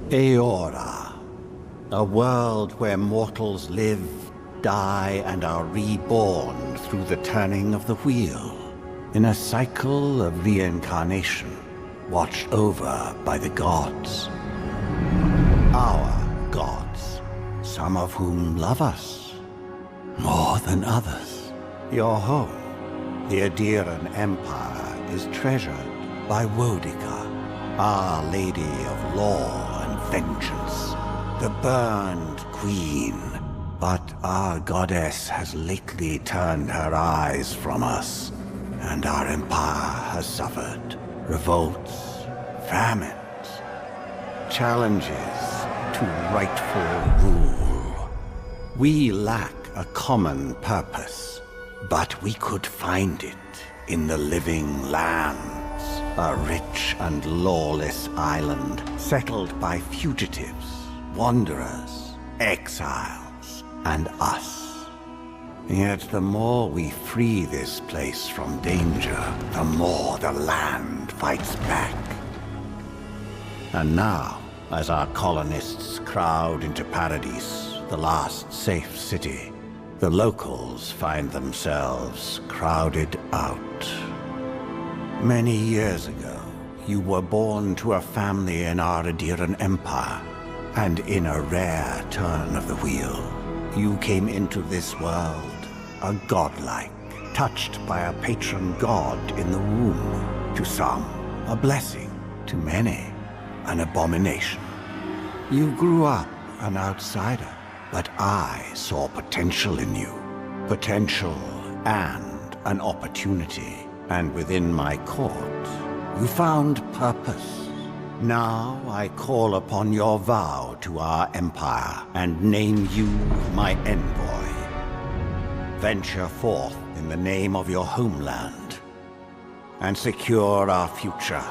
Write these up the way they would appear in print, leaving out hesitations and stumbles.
Eora, a world where mortals live, die, and are reborn through the turning of the wheel, in a cycle of reincarnation, watched over by the gods. Our gods, some of whom love us more than others. Your home, the Adiran Empire, is treasured by Wodica, Our Lady of Law and Vengeance, the burned queen. But our goddess has lately turned her eyes from us, and our empire has suffered revolts, famines, challenges to rightful rule. We lack a common purpose, but we could find it in the living lands, a rich and lawless island settled by fugitives, wanderers, exiles, and us. Yet the more we free this place from danger, the more the land fights back. And now, as our colonists crowd into Paradise, the last safe city, the locals find themselves crowded out. Many years ago, you were born to a family in our Adiran Empire, and in a rare turn of the wheel, you came into this world, a godlike, touched by a patron god in the womb. To some, a blessing. To many, an abomination. You grew up an outsider, but I saw potential in you. Potential and an opportunity. And within my court, you found purpose. Now I call upon your vow to our empire and name you my envoy. Venture forth in the name of your homeland and secure our future.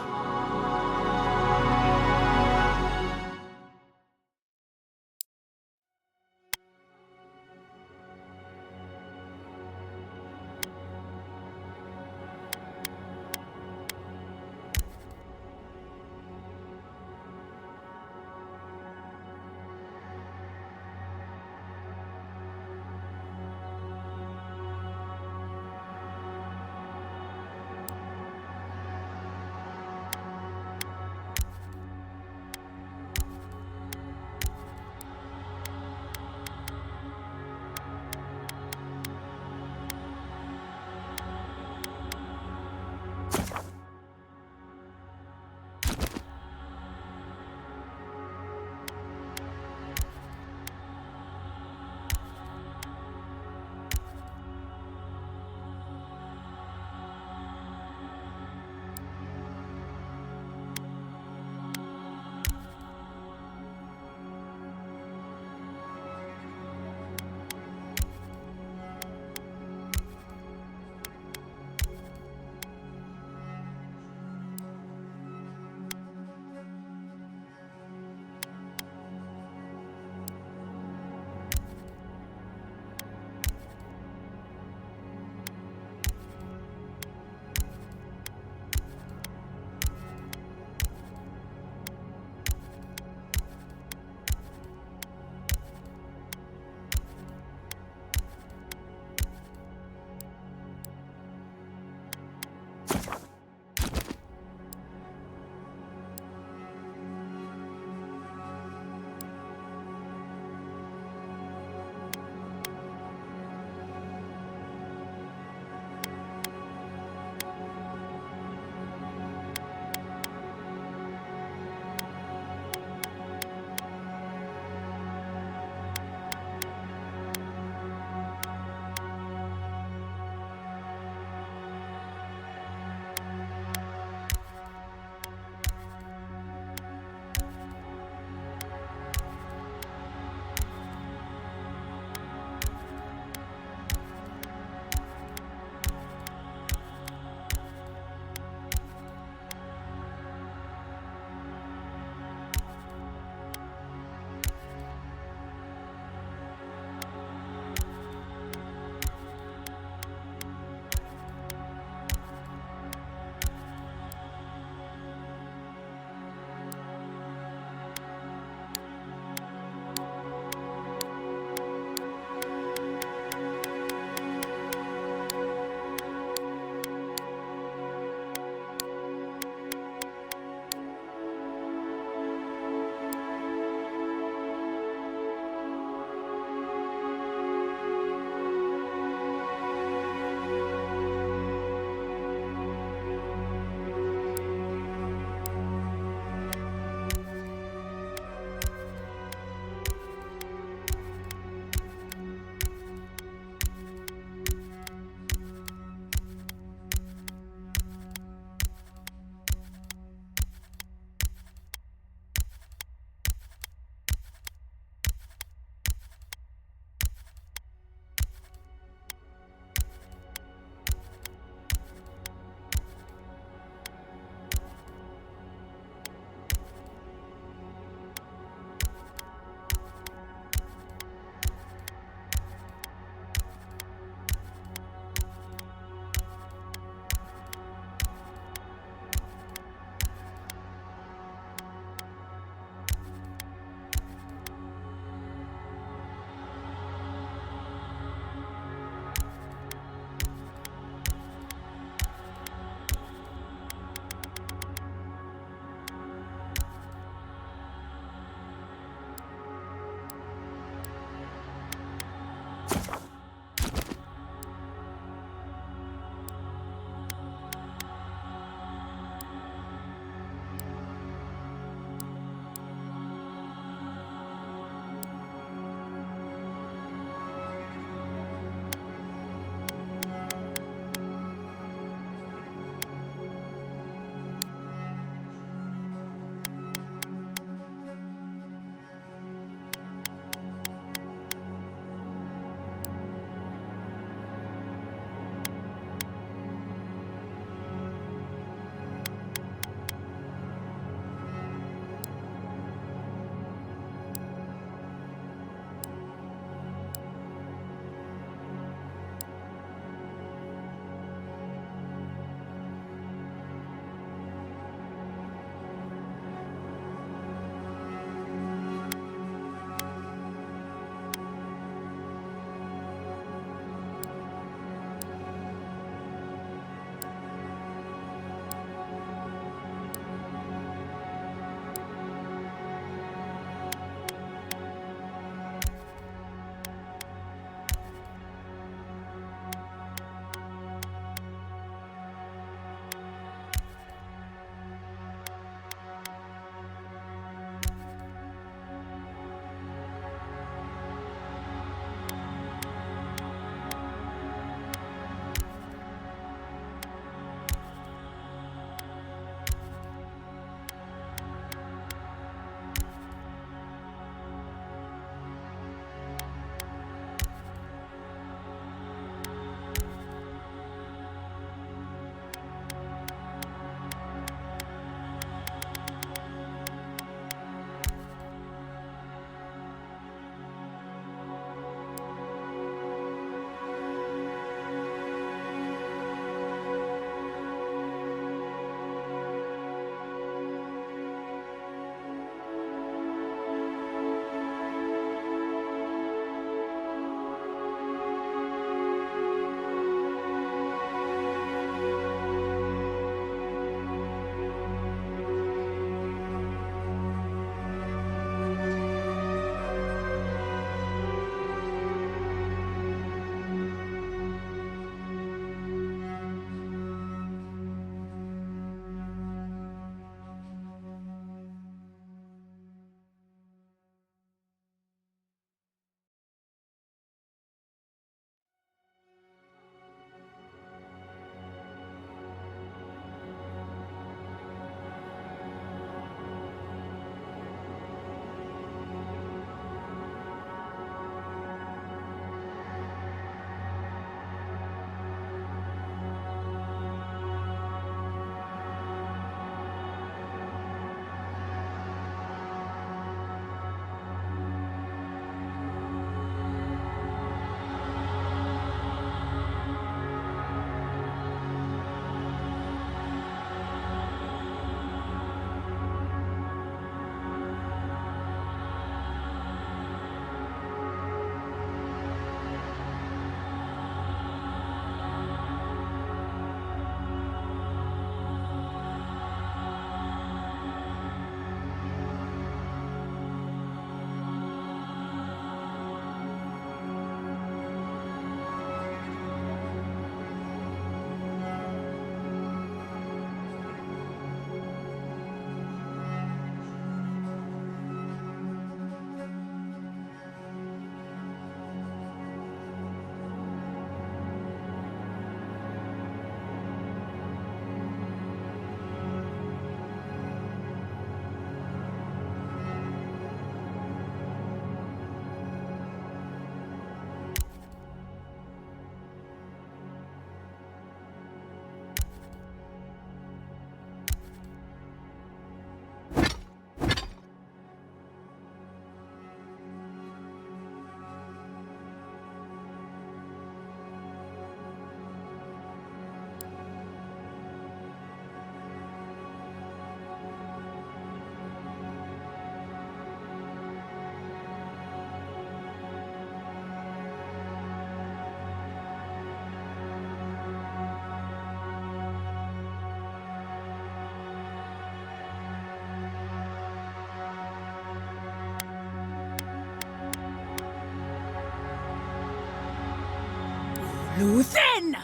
Luthen!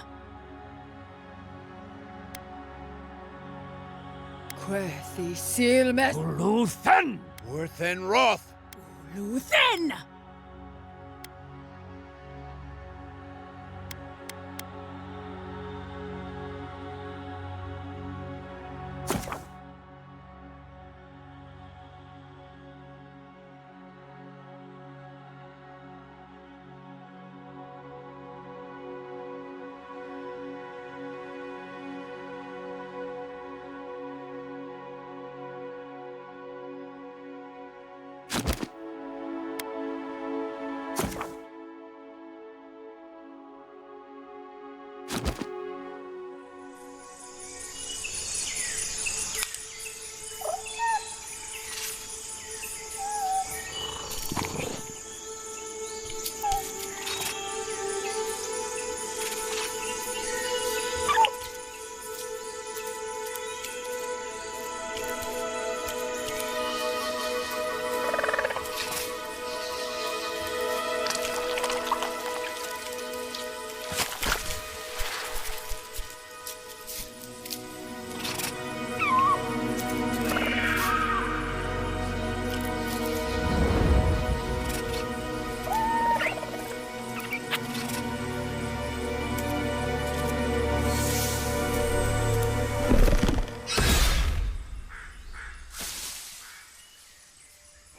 Quethi Silmes. Luthen! Worthen Roth! Luthen!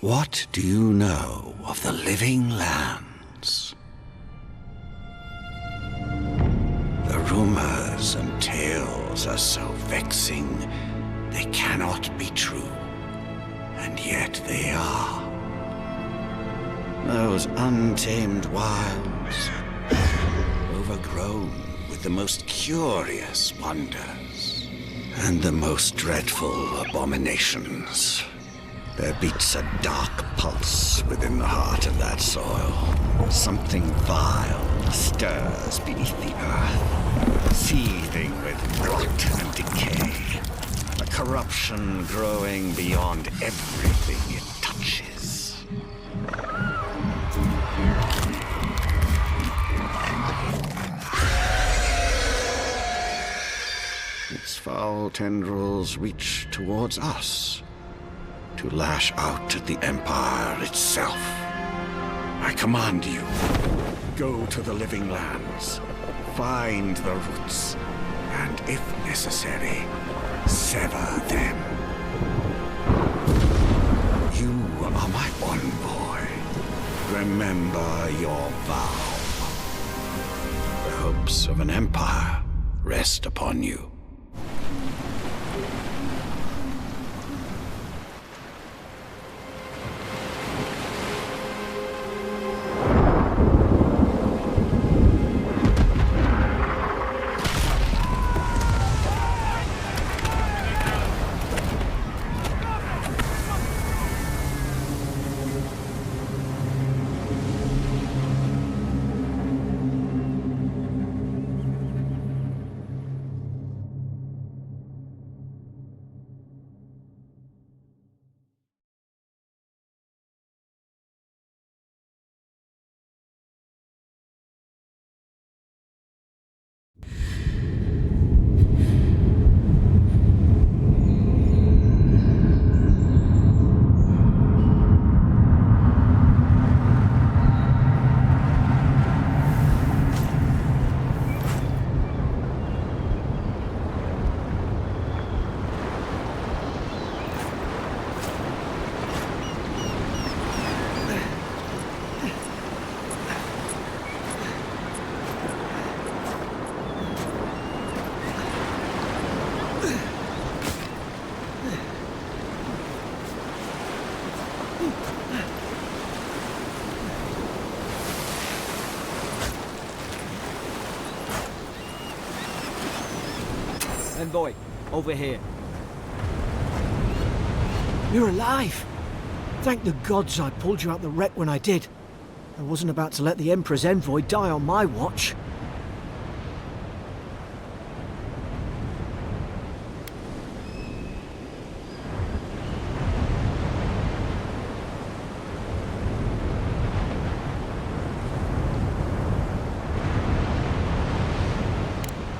What do you know of the living lands? The rumors and tales are so vexing, they cannot be true, and yet they are. Those untamed wilds, overgrown with the most curious wonders, and the most dreadful abominations. There beats a dark pulse within the heart of that soil. Something vile stirs beneath the earth, seething with rot and decay. A corruption growing beyond everything it touches. Its foul tendrils reach towards us, to lash out at the Empire itself. I command you, go to the living lands, find the roots, and if necessary, sever them. You are my envoy. Remember your vow. The hopes of an empire rest upon you. Envoy, over here. You're alive! Thank the gods I pulled you out the wreck when I did. I wasn't about to let the Emperor's envoy die on my watch.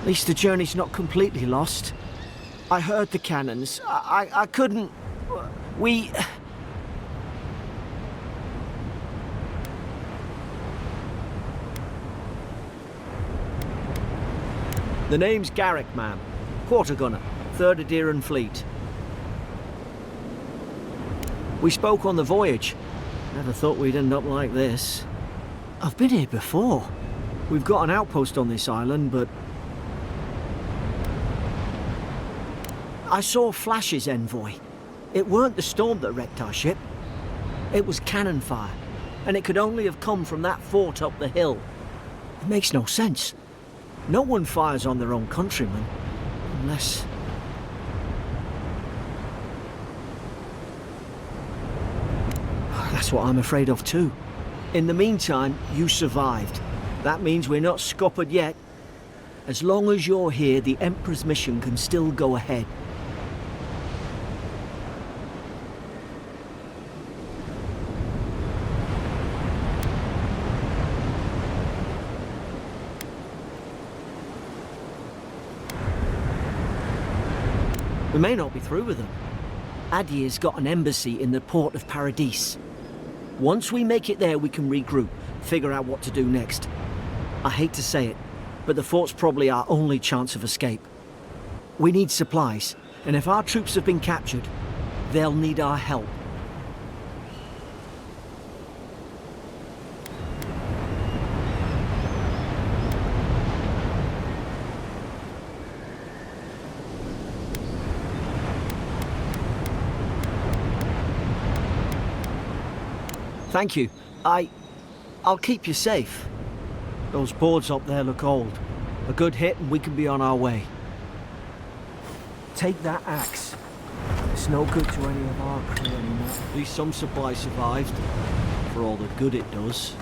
At least the journey's not completely lost. I heard the cannons. I couldn't... We... The name's Garrick, ma'am. Quarter gunner, 3rd Adheran Fleet. We spoke on the voyage. Never thought we'd end up like this. I've been here before. We've got an outpost on this island, but... I saw flashes, Envoy. It weren't the storm that wrecked our ship. It was cannon fire, and it could only have come from that fort up the hill. It makes no sense. No one fires on their own countrymen, unless... That's what I'm afraid of too. In the meantime, you survived. That means we're not scuppered yet. As long as you're here, the Emperor's mission can still go ahead. We may not be through with them. Adir's got an embassy in the port of Paradis. Once we make it there, we can regroup, figure out what to do next. I hate to say it, but the fort's probably our only chance of escape. We need supplies, and if our troops have been captured, they'll need our help. Thank you. I'll keep you safe. Those boards up there look old. A good hit and we can be on our way. Take that axe. It's no good to any of our crew anymore. At least some supply survived. For all the good it does.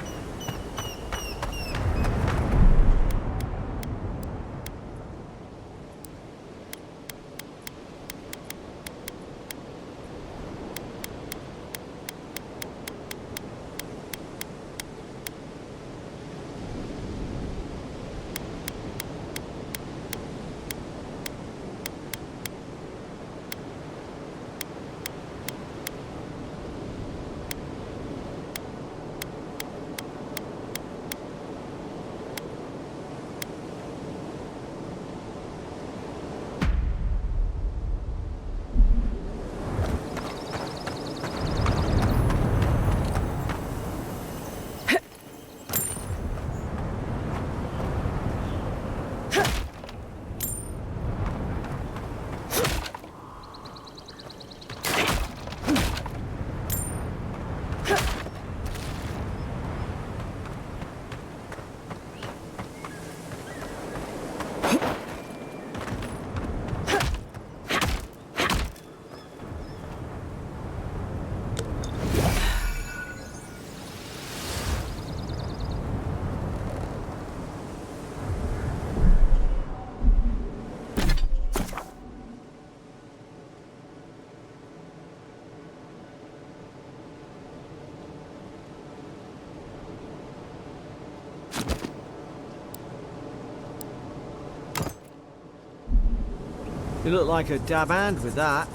You look like a dab hand with that.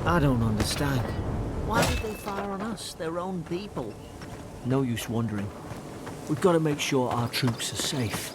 I don't understand. Why would they fire on us, their own people? No use wondering. We've got to make sure our troops are safe.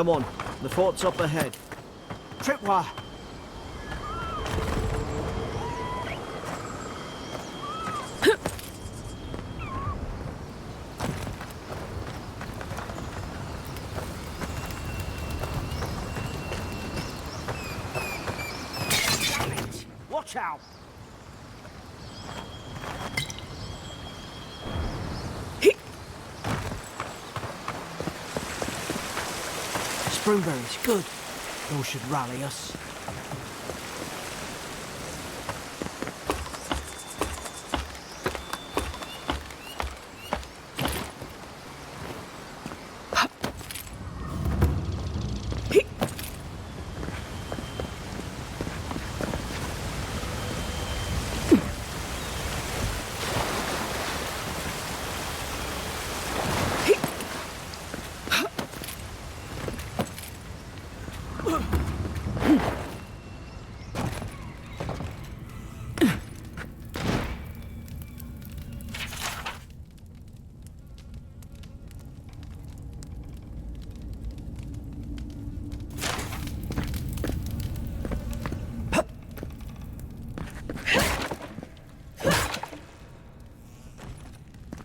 Come on, the fort's up ahead. Tripwire! Watch out! Springberries, good. Those should rally us.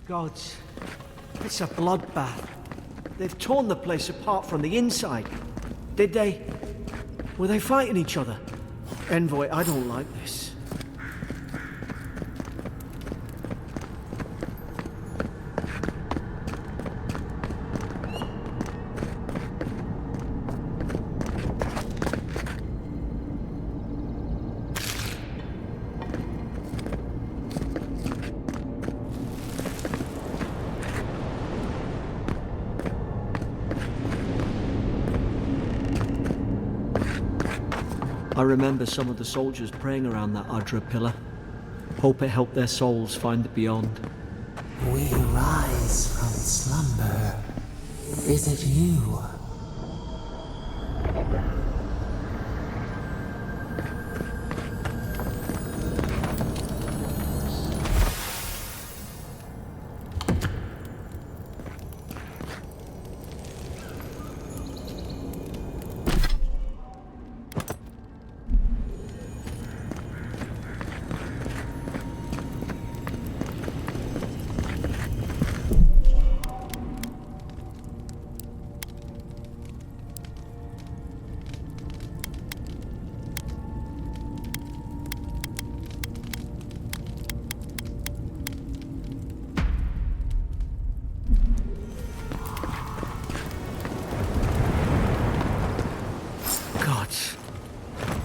Gods, it's a bloodbath. They've torn the place apart from the inside. Did they? Were they fighting each other? Envoy, I don't like this. I remember some of the soldiers praying around that Adra pillar. Hope it helped their souls find the beyond. We rise from slumber. Is it you?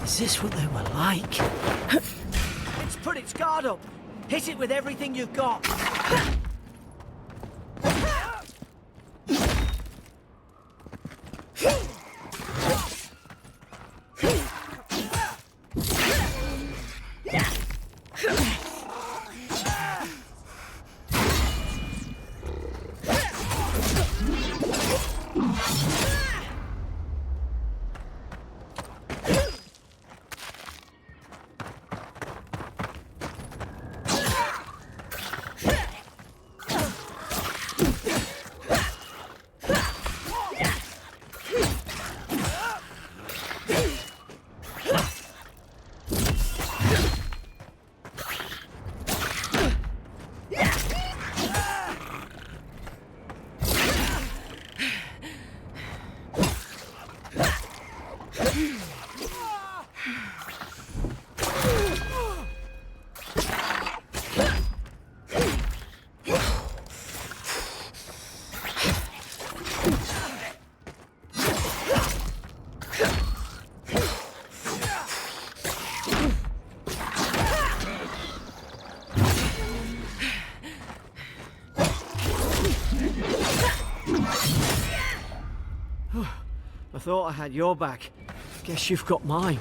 Is this what they were like? It's put its guard up. Hit it with everything you've got. I thought I had your back. Guess you've got mine.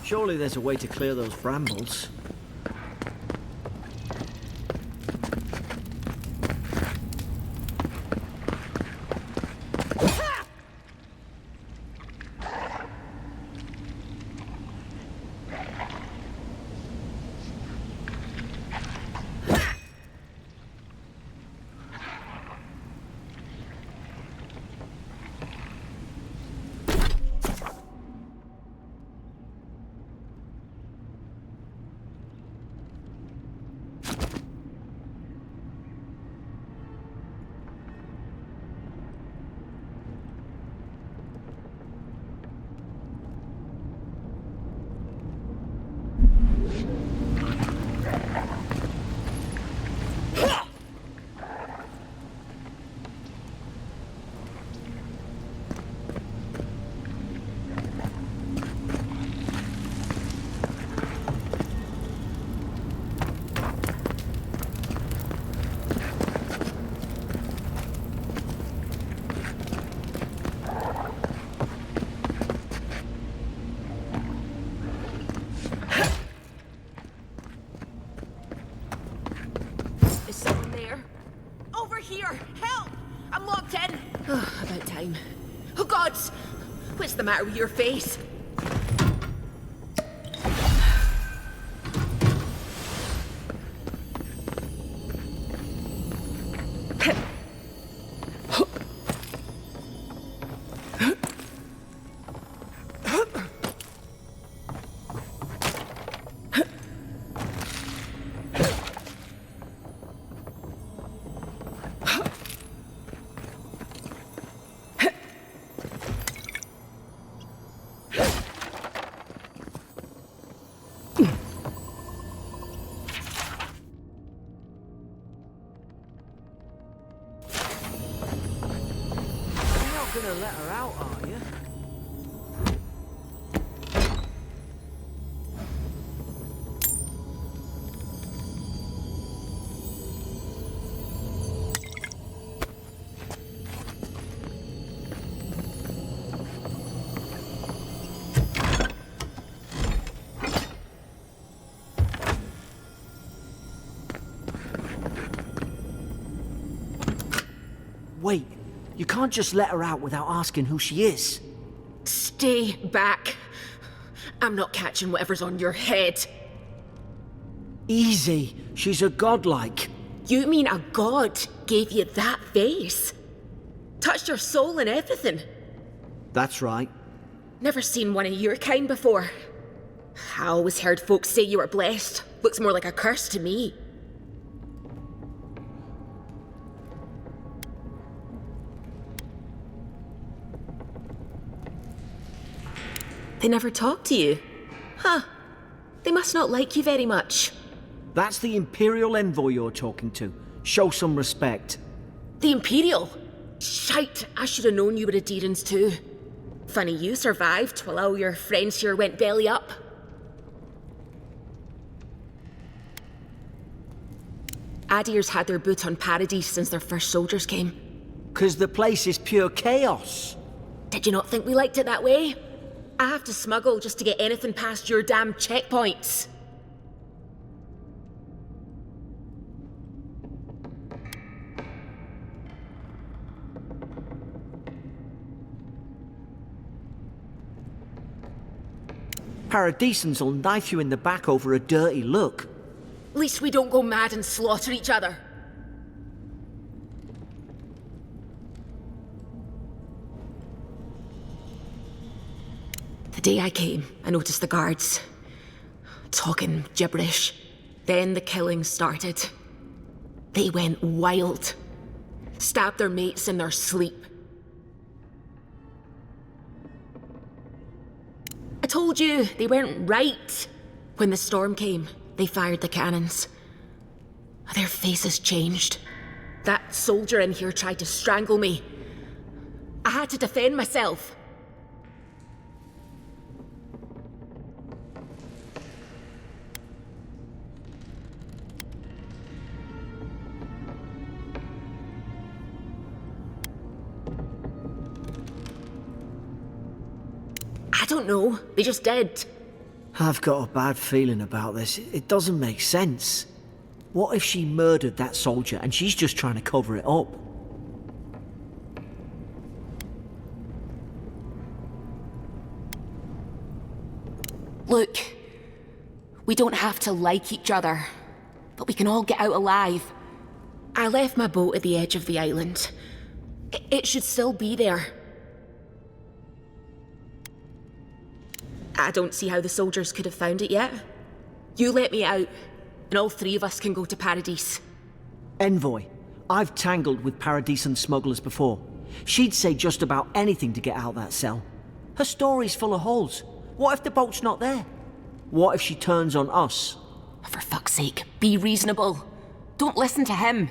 Surely there's a way to clear those brambles. About time. Oh, gods! What's the matter with your face? Gonna let her out, are you? Wait. You can't just let her out without asking who she is. Stay back. I'm not catching whatever's on your head. Easy. She's a godlike. You mean a god gave you that face? Touched your soul and everything? That's right. Never seen one of your kind before. I always heard folks say you were blessed. Looks more like a curse to me. They never talk to you? Huh. They must not like you very much. That's the Imperial envoy you're talking to. Show some respect. The Imperial? Shite, I should have known you were a Deerans too. Funny you survived while all your friends here went belly up. Adir's had their boot on Paradise since their first soldiers came. 'Cause the place is pure chaos. Did you not think we liked it that way? I have to smuggle just to get anything past your damn checkpoints. Paradisans will knife you in the back over a dirty look. At least we don't go mad and slaughter each other. The day I came, I noticed the guards talking gibberish. Then the killing started. They went wild. Stabbed their mates in their sleep. I told you, they weren't right. When the storm came, they fired the cannons. Their faces changed. That soldier in here tried to strangle me. I had to defend myself. I don't know. They just did. I've got a bad feeling about this. It doesn't make sense. What if she murdered that soldier and she's just trying to cover it up? Look, we don't have to like each other, but we can all get out alive. I left my boat at the edge of the island. It should still be there. I don't see how the soldiers could have found it yet. You let me out, and all three of us can go to Paradise. Envoy, I've tangled with Paradisan smugglers before. She'd say just about anything to get out that cell. Her story's full of holes. What if the boat's not there? What if she turns on us? For fuck's sake, be reasonable. Don't listen to him.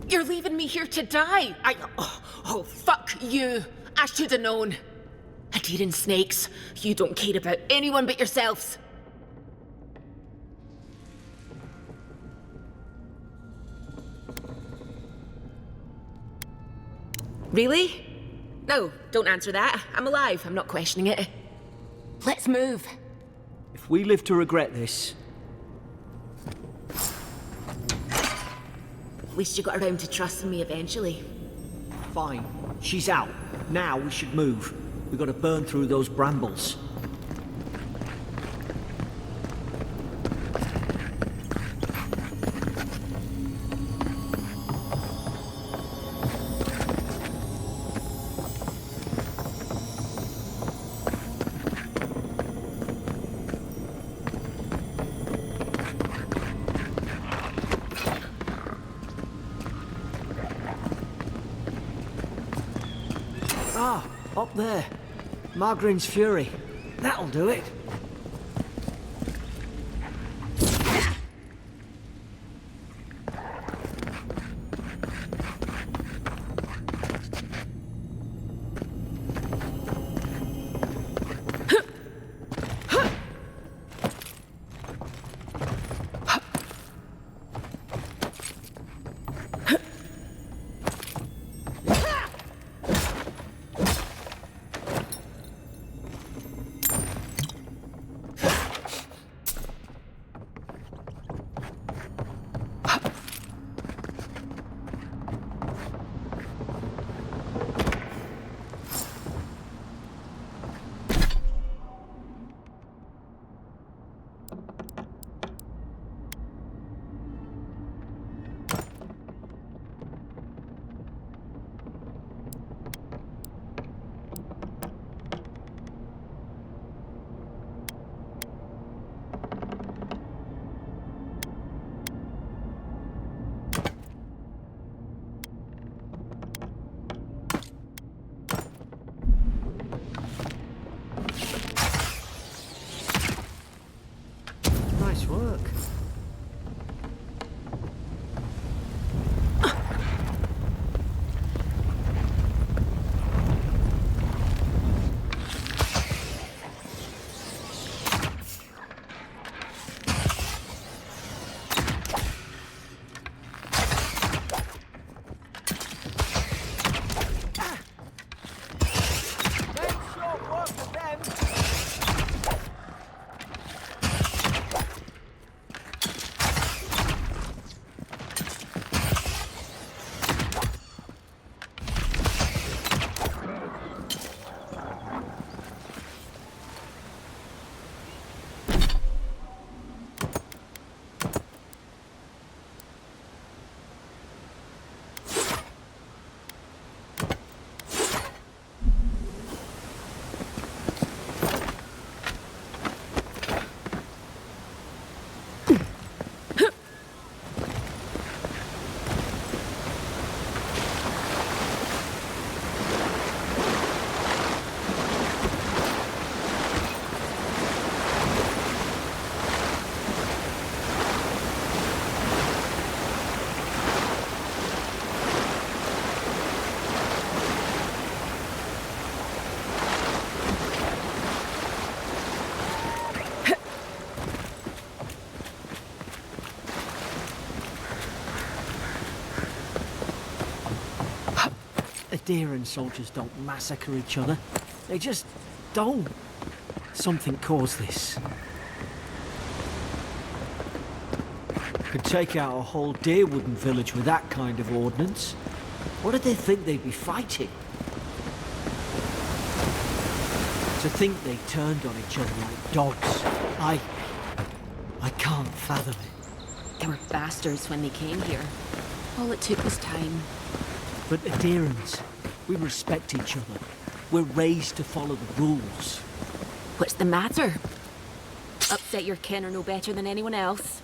You're leaving me here to die! Oh, fuck you! I should have known. Adhering snakes, you don't care about anyone but yourselves. Really? No, don't answer that. I'm alive. I'm not questioning it. Let's move. If we live to regret this, At least you got around to trusting me eventually. fine. She's out. Now we should move. We've got to burn through those brambles. Ah, up there. Margarine's Fury. That'll do it. Nice work. Adherent soldiers don't massacre each other. They just don't. Something caused this. Could take out a whole Deerwooden village with that kind of ordnance. What did they think they'd be fighting? To think they turned on each other like dogs. I can't fathom it. They were bastards when they came here. All it took was time. But adherents, we respect each other. We're raised to follow the rules. What's the matter? Upset your kin are no better than anyone else.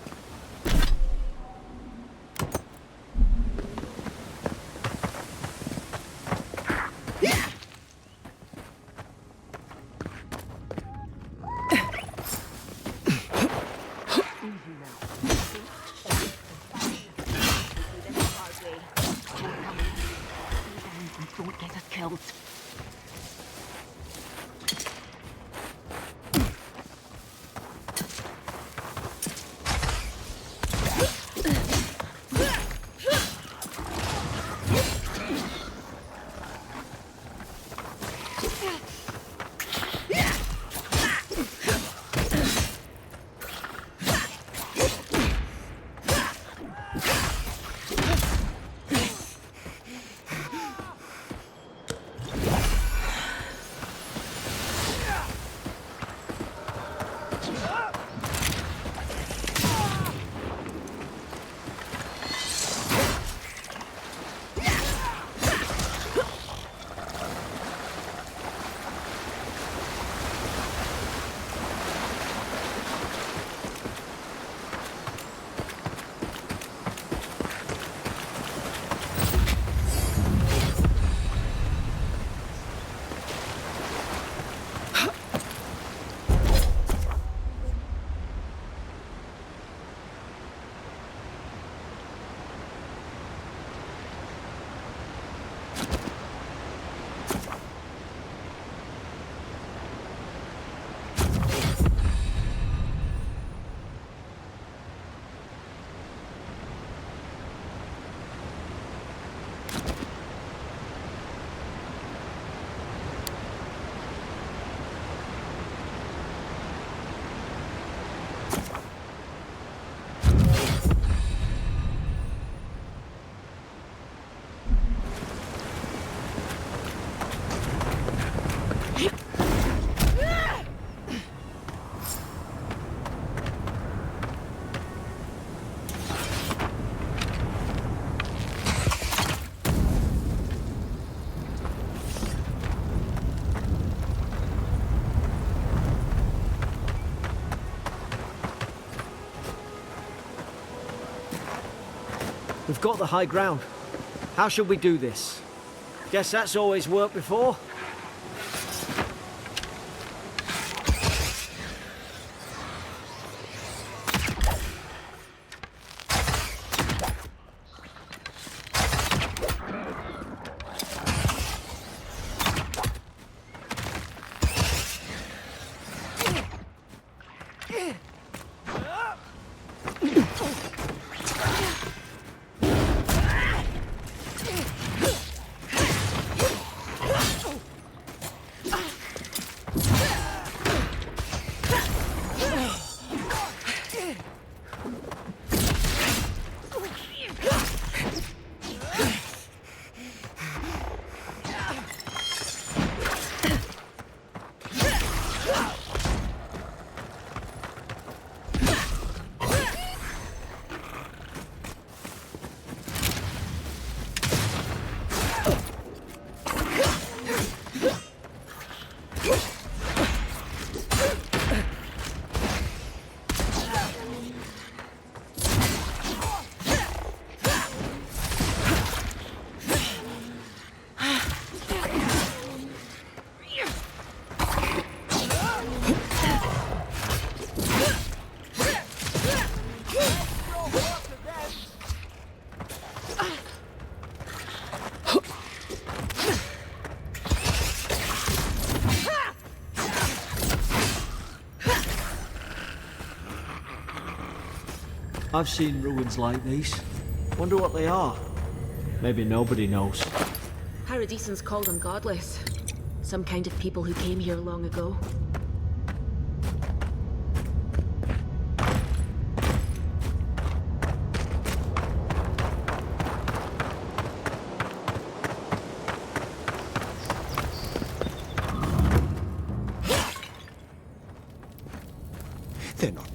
Don't get us killed. We've got the high ground. How should we do this? Guess that's always worked before. I've seen ruins like these. Wonder what they are. Maybe nobody knows. Paradisans call them godless. Some kind of people who came here long ago. They're not.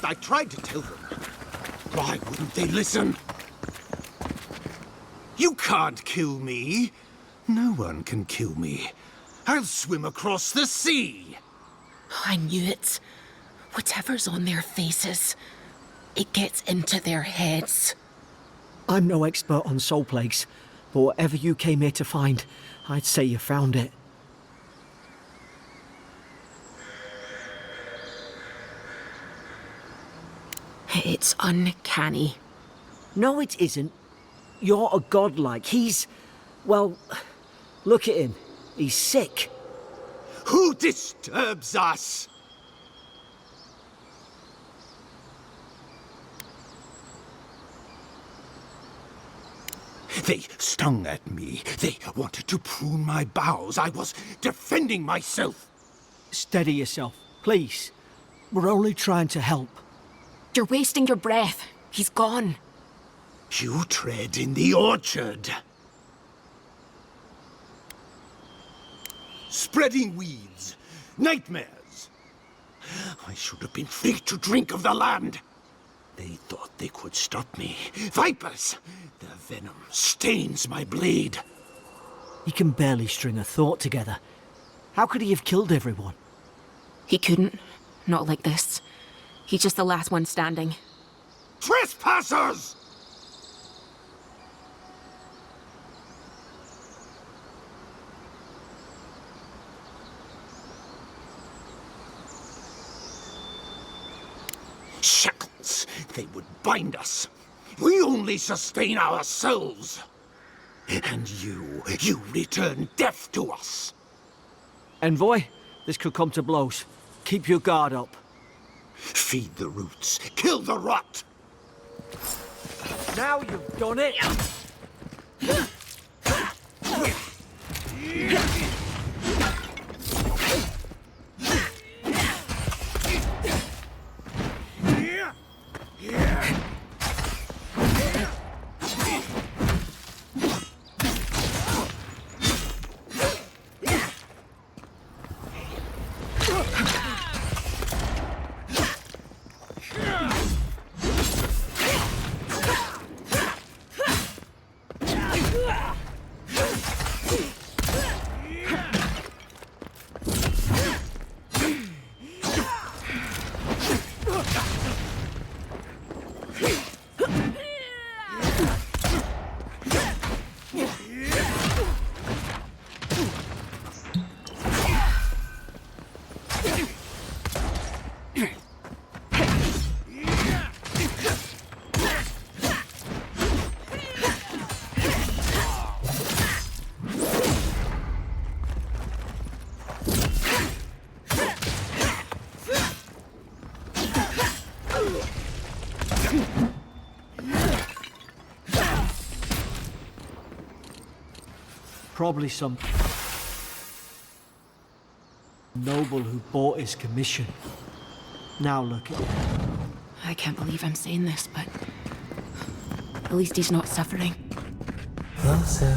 I tried to tell them. Why wouldn't they listen? You can't kill me. No one can kill me. I'll swim across the sea. I knew it. Whatever's on their faces, it gets into their heads. I'm no expert on soul plagues, but whatever you came here to find, I'd say you found it. It's uncanny. No, it isn't. You're a godlike. He's... well, look at him. He's sick. Who disturbs us? They stung at me. They wanted to prune my boughs. I was defending myself. Steady yourself, please. We're only trying to help. You're wasting your breath. He's gone. You tread in the orchard. Spreading weeds. Nightmares. I should have been free to drink of the land. They thought they could stop me. Vipers! Their venom stains my blade. He can barely string a thought together. How could he have killed everyone? He couldn't. Not like this. He's just the last one standing. Trespassers! Shackles! They would bind us. We only sustain ourselves. And you return death to us. Envoy, this could come to blows. Keep your guard up. Feed the roots, kill the rot. Now you've done it! probably some noble who bought his commission. Now look at him. I can't believe I'm saying this, but at least he's not suffering. Closer,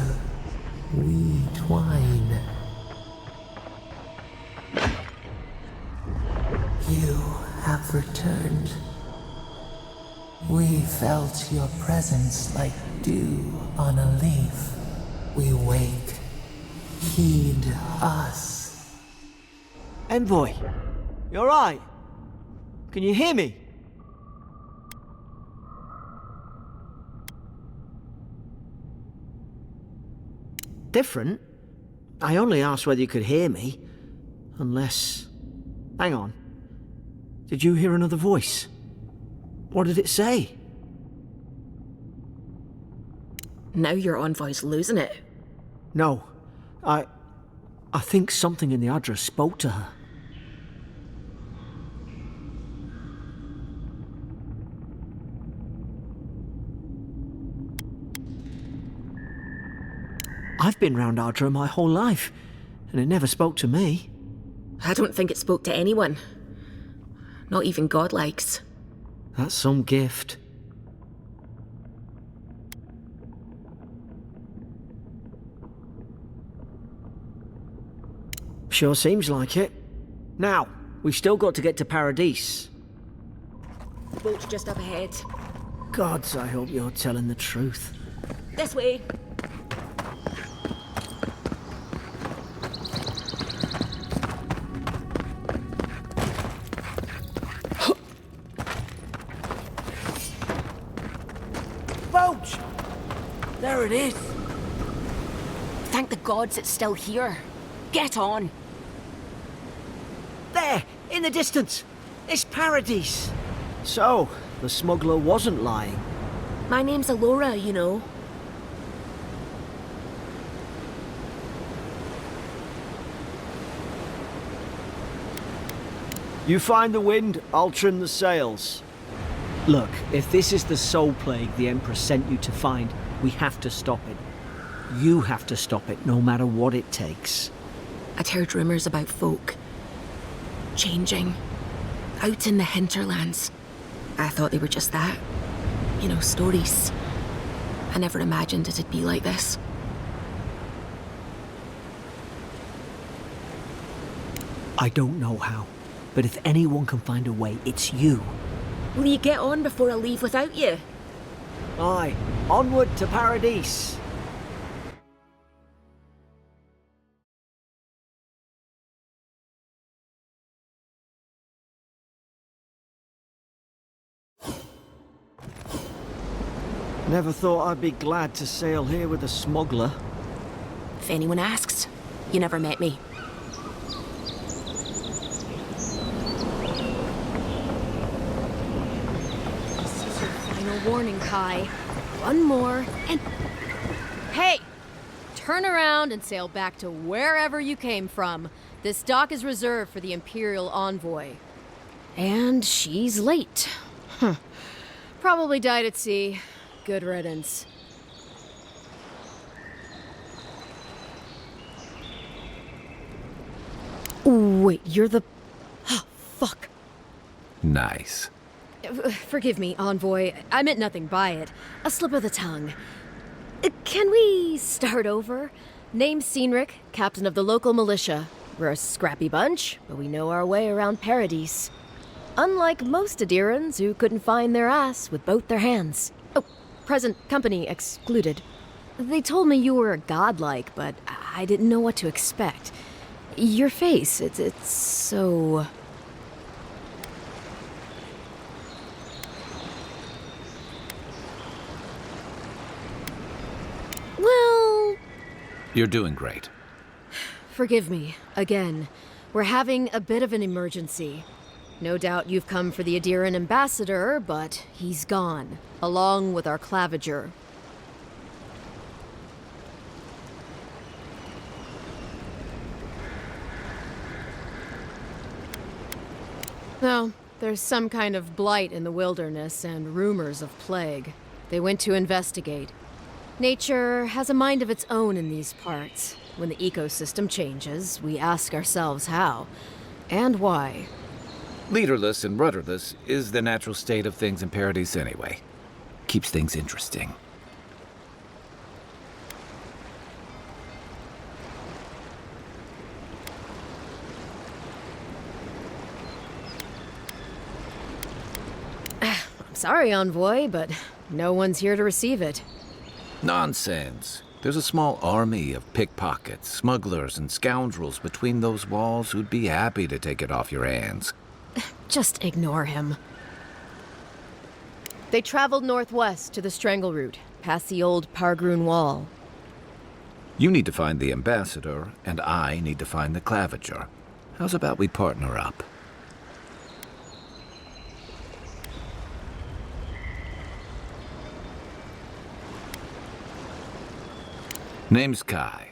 we twine. You have returned. We felt your presence like dew on a leaf. We wake. Heed us. Envoy, you alright? Can you hear me? Different? I only asked whether you could hear me. Unless... Hang on. Did you hear another voice? What did it say? Now your envoy's losing it. No. I think something in the address spoke to her. I've been round Ardra my whole life, and it never spoke to me. I don't think it spoke to anyone. Not even godlikes. That's some gift. Sure seems like it. Now, we've still got to get to Paradise. The boat's just up ahead. Gods, I hope you're telling the truth. This way. Boat! There it is. Thank the gods it's still here. Get on. There, in the distance. It's Paradise. So, the smuggler wasn't lying. My name's Alora, you know. You find the wind, I'll trim the sails. Look, if this is the soul plague the Empress sent you to find, we have to stop it. You have to stop it, no matter what it takes. I'd heard rumours about folk changing out in the hinterlands. I thought they were just that. You know, stories. I never imagined it'd be like this. I don't know how, but if anyone can find a way, it's you. Will you get on before I leave without you? Aye, onward to Paradise. Never thought I'd be glad to sail here with a smuggler. If anyone asks, you never met me. This is your final warning, Kai. One more, and... Hey! Turn around and sail back to wherever you came from. This dock is reserved for the Imperial Envoy. And she's late. Probably died at sea. Good riddance. Wait, you're the... Oh, fuck. Nice. Forgive me, Envoy. I meant nothing by it. A slip of the tongue. Can we start over? Name's Cynric, captain of the local militia. We're a scrappy bunch, but we know our way around Paradise. Unlike most Adirans who couldn't find their ass with both their hands. Oh, present company excluded. They told me you were godlike, but I didn't know what to expect. Your face, it's so... Well... You're doing great. Forgive me, again. We're having a bit of an emergency. No doubt you've come for the Adiran ambassador, but he's gone, along with our claviger. No, there's some kind of blight in the wilderness and rumors of plague. They went to investigate. Nature has a mind of its own in these parts. When the ecosystem changes, we ask ourselves how and why. Leaderless and rudderless is the natural state of things in Paradise anyway. Keeps things interesting. I'm sorry, Envoy, but no one's here to receive it. Nonsense. There's a small army of pickpockets, smugglers, and scoundrels between those walls who'd be happy to take it off your hands. Just ignore him. They traveled northwest to the Strangle Route, past the old Pargroon Wall. You need to find the ambassador, and I need to find the claviger. How's about we partner up? Name's Kai.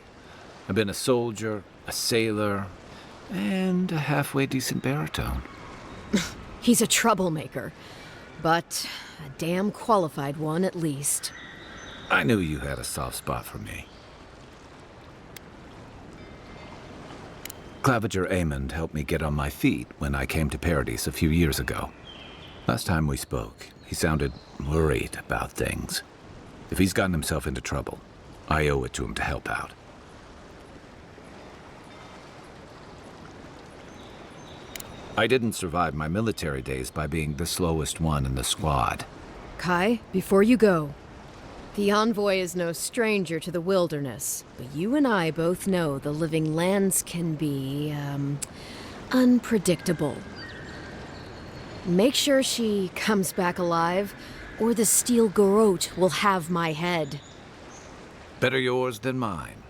I've been a soldier, a sailor, and a halfway decent baritone. He's a troublemaker, but a damn qualified one at least. I knew you had a soft spot for me. Claviger Amond helped me get on my feet when I came to Paradise a few years ago. Last time we spoke, he sounded worried about things. If he's gotten himself into trouble, I owe it to him to help out. I didn't survive my military days by being the slowest one in the squad. Kai, before you go, the Envoy is no stranger to the wilderness, but you and I both know the living lands can be, unpredictable. Make sure she comes back alive, or the Steel Garrote will have my head. Better yours than mine.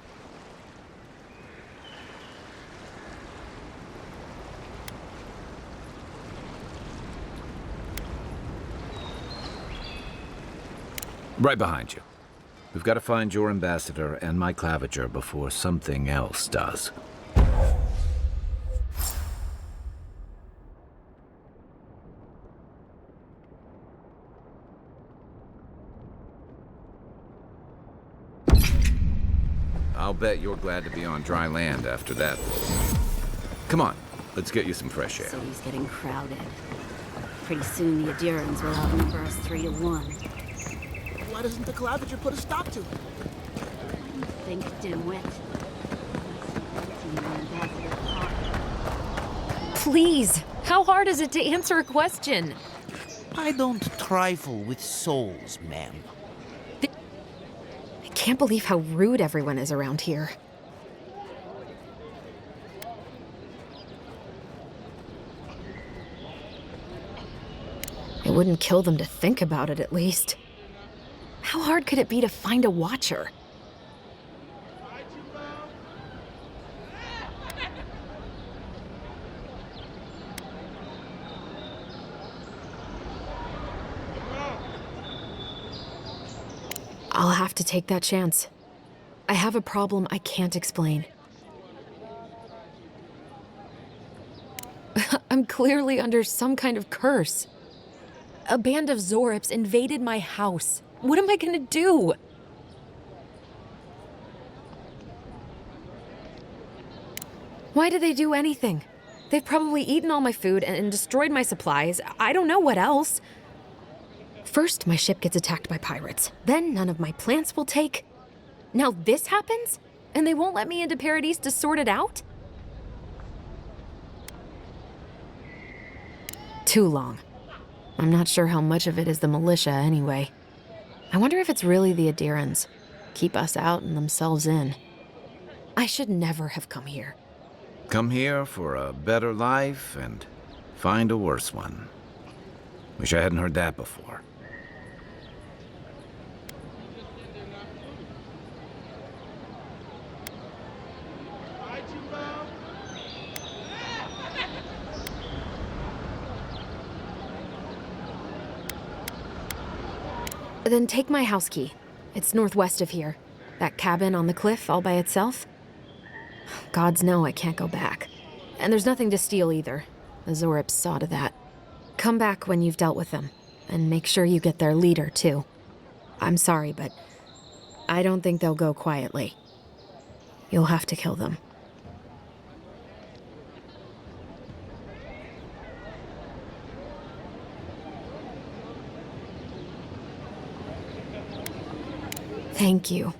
Right behind you. We've got to find your ambassador and my claviger before something else does. I'll bet you're glad to be on dry land after that. Come on, let's get you some fresh air. City's getting crowded. Pretty soon the Adirans will outnumber us 3-1. Why doesn't the claviger put a stop to it? Think, dimwit. Please, how hard is it to answer a question? I don't trifle with souls, ma'am. I can't believe how rude everyone is around here. It wouldn't kill them to think about it, at least. How hard could it be to find a watcher? I'll have to take that chance. I have a problem I can't explain. I'm clearly under some kind of curse. A band of Zorips invaded my house. What am I gonna do? Why did they do anything? They've probably eaten all my food and destroyed my supplies. I don't know what else. First, my ship gets attacked by pirates. Then none of my plants will take. Now this happens? And they won't let me into Paradise to sort it out? Too long. I'm not sure how much of it is the militia anyway. I wonder if it's really the Adirans. Keep us out and themselves in. I should never have come here. Come here for a better life and find a worse one. Wish I hadn't heard that before. Then take my house key. It's northwest of here. That cabin on the cliff all by itself. Gods know I can't go back. And there's nothing to steal either. The Zorips saw to that. Come back when you've dealt with them. And make sure you get their leader, too. I'm sorry, but I don't think they'll go quietly. You'll have to kill them. Thank you.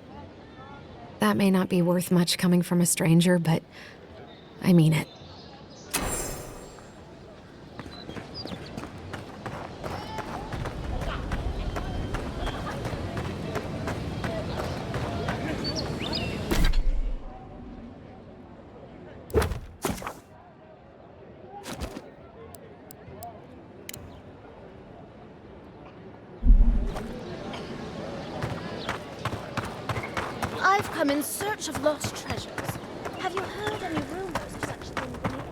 That may not be worth much coming from a stranger, but I mean it. I've come in search of lost treasures. Have you heard any rumors of such things beneath?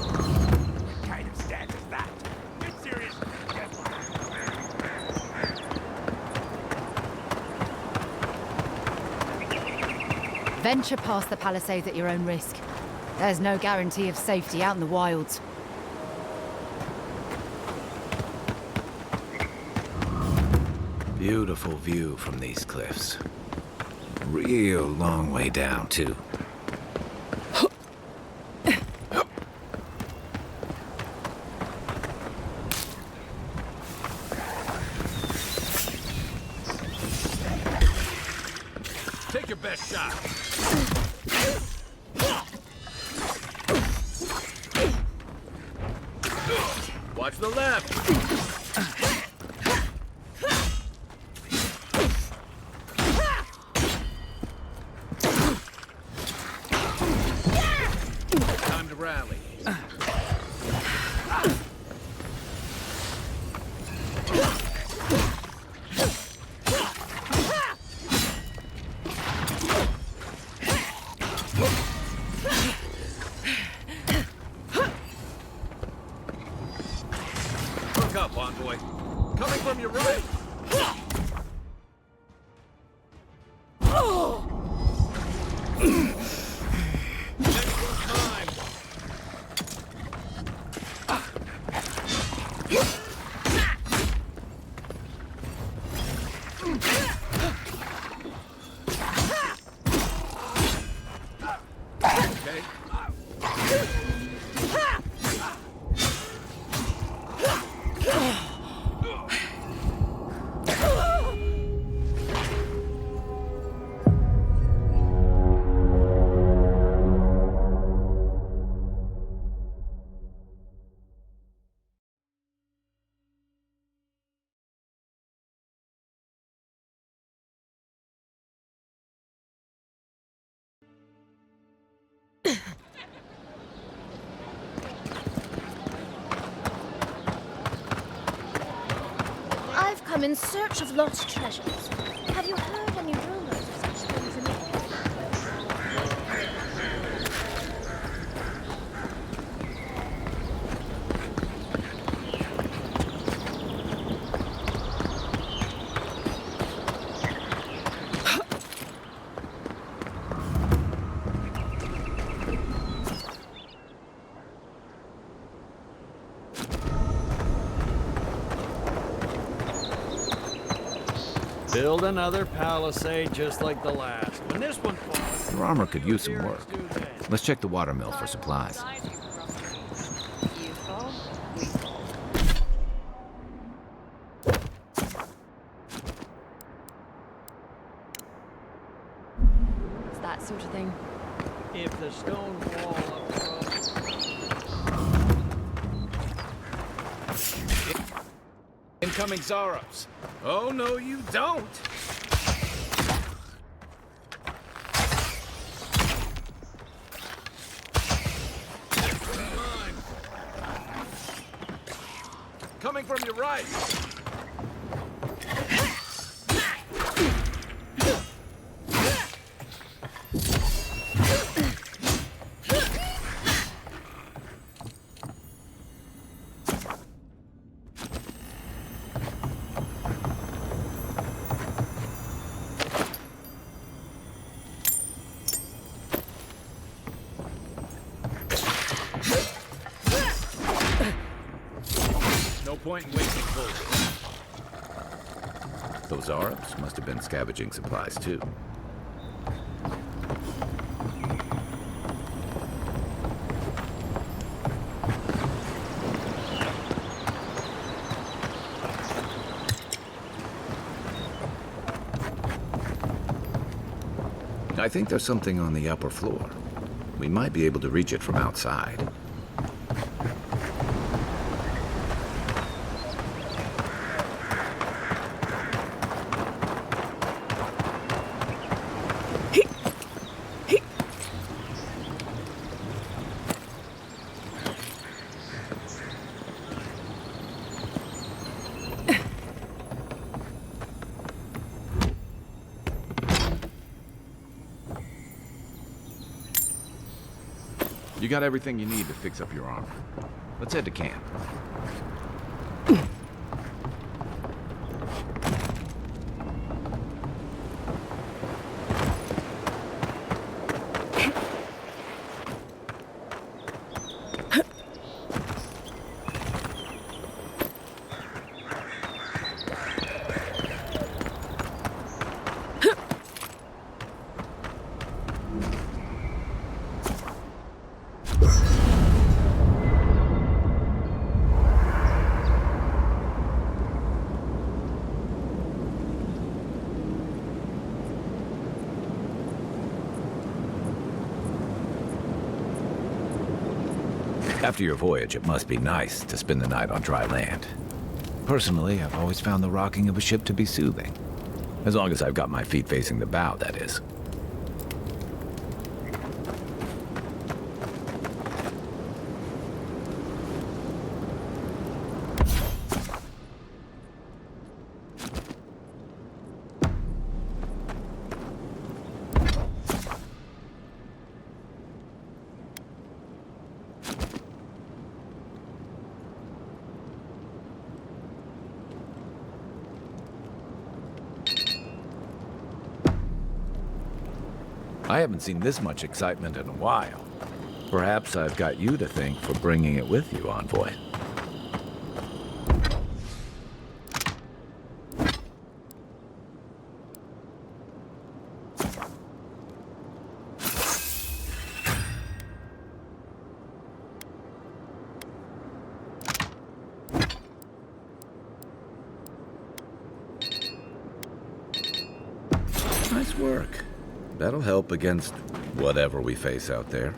What kind of stand is that? Get serious. Venture past the palisades at your own risk. There's no guarantee of safety out in the wilds. Beautiful view from these cliffs. Real long way down, too. Take your best shot. Watch the left. Time to rally. Look up, envoy. Coming from your right. Next one's mine. Okay. I've come in search of lost treasures. Have you heard any rumors of such things in the Build another palisade just like the last. When this one falls, Your armor could use some work. Let's check the watermill for supplies. It's that sort of thing. if the stone wall up front. Incoming Zaros. Oh, no, you don't. Coming from your right. No point in wasting bullets. Those Arabs must have been scavenging supplies too. I think there's something on the upper floor. We might be able to reach it from outside. You got everything you need to fix up your armor. Let's head to camp. After your voyage, it must be nice to spend the night on dry land. Personally, I've always found the rocking of a ship to be soothing. As long as I've got my feet facing the bow, that is. I haven't seen this much excitement in a while. Perhaps I've got you to thank for bringing it with you, Envoy. Nice work. That'll help against whatever we face out there.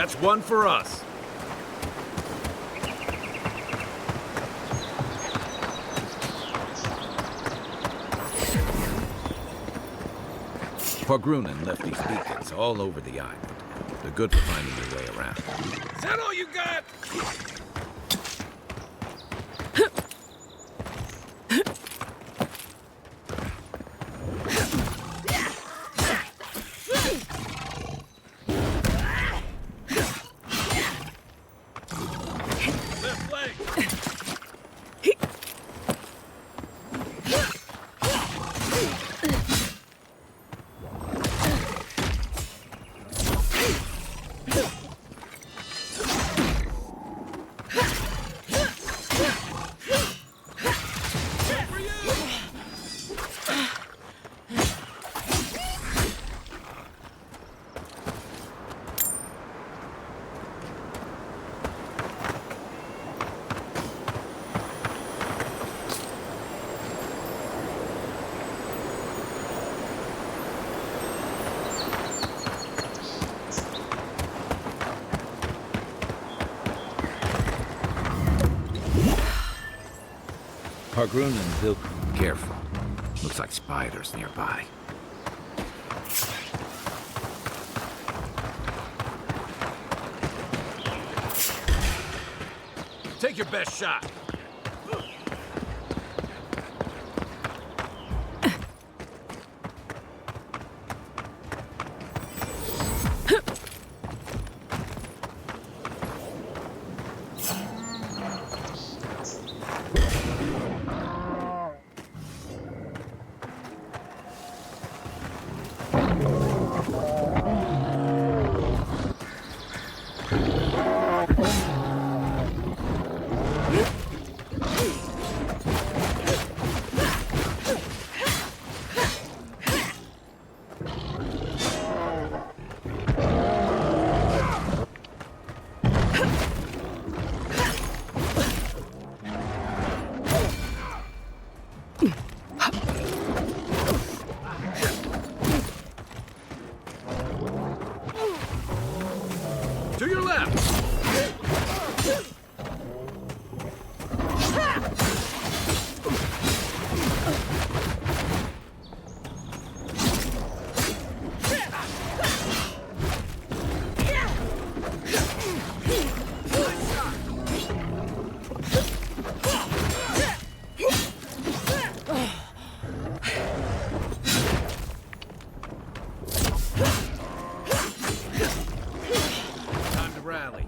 That's one for us. Pargrunen left these beacons all over the island. They're good for finding your way around. Is that all you got? Hargrun and Vil... Careful. Looks like spiders nearby. Take your best shot. To your left! Time to rally.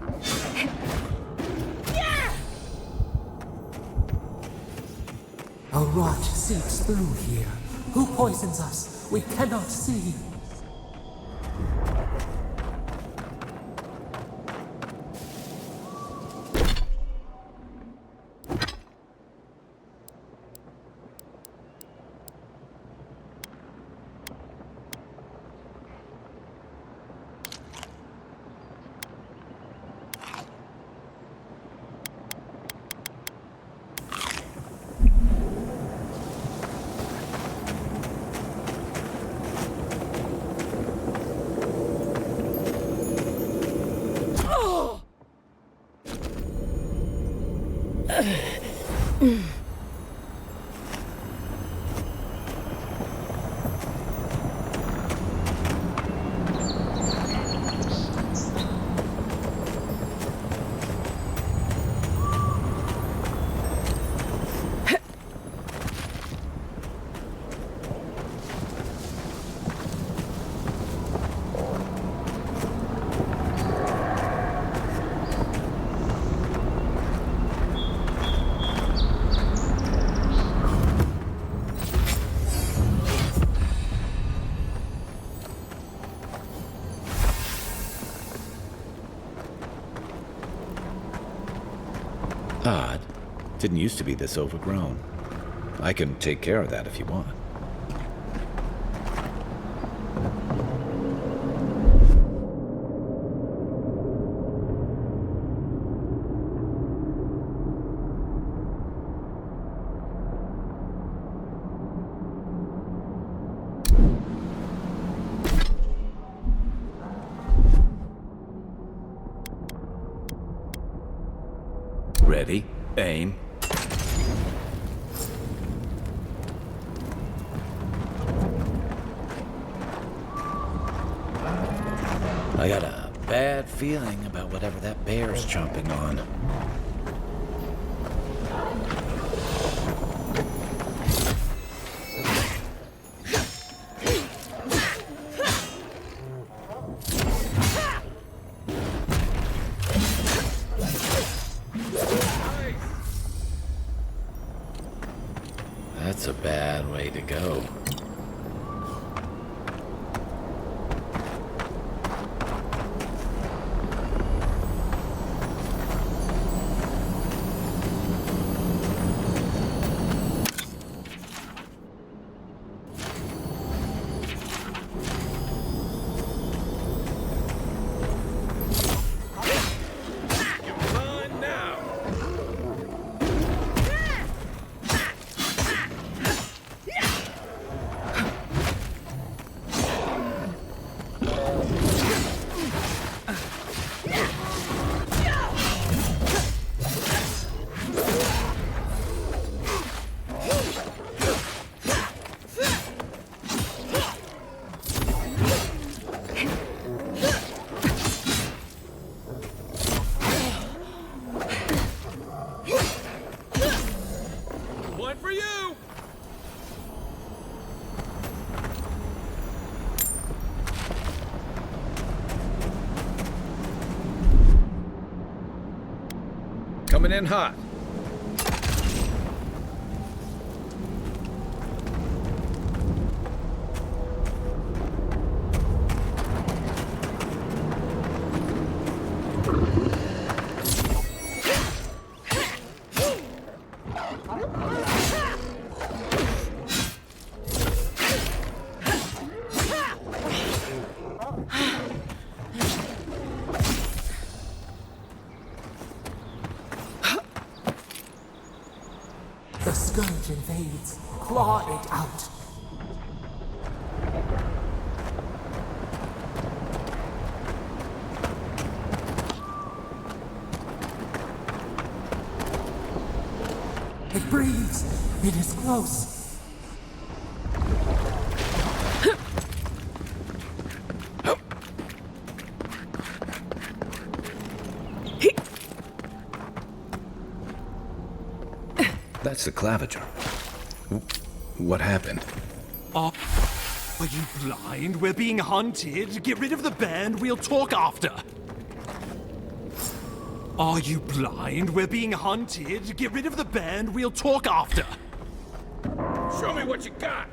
A rot seeps through here. Who poisons us? We cannot see. Odd. Didn't used to be this overgrown. I can take care of that if you want. Ready, aim. I got a bad feeling about whatever that bear's chomping on. That's a bad way to go. you! Coming in hot. The scourge invades. Claw it out. It breathes. It is close. That's the Claviger. What happened? Are you blind? We're being hunted. Get rid of the band. We'll talk after. Are you blind? We're being hunted. Get rid of the band. We'll talk after. Show me what you got!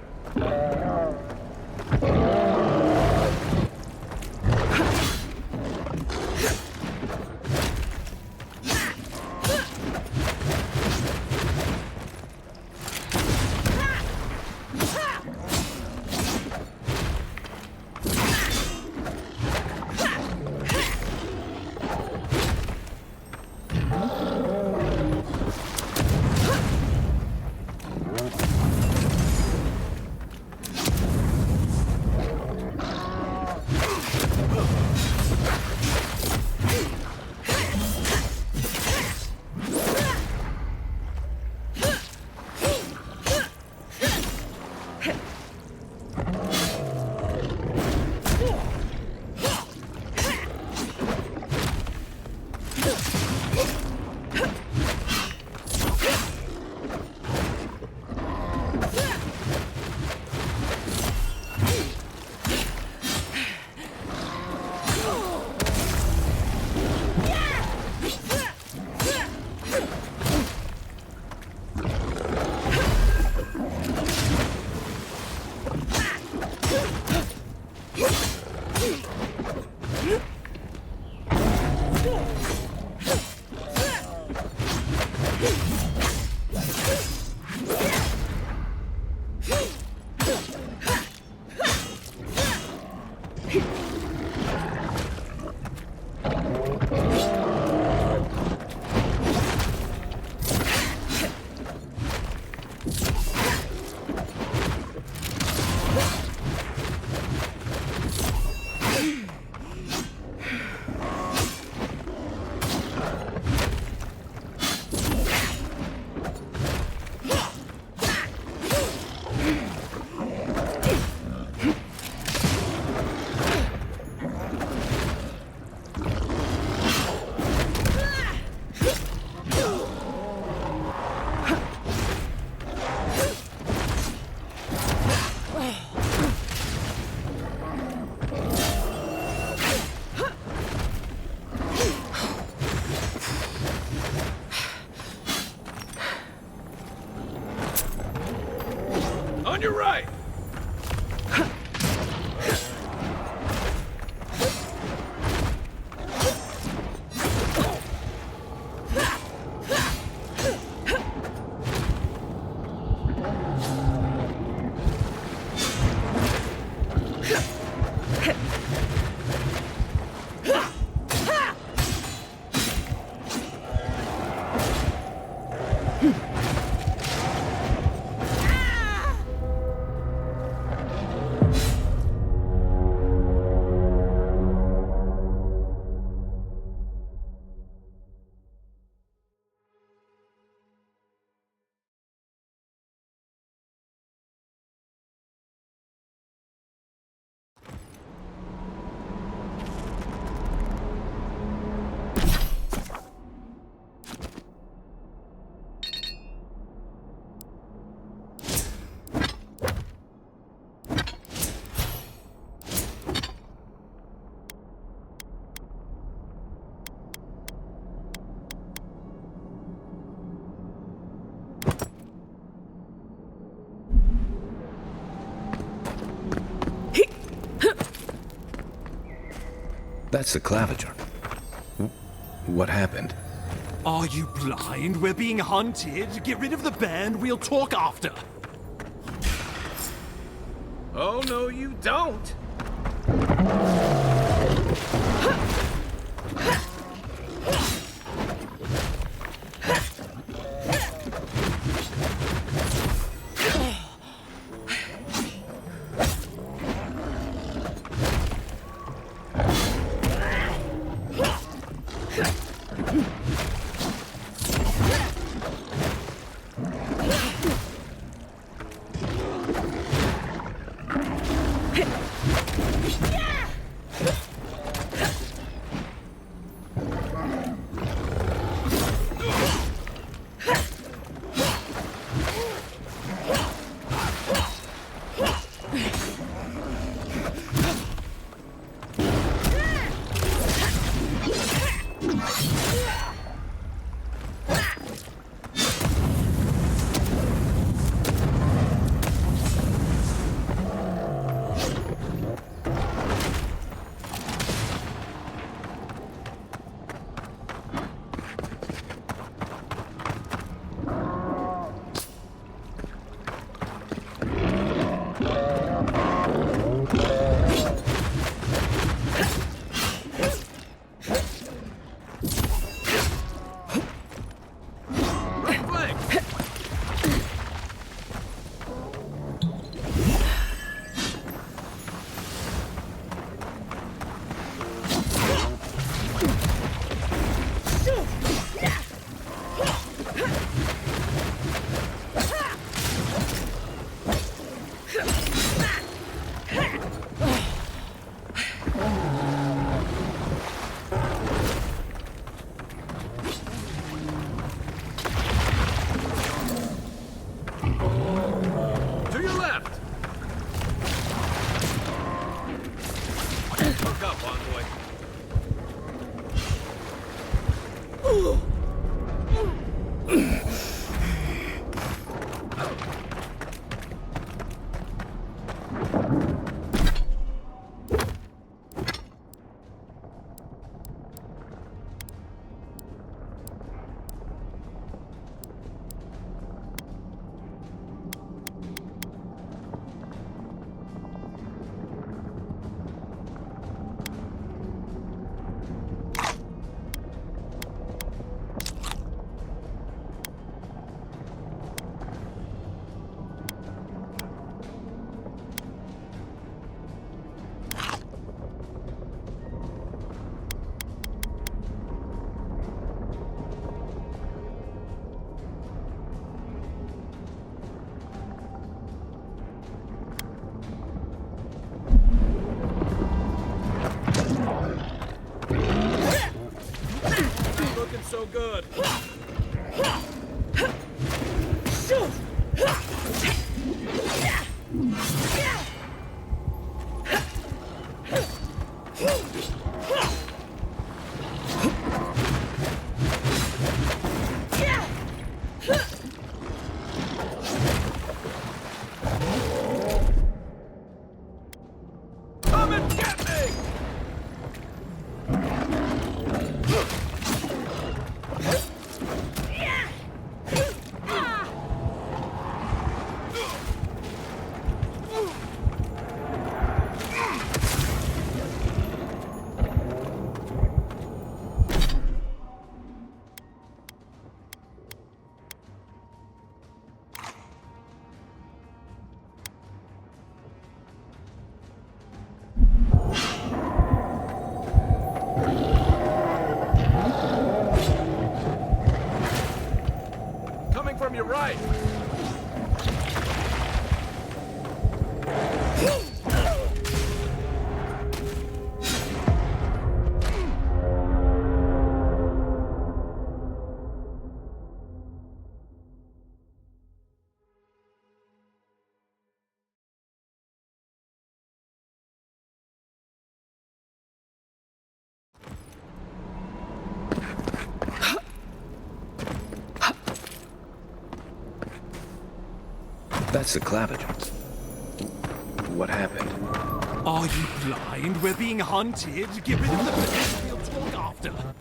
On your right! That's the Claviger. What happened? Are you blind? We're being hunted. Get rid of the band. We'll talk after. Oh, no, you don't! So good. Come and get me! From your right. That's the Claviger. What happened? Are you blind? We're being hunted. Get rid of the beast. We'll talk after.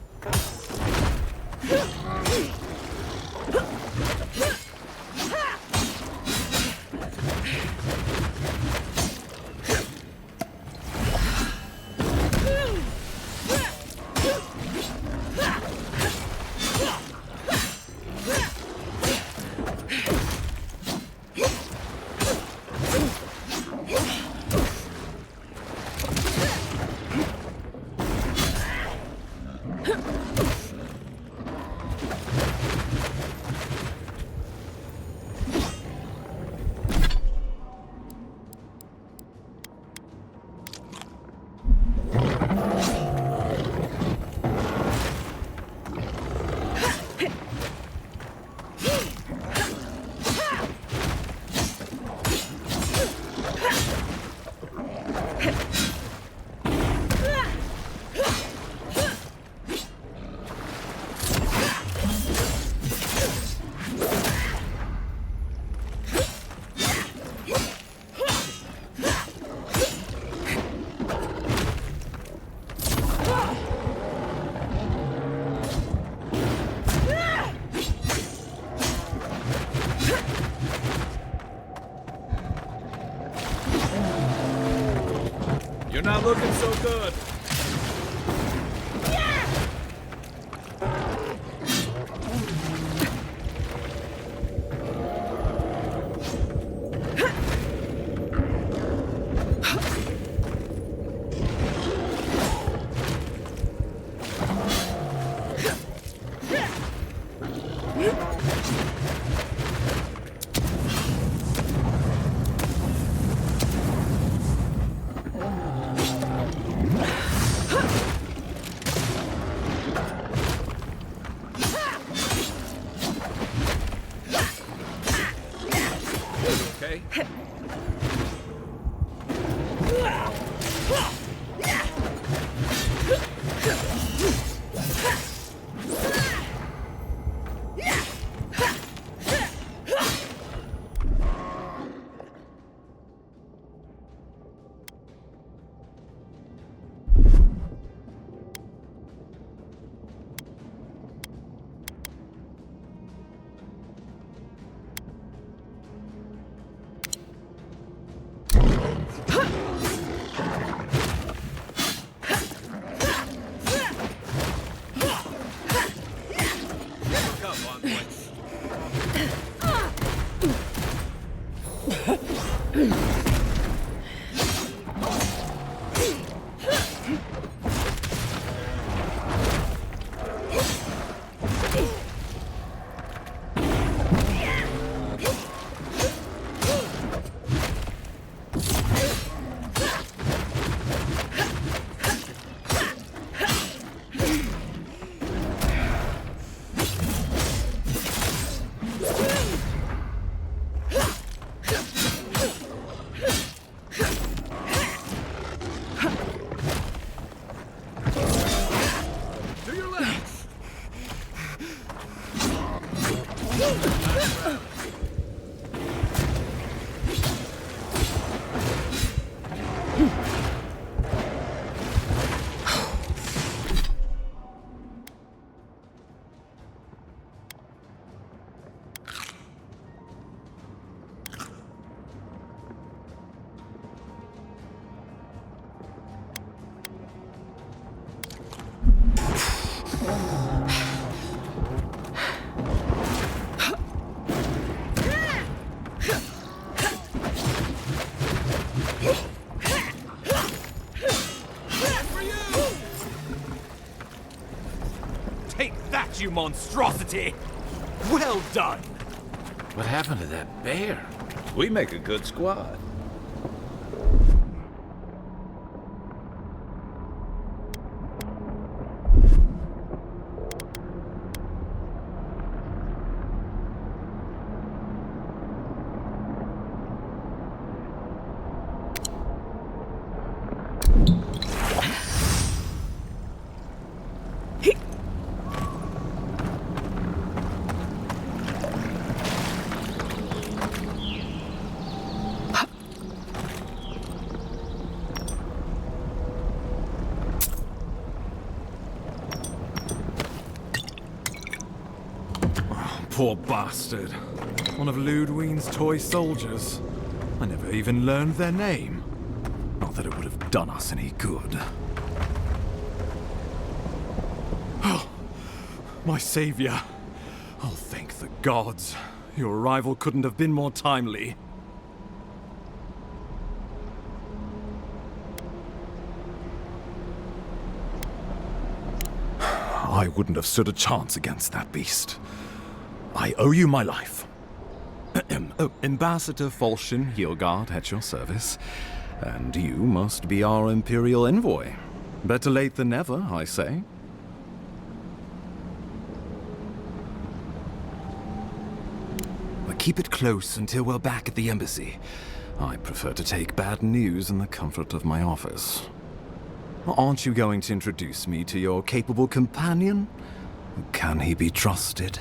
You're not looking so good. Okay. Take that, you monstrosity! Well done! What happened to that bear? We make a good squad. poor bastard. One of Ludwine's toy soldiers. I never even learned their name. Not that it would have done us any good. Oh, my savior. Oh, thank the gods. Your arrival couldn't have been more timely. I wouldn't have stood a chance against that beast. I owe you my life. Ambassador Falchion Hildegard at your service. And you must be our Imperial envoy. Better late than never, I say. But keep it close until we're back at the embassy. I prefer to take bad news in the comfort of my office. Aren't you going to introduce me to your capable companion? Can he be trusted?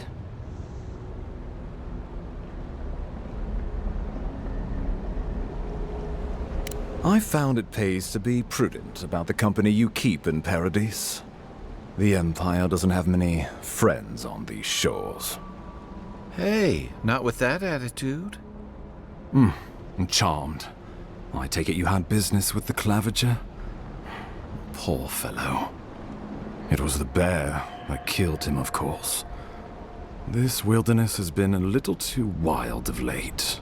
I've found it pays to be prudent about the company you keep in Paradise. The Empire doesn't have many friends on these shores. Hey, not with that attitude. I'm charmed. I take it you had business with the Claviger? Poor fellow. It was the bear that killed him, of course. This wilderness has been a little too wild of late.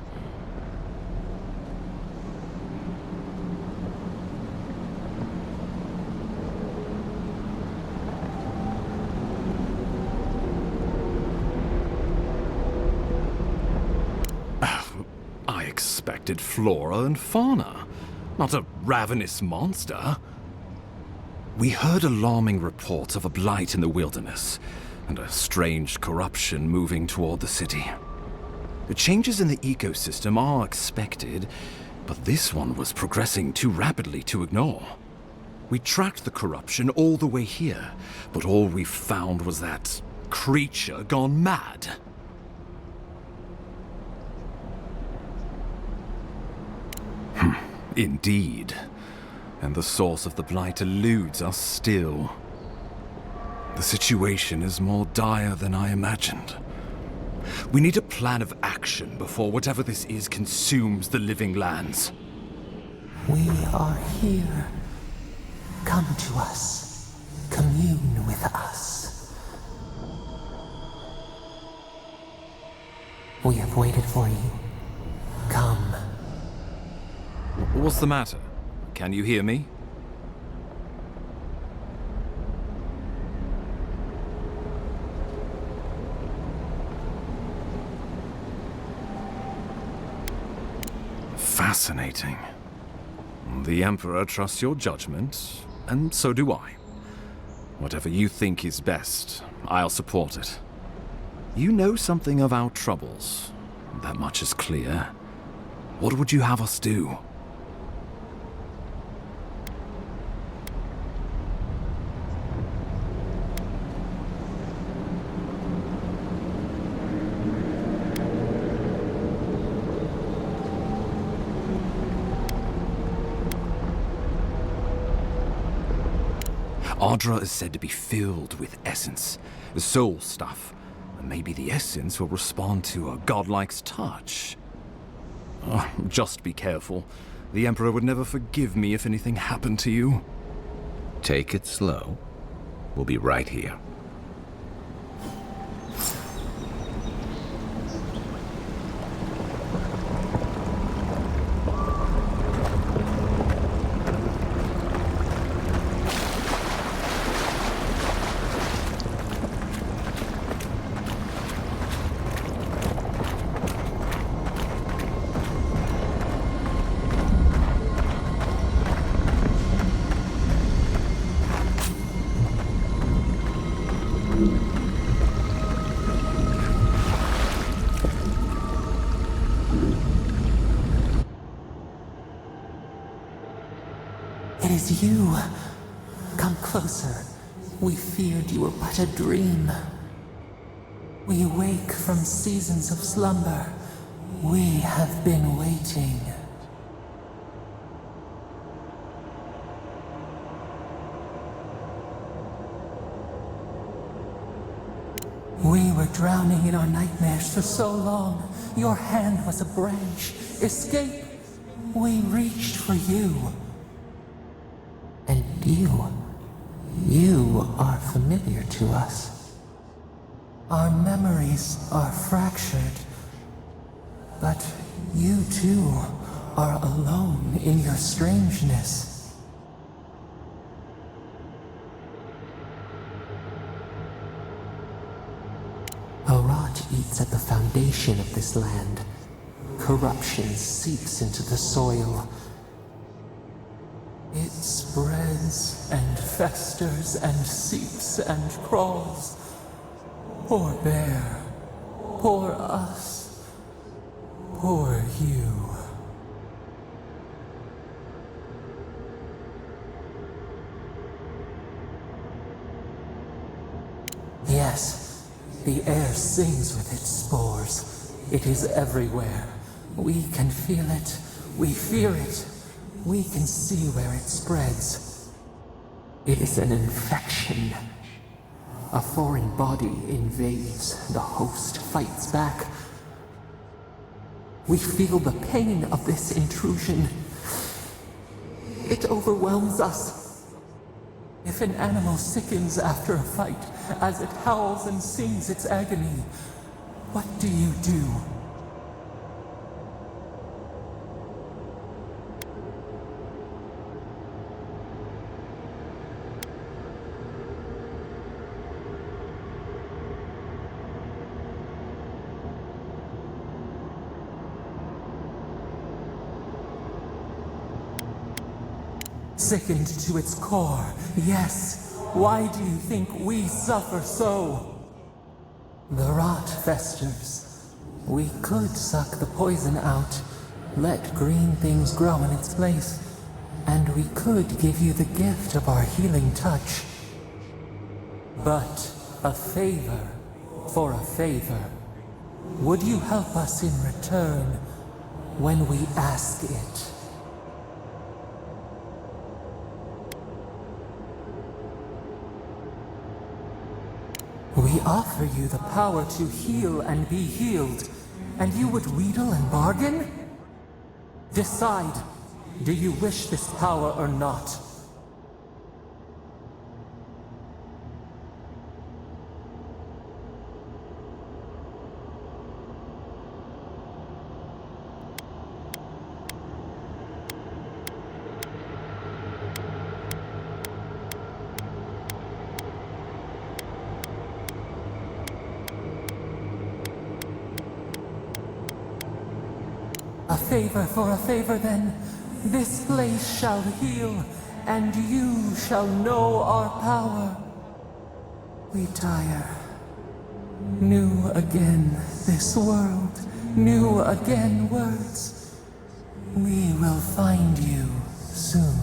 I expected flora and fauna, not a ravenous monster. We heard alarming reports of a blight in the wilderness, and a strange corruption moving toward the city. The changes in the ecosystem are expected, but this one was progressing too rapidly to ignore. We tracked the corruption all the way here, but all we found was that creature gone mad. Indeed. And the source of the blight eludes us still. The situation is more dire than I imagined. We need a plan of action before whatever this is consumes the living lands. We are here. Come to us. Commune with us. We have waited for you. Come. What's the matter? Can you hear me? Fascinating. The Emperor trusts your judgment, and so do I. Whatever you think is best, I'll support it. You know something of our troubles. That much is clear. What would you have us do? Ardra is said to be filled with essence, the soul stuff, and maybe the essence will respond to a godlike's touch. Just be careful. The Emperor would never forgive me if anything happened to you. Take it slow. We'll be right here. It is you. Come closer. We feared you were but a dream. We awake from seasons of slumber. We have been waiting. We were drowning in our nightmares for so long. Your hand was a branch. Escape! We reached for you. And you are familiar to us. Our memories are fractured. But you too are alone in your strangeness. A rot eats at the foundation of this land. Corruption seeps into the soil. It spreads and festers and seeps and crawls. Poor bear. Poor us. Poor you. Yes, the air sings with its spores. It is everywhere. We can feel it. We fear it. We can see where it spreads. It is an infection. A foreign body invades. The host fights back. We feel the pain of this intrusion. It overwhelms us. If an animal sickens after a fight, as it howls and sings its agony, what do you do? Sickened to its core, yes. Why do you think we suffer so? The rot festers. We could suck the poison out, let green things grow in its place, and we could give you the gift of our healing touch. But a favor for a favor. Would you help us in return when we ask it? We offer you the power to heal and be healed, and you would wheedle and bargain? Decide, do you wish this power or not? A favor for a favor, then. This place shall heal, and you shall know our power. We tire. New again this world, new again words. We will find you soon.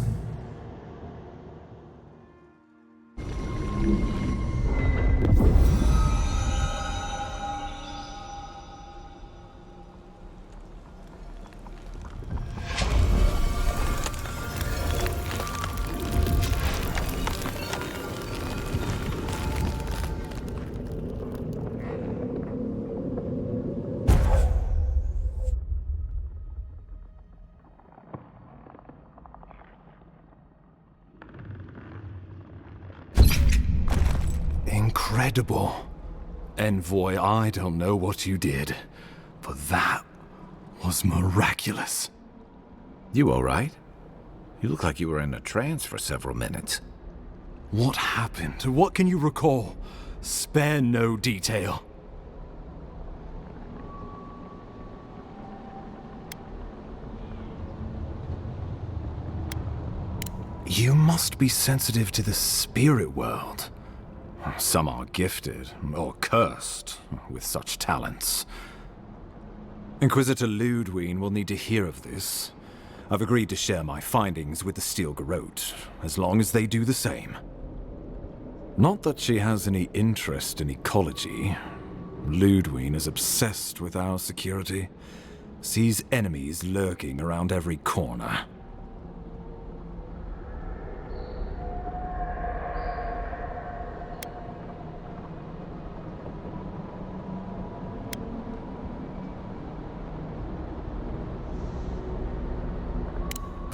Incredible. Envoy, I don't know what you did, but that was miraculous. You all right? You look like you were in a trance for several minutes. What happened? What can you recall? Spare no detail. You must be sensitive to the spirit world. Some are gifted, or cursed, with such talents. Inquisitor Ludwine will need to hear of this. I've agreed to share my findings with the Steel Garrote, as long as they do the same. Not that she has any interest in ecology. Ludwine is obsessed with our security, sees enemies lurking around every corner.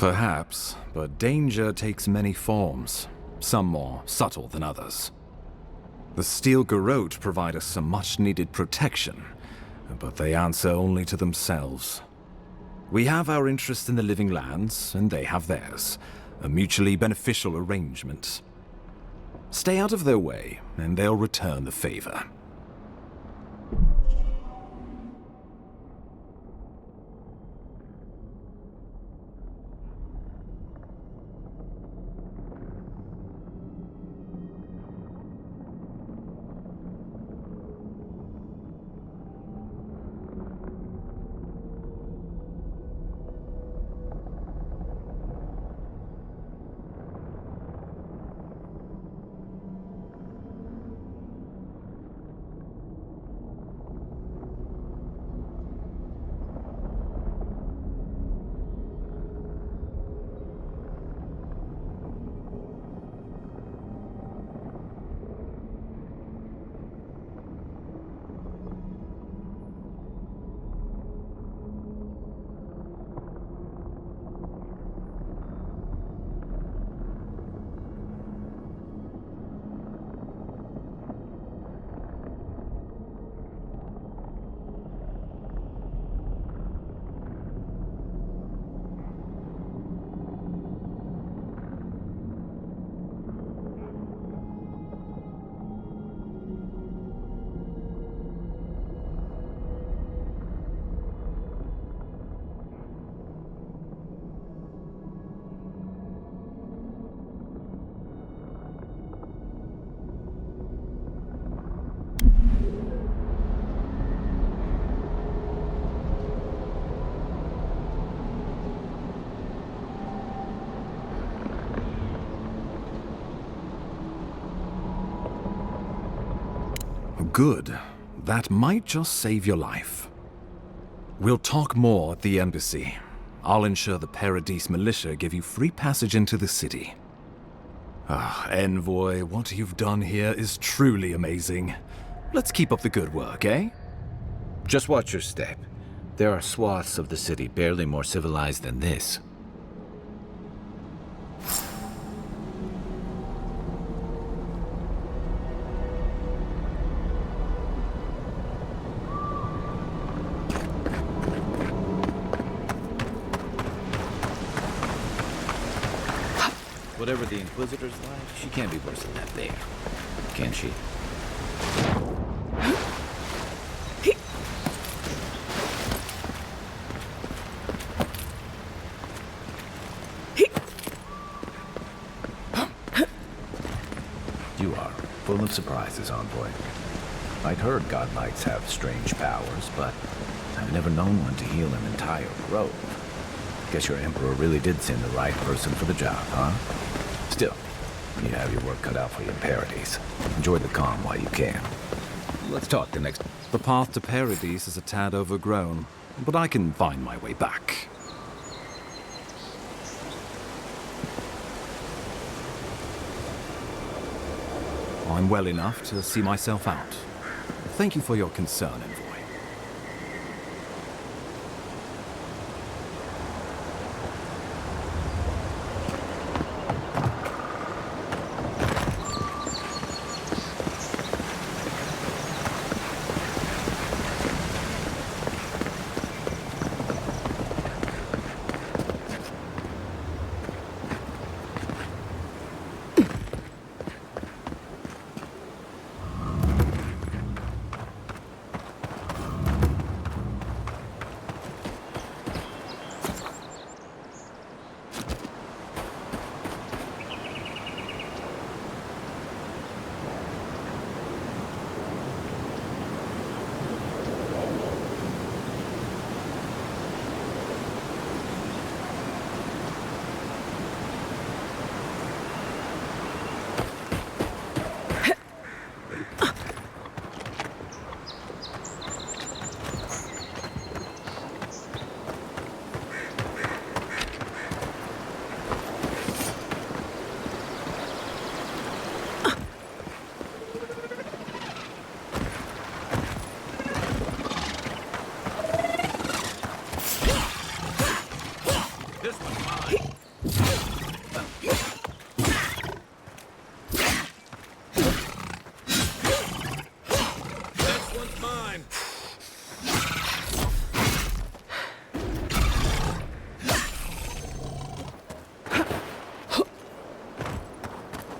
Perhaps, but danger takes many forms, some more subtle than others. The Steel Garrote provide us some much-needed protection, but they answer only to themselves. We have our interest in the living lands, and they have theirs, a mutually beneficial arrangement. Stay out of their way, and they'll return the favor. Good. That might just save your life. We'll talk more at the embassy. I'll ensure the Paradise militia give you free passage into the city. Ah, Envoy, what you've done here is truly amazing. Let's keep up the good work, eh? Just watch your step. There are swaths of the city barely more civilized than this. Whatever the Inquisitor's like, she can't be worse than that there. Can she? You are full of surprises, Envoy. I'd heard God Knights have strange powers, but I've never known one to heal an entire grove. Guess your Emperor really did send the right person for the job, huh? Still, you have your work cut out for you in Paradise. Enjoy the calm while you can. Let's talk the next... The path to Paradise is a tad overgrown, but I can find my way back. I'm well enough to see myself out. Thank you for your concern, Envoy.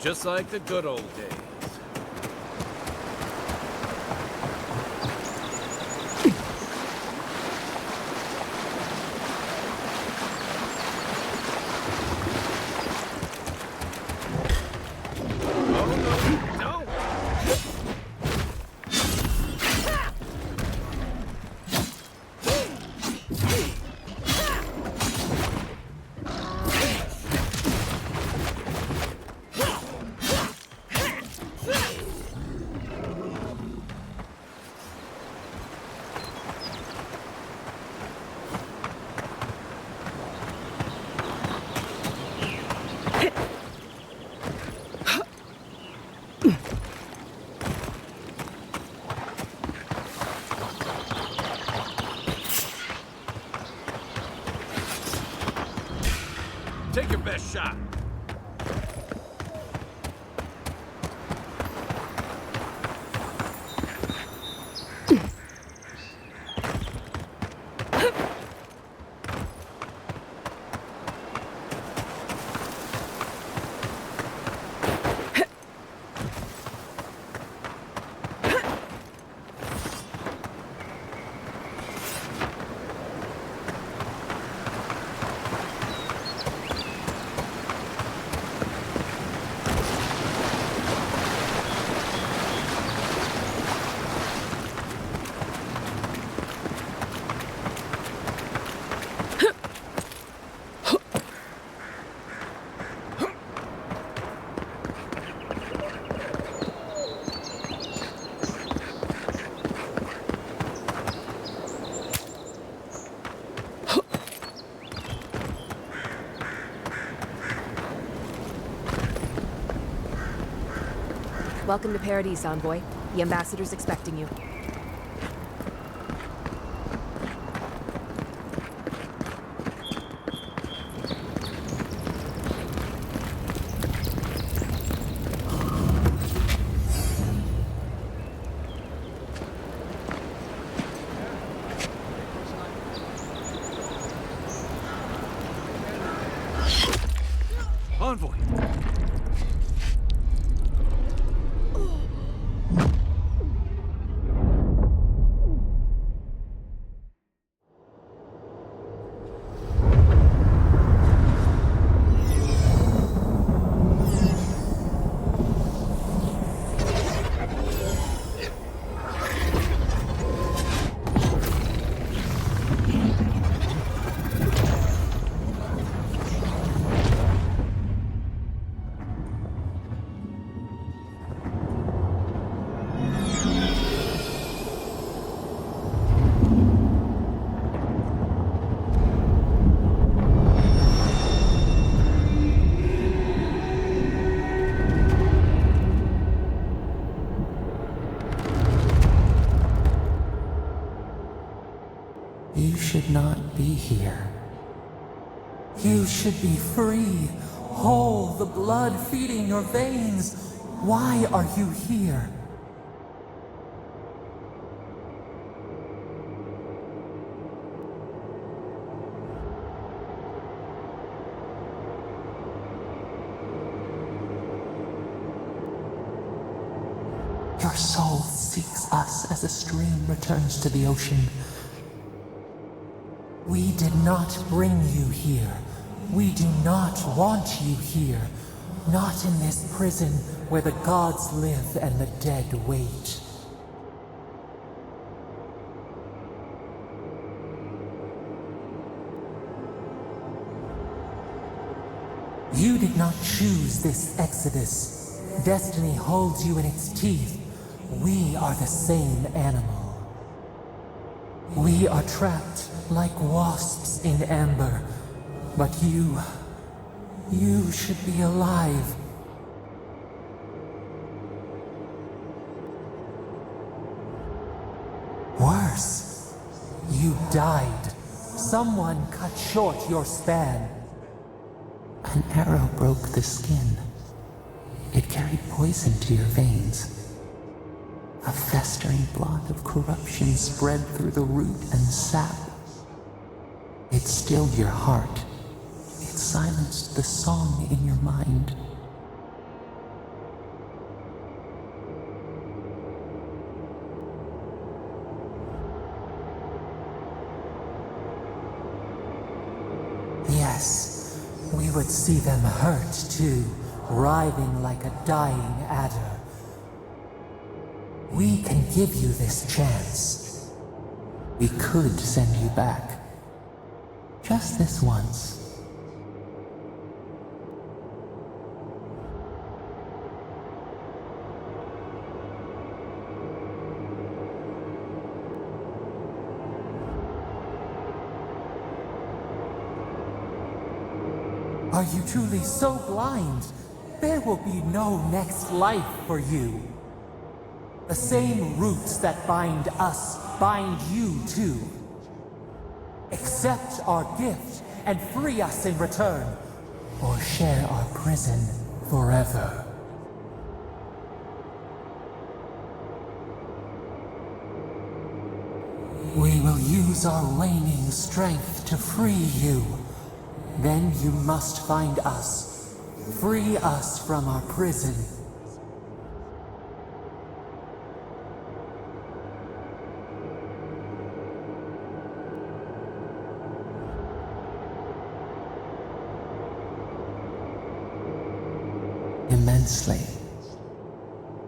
Just like the good old days. Take your best shot. Welcome to Paradise, Envoy. The ambassador's expecting you. Envoy! You should not be here. You should be free, whole, the blood feeding your veins. Why are you here? Your soul seeks us as a stream returns to the ocean. We did not bring you here. We do not want you here. Not in this prison where the gods live and the dead wait. You did not choose this exodus. Destiny holds you in its teeth. We are the same animal. We are trapped like wasps in amber. But you should be alive. Worse, you died. Someone cut short your span. An arrow broke the skin. It carried poison to your veins. A festering blot of corruption spread through the root and sap. It stilled your heart. It silenced the song in your mind. Yes, we would see them hurt too, writhing like a dying adder. We can give you this chance. We could send you back. Just this once. Are you truly so blind? There will be no next life for you. The same roots that bind us bind you too. Accept our gift and free us in return, or share our prison forever. We will use our waning strength to free you. Then you must find us. Free us from our prison. Immensely.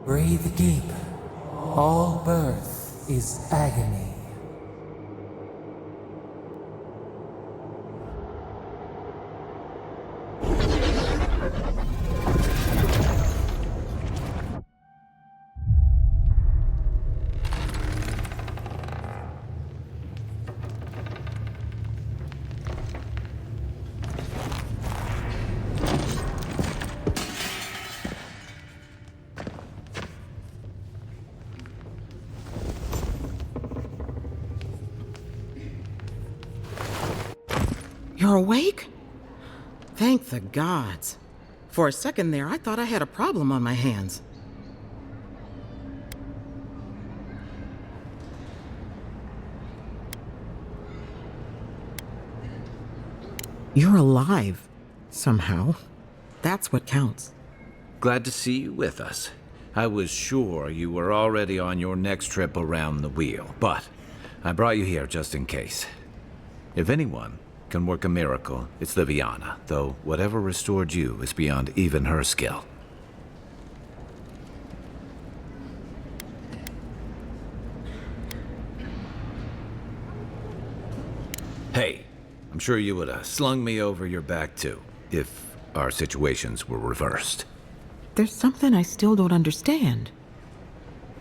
Breathe deep. All birth is agony. You're awake? Thank the gods. For a second there, I thought I had a problem on my hands. You're alive, somehow. That's what counts. Glad to see you with us. I was sure you were already on your next trip around the wheel, but I brought you here just in case. If anyone can work a miracle, it's Liviana, though whatever restored you is beyond even her skill. Hey, I'm sure you would have slung me over your back too, if our situations were reversed. There's something I still don't understand.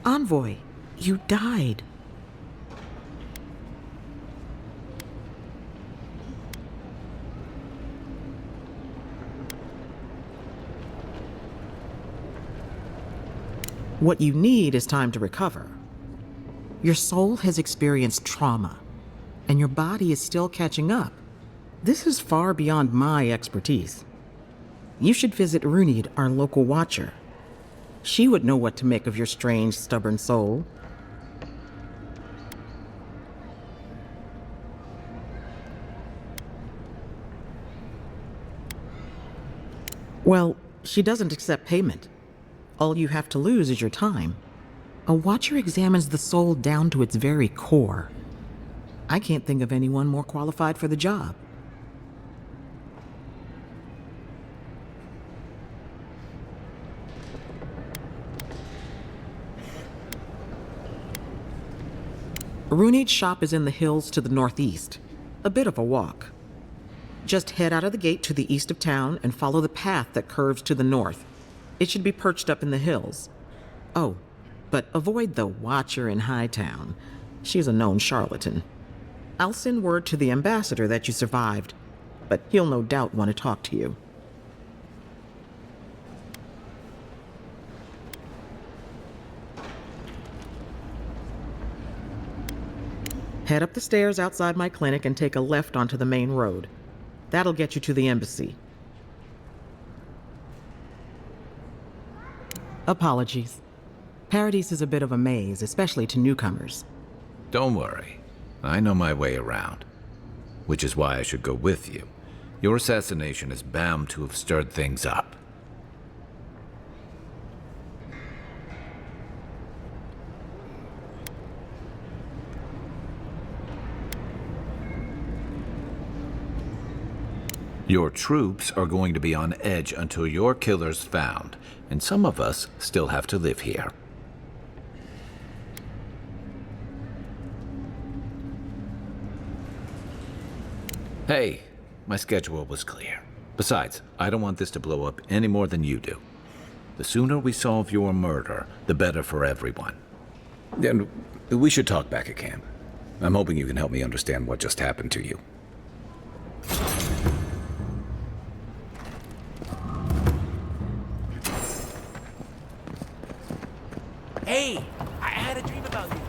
Envoy, you died. What you need is time to recover. Your soul has experienced trauma, and your body is still catching up. This is far beyond my expertise. You should visit Runid, our local watcher. She would know what to make of your strange, stubborn soul. Well, she doesn't accept payment. All you have to lose is your time. A watcher examines the soul down to its very core. I can't think of anyone more qualified for the job. Runid's shop is in the hills to the northeast. A bit of a walk. Just head out of the gate to the east of town and follow the path that curves to the north. It should be perched up in the hills. Oh, but avoid the Watcher in Hightown. She's a known charlatan. I'll send word to the ambassador that you survived, but he'll no doubt want to talk to you. Head up the stairs outside my clinic and take a left onto the main road. That'll get you to the embassy. Apologies. Paradise is a bit of a maze, especially to newcomers. Don't worry. I know my way around. Which is why I should go with you. Your assassination is bound to have stirred things up. Your troops are going to be on edge until your killer's found, and some of us still have to live here. Hey, my schedule was clear. Besides, I don't want this to blow up any more than you do. The sooner we solve your murder, the better for everyone. And we should talk back at camp. I'm hoping you can help me understand what just happened to you. Hey, I had a dream about you.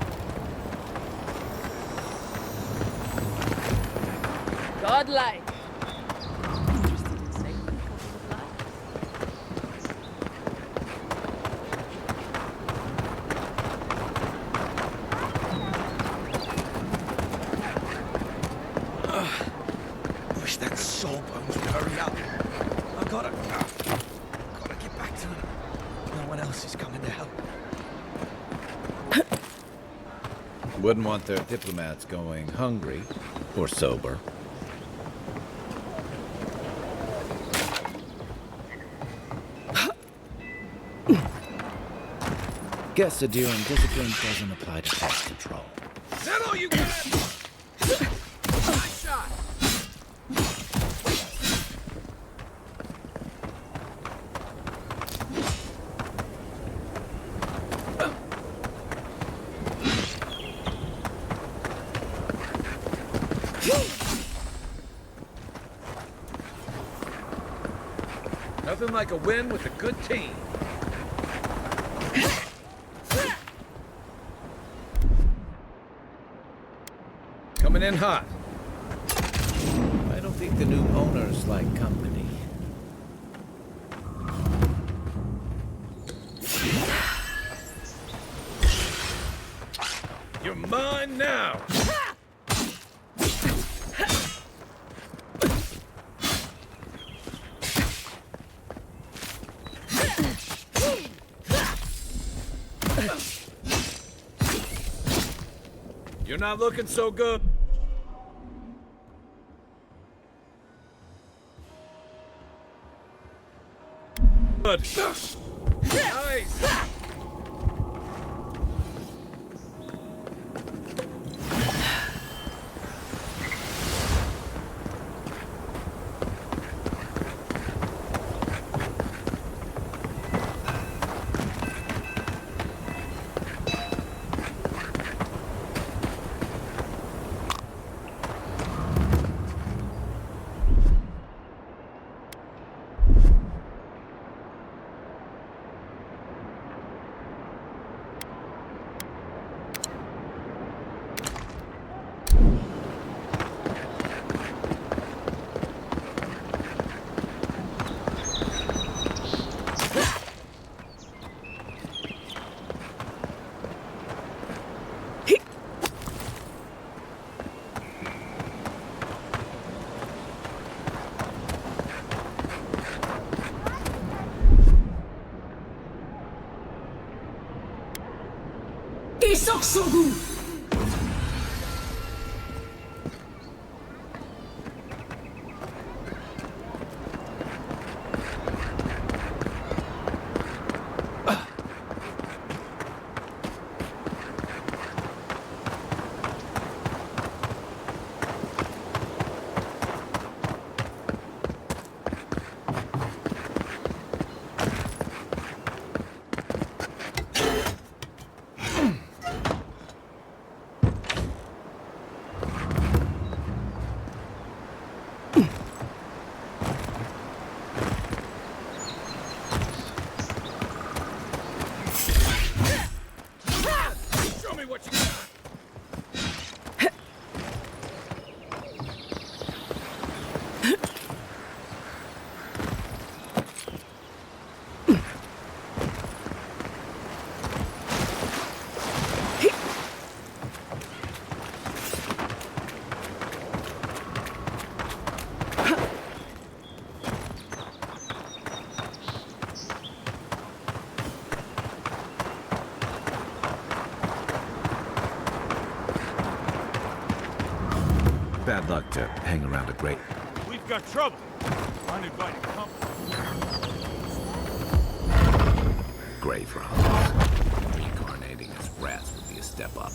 Godlike. Wish that soul bones would hurry up. I gotta get back to him. No one else is coming to help. Wouldn't want their diplomats going hungry or sober. Guess the Deering discipline doesn't apply to pest control. Is that all you got? Nice shot. Nothing like a win with a good team. Coming in hot. I don't think the new owners like company. You're mine now. You're not looking so good. Good. Nice. Show me what you got. Bad luck to hang around a grate. We We've got trouble. Uninvited company. Grave robbers. Reincarnating as rats would be a step up.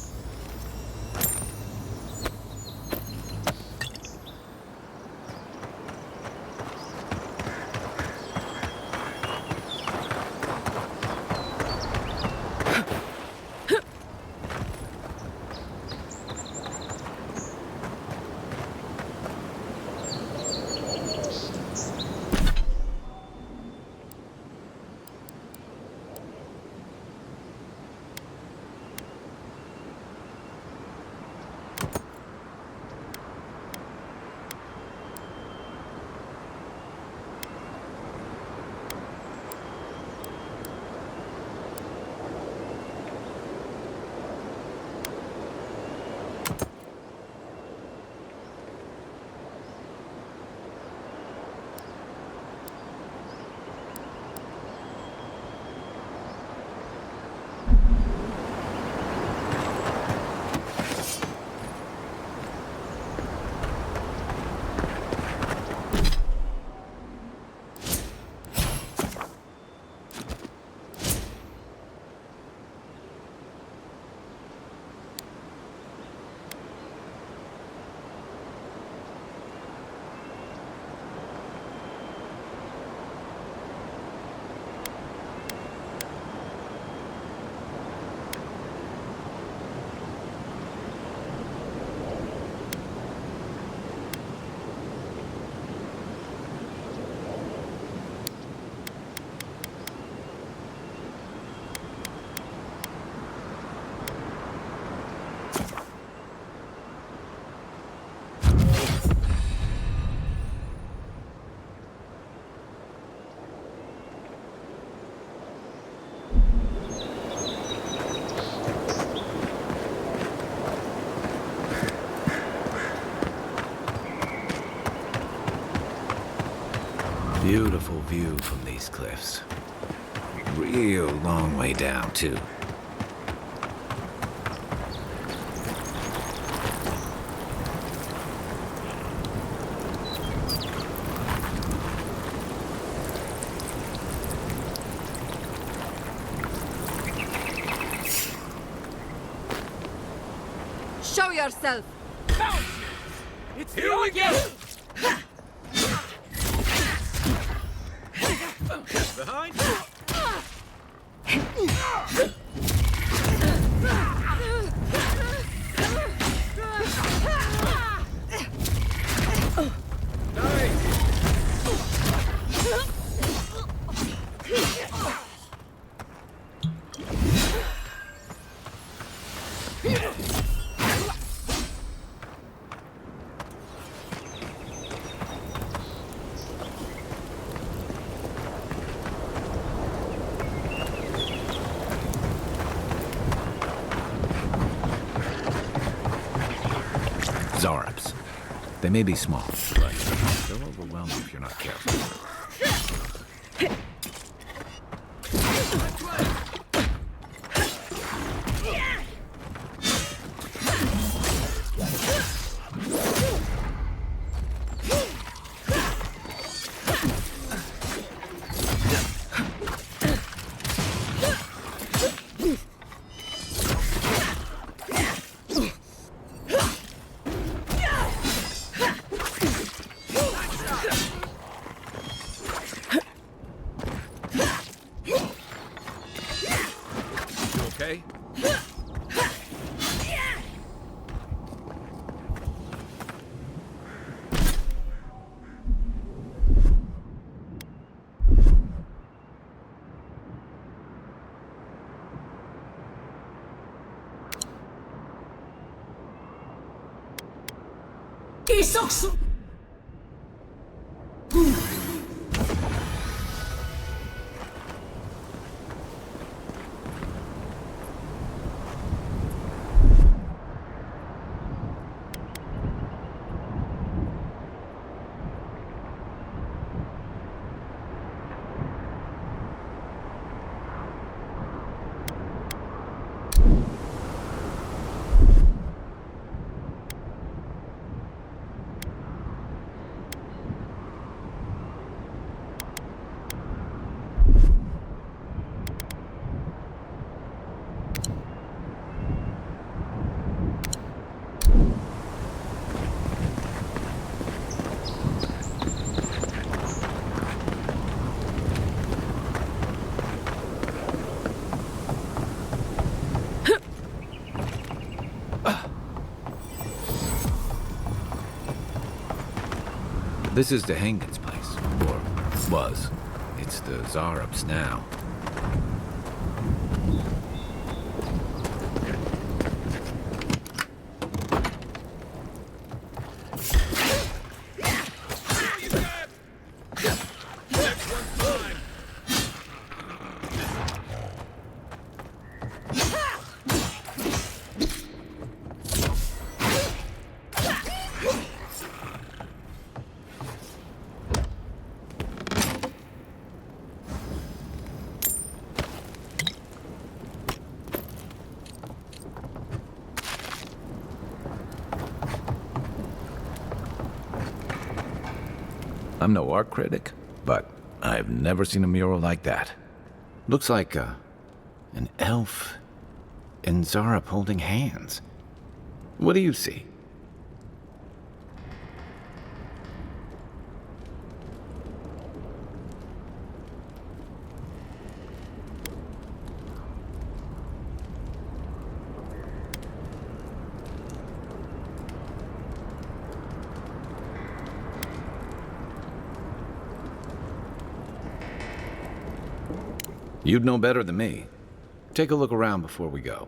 Beautiful view from these cliffs. Real long way down, too. Show yourself! It's here we go! Behind! Zarabs. They may be small, but they'll overwhelm you if you're not careful. Okay? This is Dehangan's place, or was. It's the Zarab's now. I'm no art critic, but I've never seen a mural like that. Looks like an elf and Zarab holding hands. What do you see? You'd know better than me. Take a look around before we go.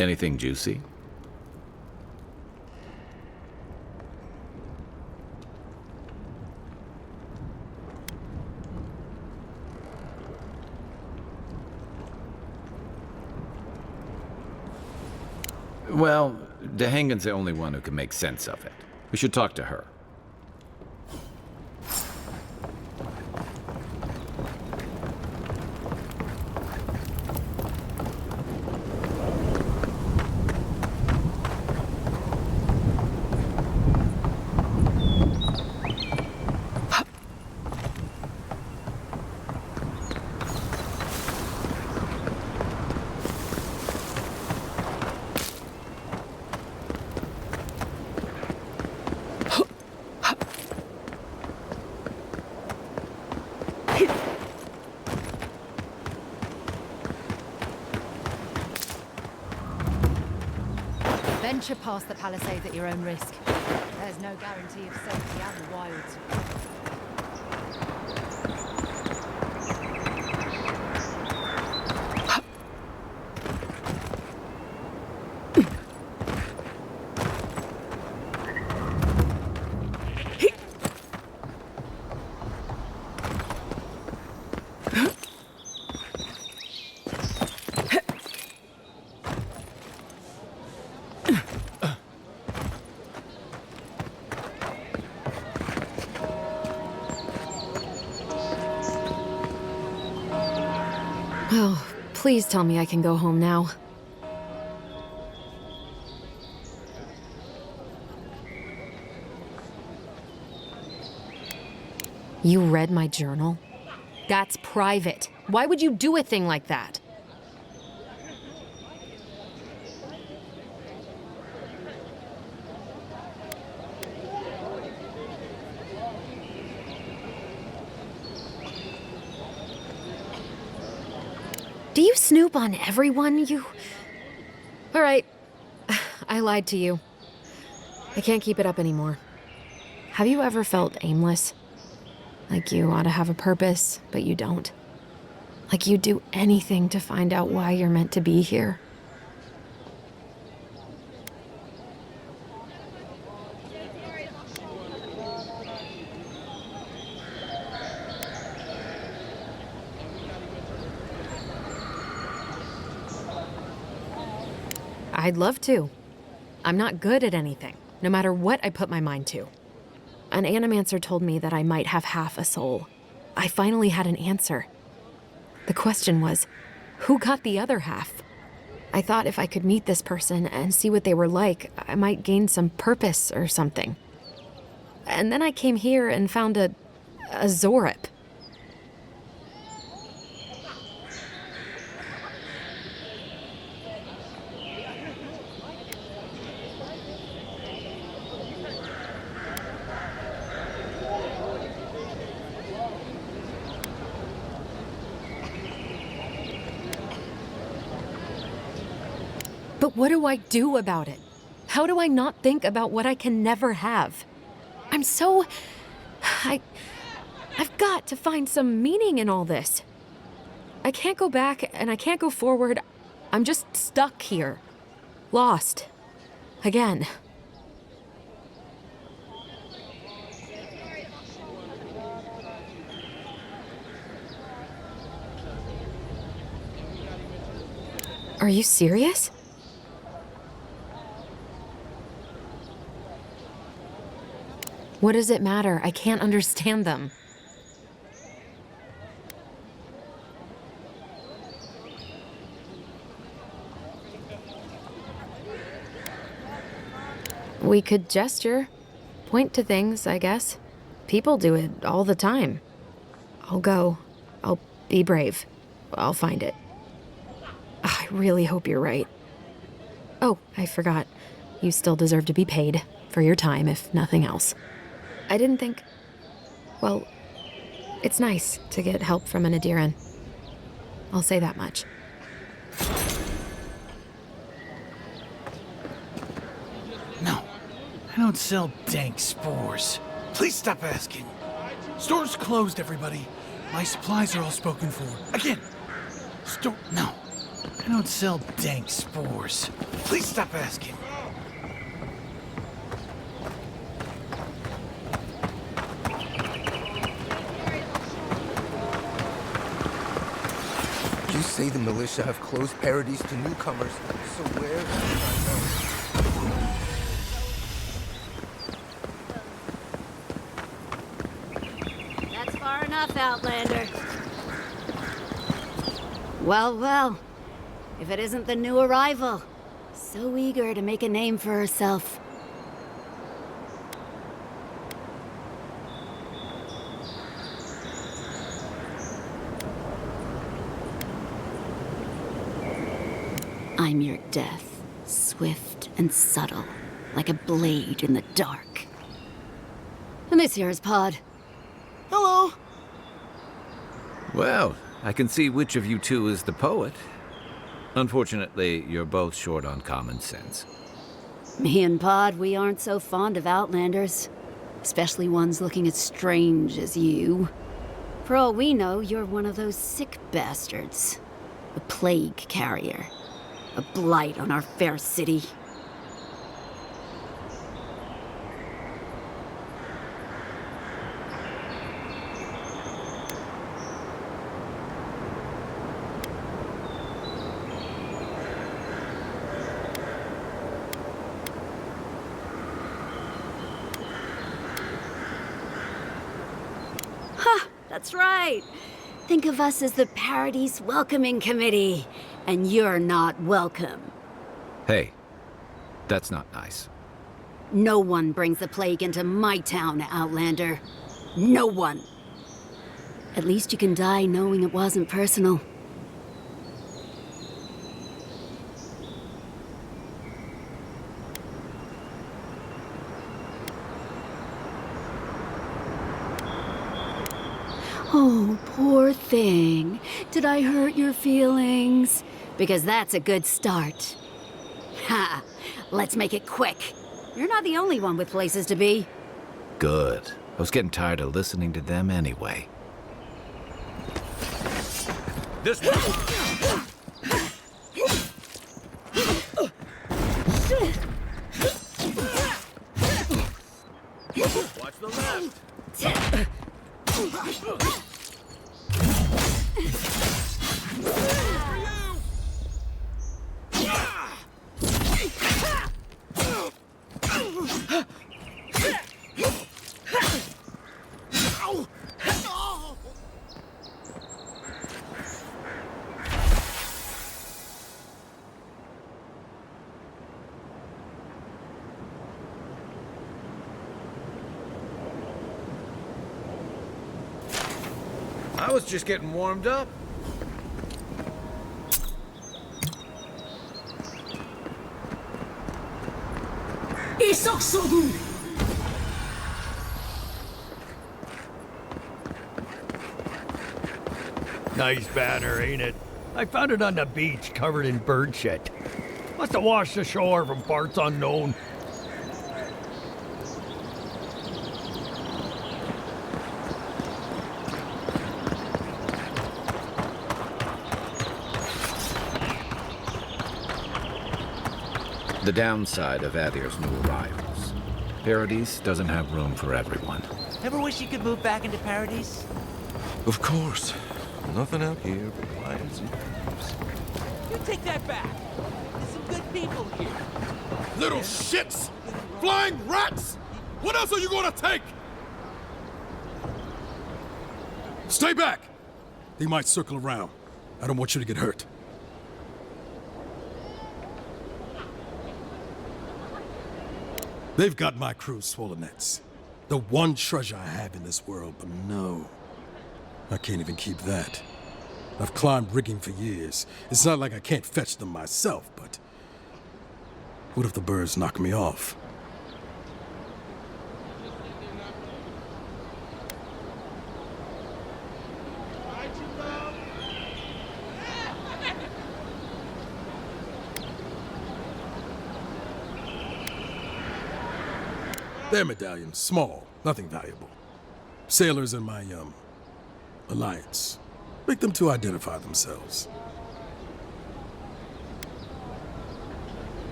Anything juicy? Well, Dehangan's the only one who can make sense of it. We should talk to her. Venture past the palisades at your own risk. There's no guarantee of safety out in the wilds. Oh, please tell me I can go home now. You read my journal? That's private. Why would you do a thing like that? Do you snoop on everyone? All right. I lied to you. I can't keep it up anymore. Have you ever felt aimless? Like you ought to have a purpose, but you don't? Like you'd do anything to find out why you're meant to be here? I'd love to. I'm not good at anything, no matter what I put my mind to. An animancer told me that I might have half a soul. I finally had an answer. The question was, who got the other half? I thought if I could meet this person and see what they were like, I might gain some purpose or something. And then I came here and found a Zorip. But what do I do about it? How do I not think about what I can never have? I've got to find some meaning in all this. I can't go back and I can't go forward. I'm just stuck here. Lost. Again. Are you serious? What does it matter? I can't understand them. We could gesture, point to things, I guess. People do it all the time. I'll go. I'll be brave. I'll find it. I really hope you're right. Oh, I forgot. You still deserve to be paid for your time, if nothing else. I didn't think... Well, it's nice to get help from an Adiran. I'll say that much. No, I don't sell dank spores. Please stop asking. Store's closed, everybody. My supplies are all spoken for. Again, no, I don't sell dank spores. Please stop asking. You say the militia have closed Paradise to newcomers, so where That's far enough, Outlander. Well, well. If it isn't the new arrival. So eager to make a name for herself. I'm your death, swift and subtle, like a blade in the dark. And this here is Pod. Hello! Well, I can see which of you two is the poet. Unfortunately, you're both short on common sense. Me and Pod, we aren't so fond of Outlanders. Especially ones looking as strange as you. For all we know, you're one of those sick bastards. A plague carrier. A blight on our fair city. Ha! That's right. Think of us as the Paradise Welcoming Committee. And you're not welcome. Hey, that's not nice. No one brings the plague into my town, Outlander. No one. At least you can die knowing it wasn't personal. Oh, poor thing. Did I hurt your feelings? Because that's a good start. Ha! Let's make it quick. You're not the only one with places to be. Good. I was getting tired of listening to them anyway. This way! Watch the left! I was just getting warmed up. Nice banner, ain't it? I found it on the beach, covered in bird shit. Must have washed ashore from parts unknown. The downside of Adir's new arrivals. Paradise doesn't have room for everyone. Ever wish you could move back into Paradise? Of course. Nothing out here but lions and thieves. You take that back. There's some good people here. Little shits! Flying rats! What else are you gonna take? Stay back! They might circle around. I don't want you to get hurt. They've got my crew's swollen nets. The one treasure I have in this world, but no. I can't even keep that. I've climbed rigging for years. It's not like I can't fetch them myself, but... what if the birds knock me off? Their medallions, small, nothing valuable. Sailors in my, alliance. Make them to identify themselves.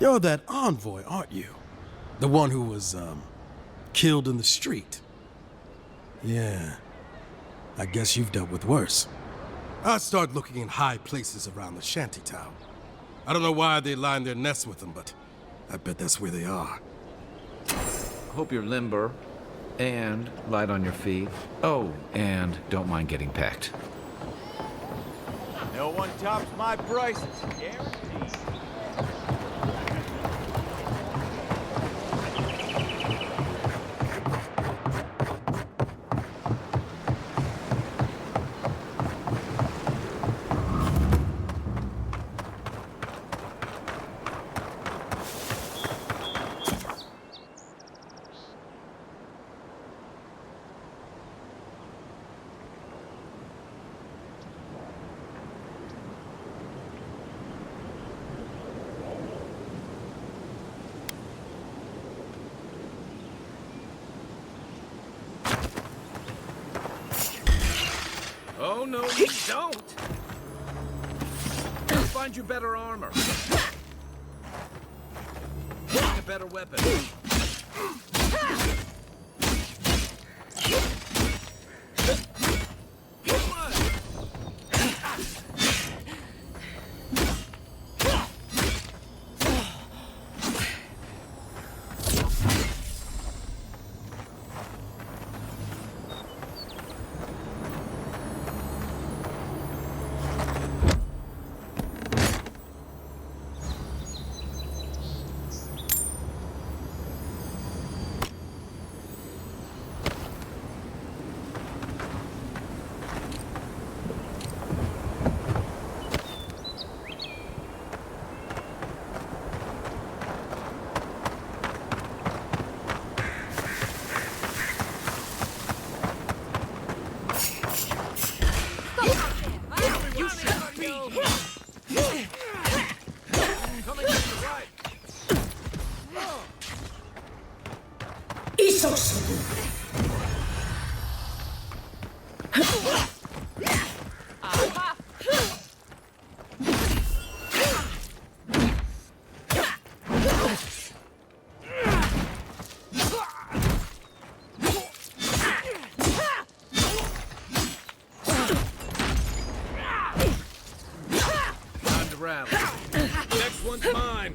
You're that envoy, aren't you? The one who was, killed in the street. Yeah. I guess you've dealt with worse. I start looking in high places around the shantytown. I don't know why they line their nests with them, but I bet that's where they are. Hope you're limber and light on your feet. Oh, and don't mind getting pecked. No one tops my prices, guaranteed. Oh, no, you don't! I'll find you better armor. A better weapon. Next one's mine.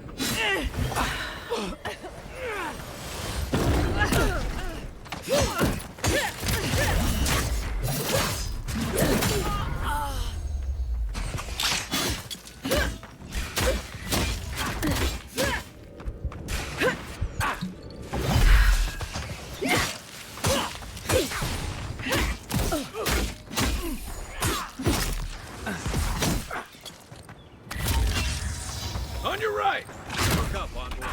On your right. Look up, envoy.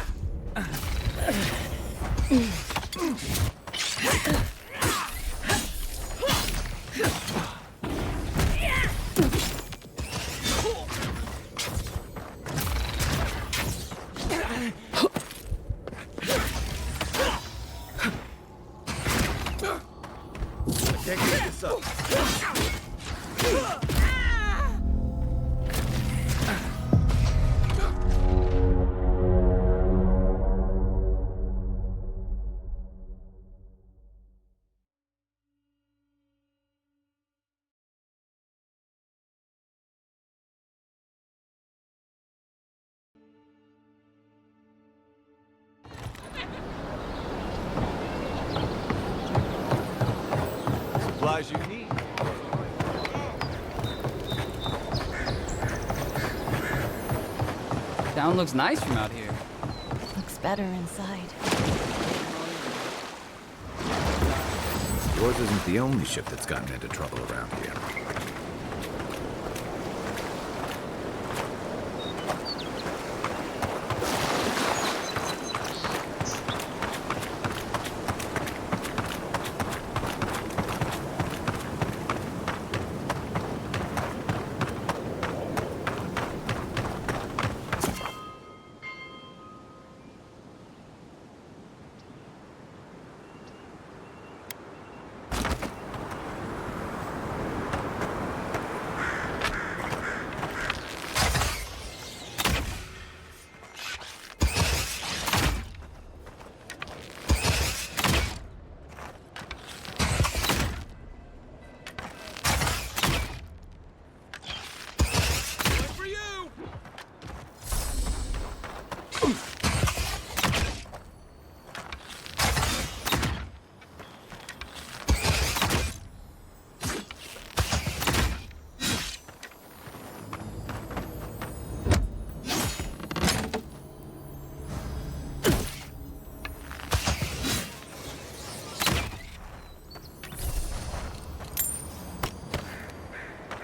supplies you need. Town looks nice from out here. Looks better inside. Yours isn't the only ship that's gotten into trouble around here.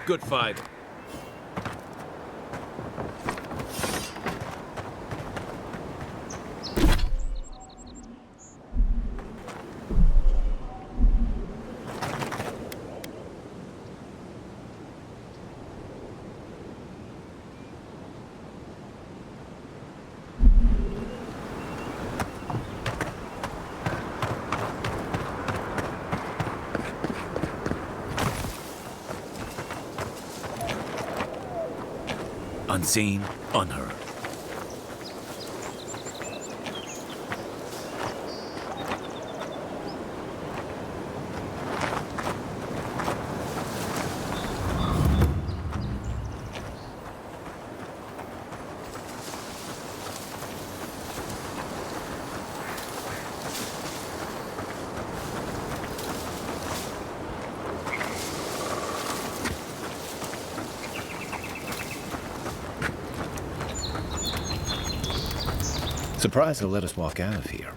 Good fight. Unseen, unheard. Surprised they'll let us walk out of here.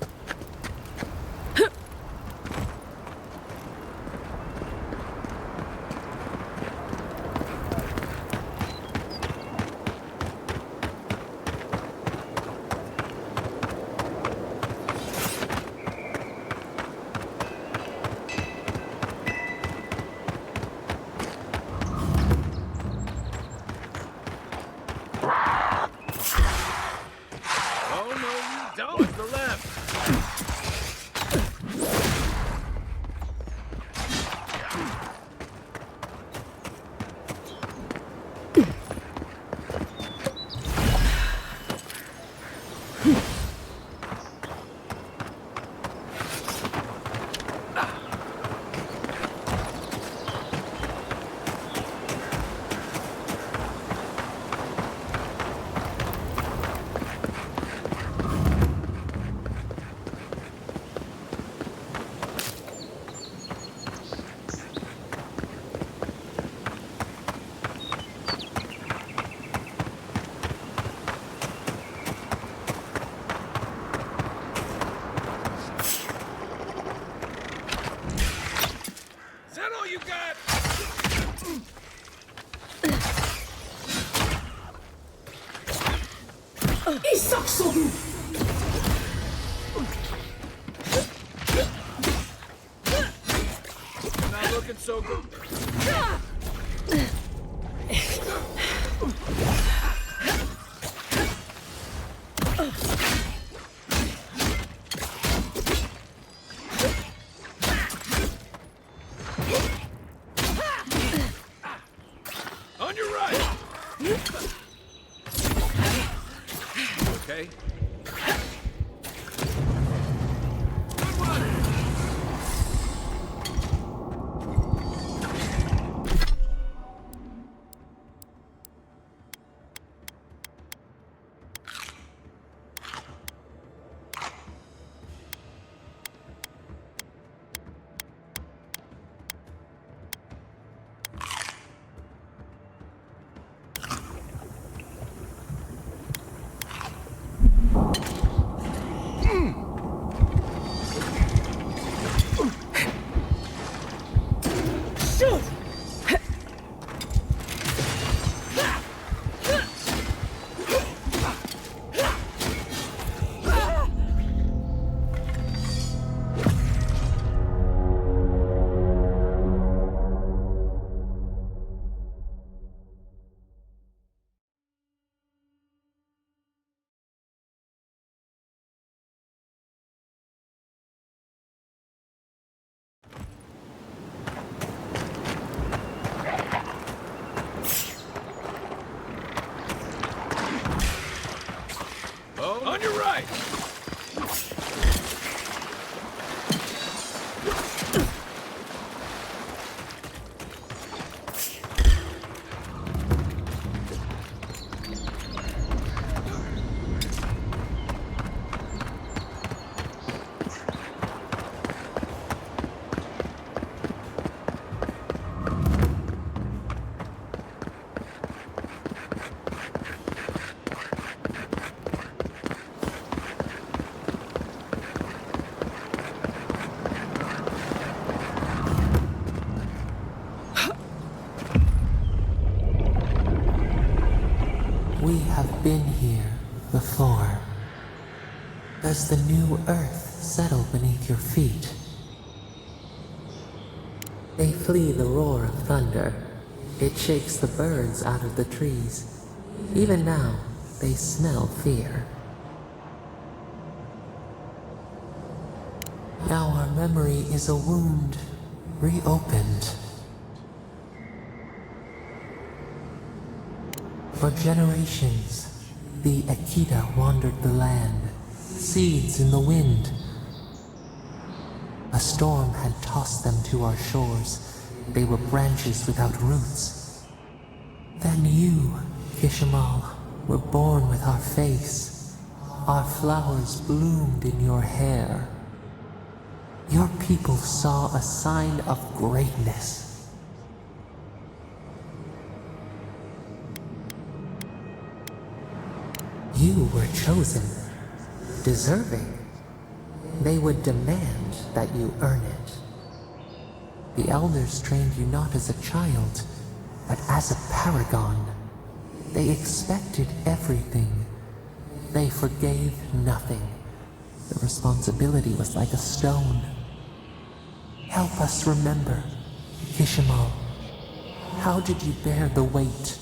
Not looking so good. On your right. Okay. On your right! We have been here before. Does the new earth settle beneath your feet? They flee the roar of thunder. It shakes the birds out of the trees. Even now, they smell fear. Now our memory is a wound, reopened. For generations, the Akita wandered the land, seeds in the wind. A storm had tossed them to our shores. They were branches without roots. Then you, Kishimal, were born with our face. Our flowers bloomed in your hair. Your people saw a sign of greatness. You were chosen, deserving. They would demand that you earn it. The elders trained you not as a child, but as a paragon. They expected everything. They forgave nothing. The responsibility was like a stone. Help us remember, Kishimal. How did you bear the weight?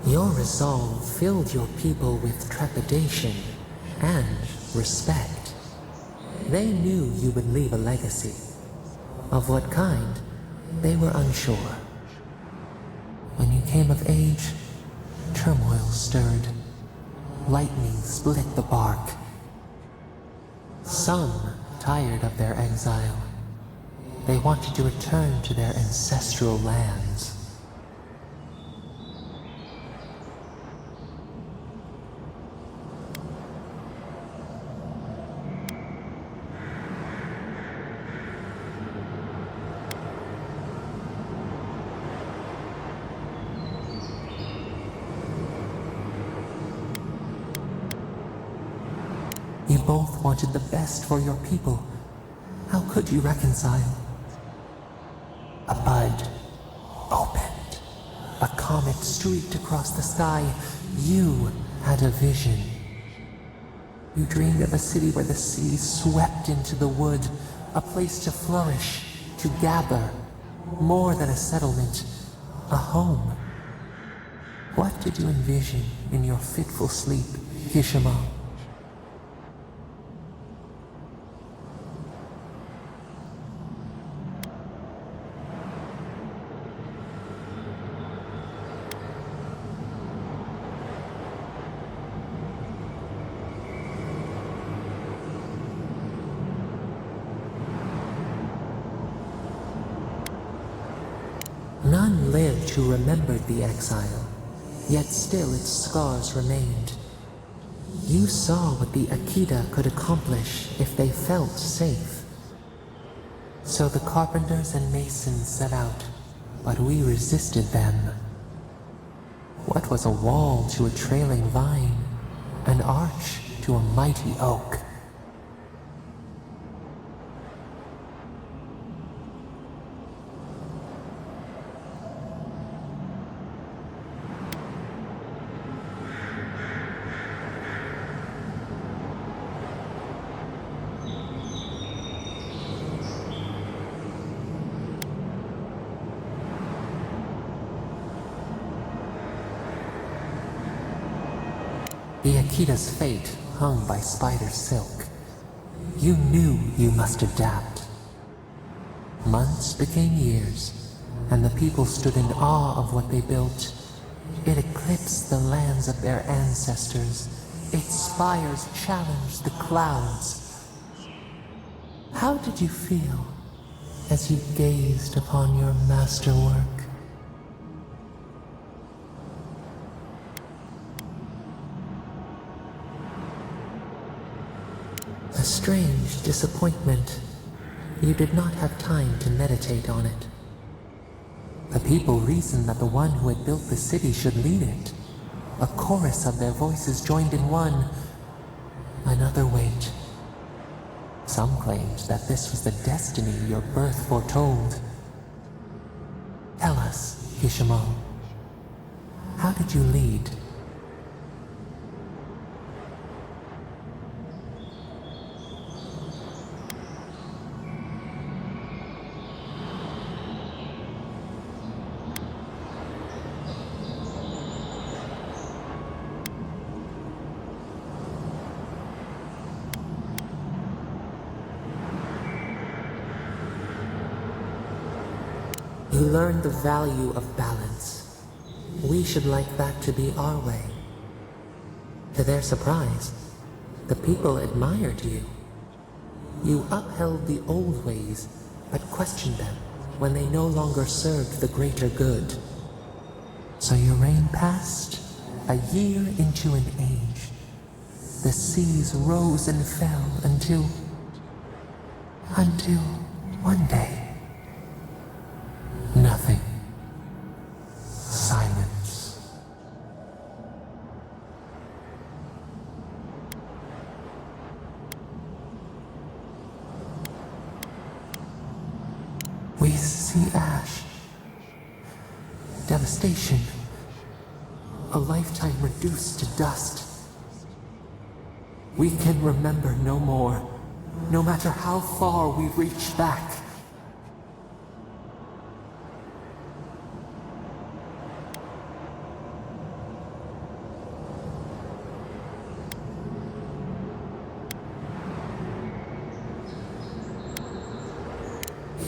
Your resolve filled your people with trepidation and respect. They knew you would leave a legacy. Of what kind, they were unsure. When you came of age, turmoil stirred. Lightning split the bark. Some tired of their exile. They wanted to return to their ancestral lands. You both wanted the best for your people. How could you reconcile? A bud opened. A comet streaked across the sky. You had a vision. You dreamed of a city where the sea swept into the wood, a place to flourish, to gather, more than a settlement, a home. What did you envision in your fitful sleep, Kishimal? None lived who remembered the exile, yet still its scars remained. You saw what the Akita could accomplish if they felt safe. So the carpenters and masons set out, but we resisted them. What was a wall to a trailing vine, an arch to a mighty oak? The Akita's fate hung by spider silk. You knew you must adapt. Months became years, and the people stood in awe of what they built. It eclipsed the lands of their ancestors. Its spires challenged the clouds. How did you feel as you gazed upon your masterwork? A strange disappointment. You did not have time to meditate on it. The people reasoned that the one who had built the city should lead it. A chorus of their voices joined in one. Another wait. Some claimed that this was the destiny your birth foretold. Tell us, Kishimo, how did you lead? You learned the value of balance. We should like that to be our way. To their surprise, the people admired you. You upheld the old ways, but questioned them when they no longer served the greater good. So your reign passed, a year into an age. The seas rose and fell until one day. Nothing. Silence. We see ash. Devastation. A lifetime reduced to dust. We can remember no more, no matter how far we reach back.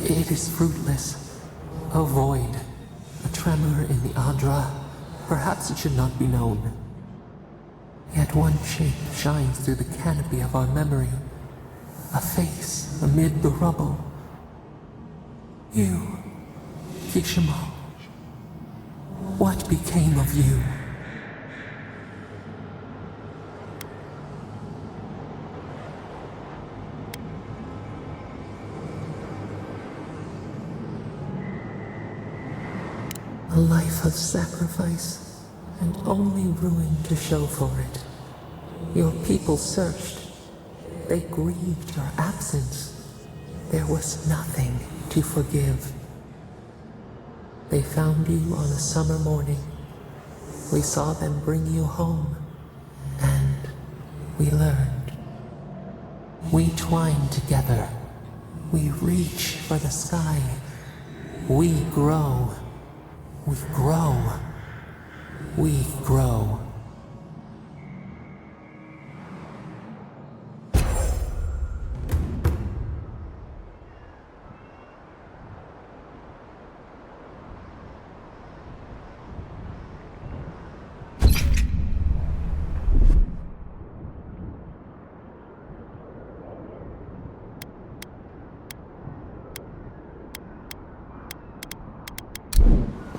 It is fruitless. A void. A tremor in the Adra. Perhaps it should not be known. Yet one shape shines through the canopy of our memory. A face amid the rubble. You, Kishimo. What became of you? A life of sacrifice, and only ruin to show for it. Your people searched. They grieved your absence. There was nothing to forgive. They found you on a summer morning. We saw them bring you home, and we learned. We twine together. We reach for the sky. We grow. We grow. We grow.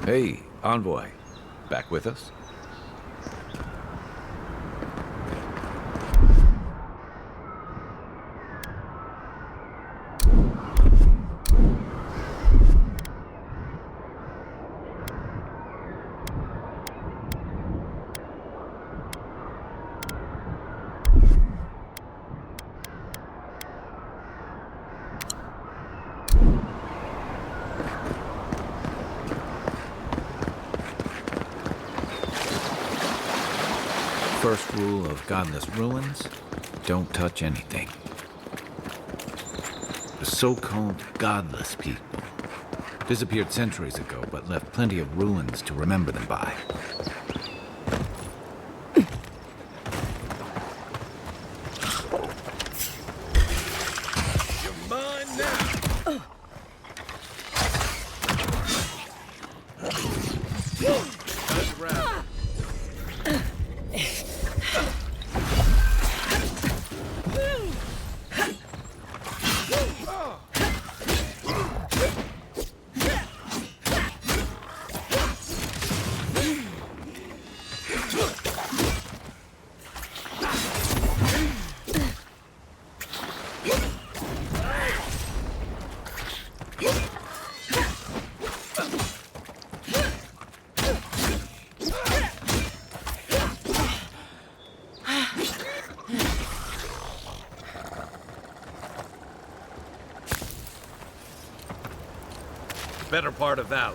Hey, Envoy. Back with us? First rule of Godless Ruins, don't touch anything. The so-called godless people disappeared centuries ago, but left plenty of ruins to remember them by. better part of valor.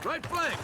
Right flank!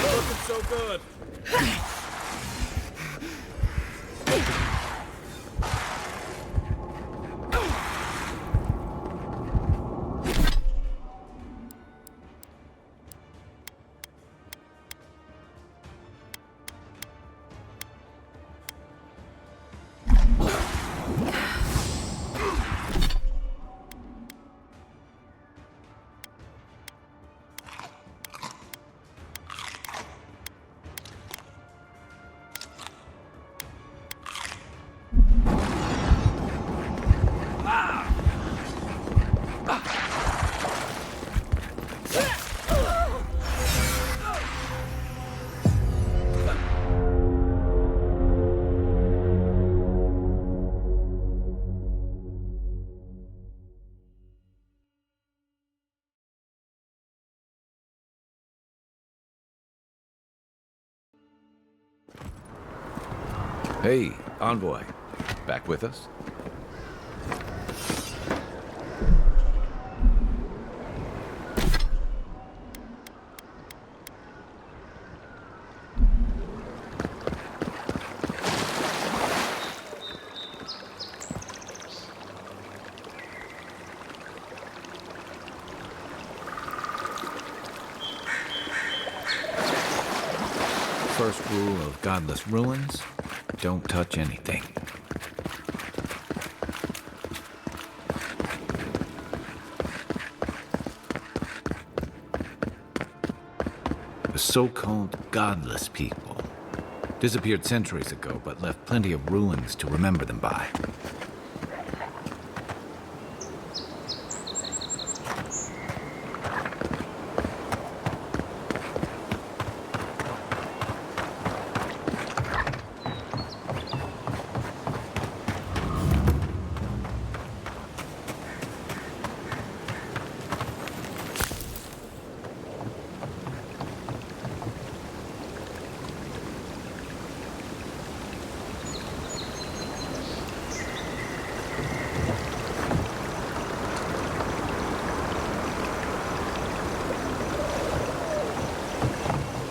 Looking so good. Hey, Envoy. Back with us? First rule of Godless Ruins, don't touch anything. The so-called godless people disappeared centuries ago, but left plenty of ruins to remember them by.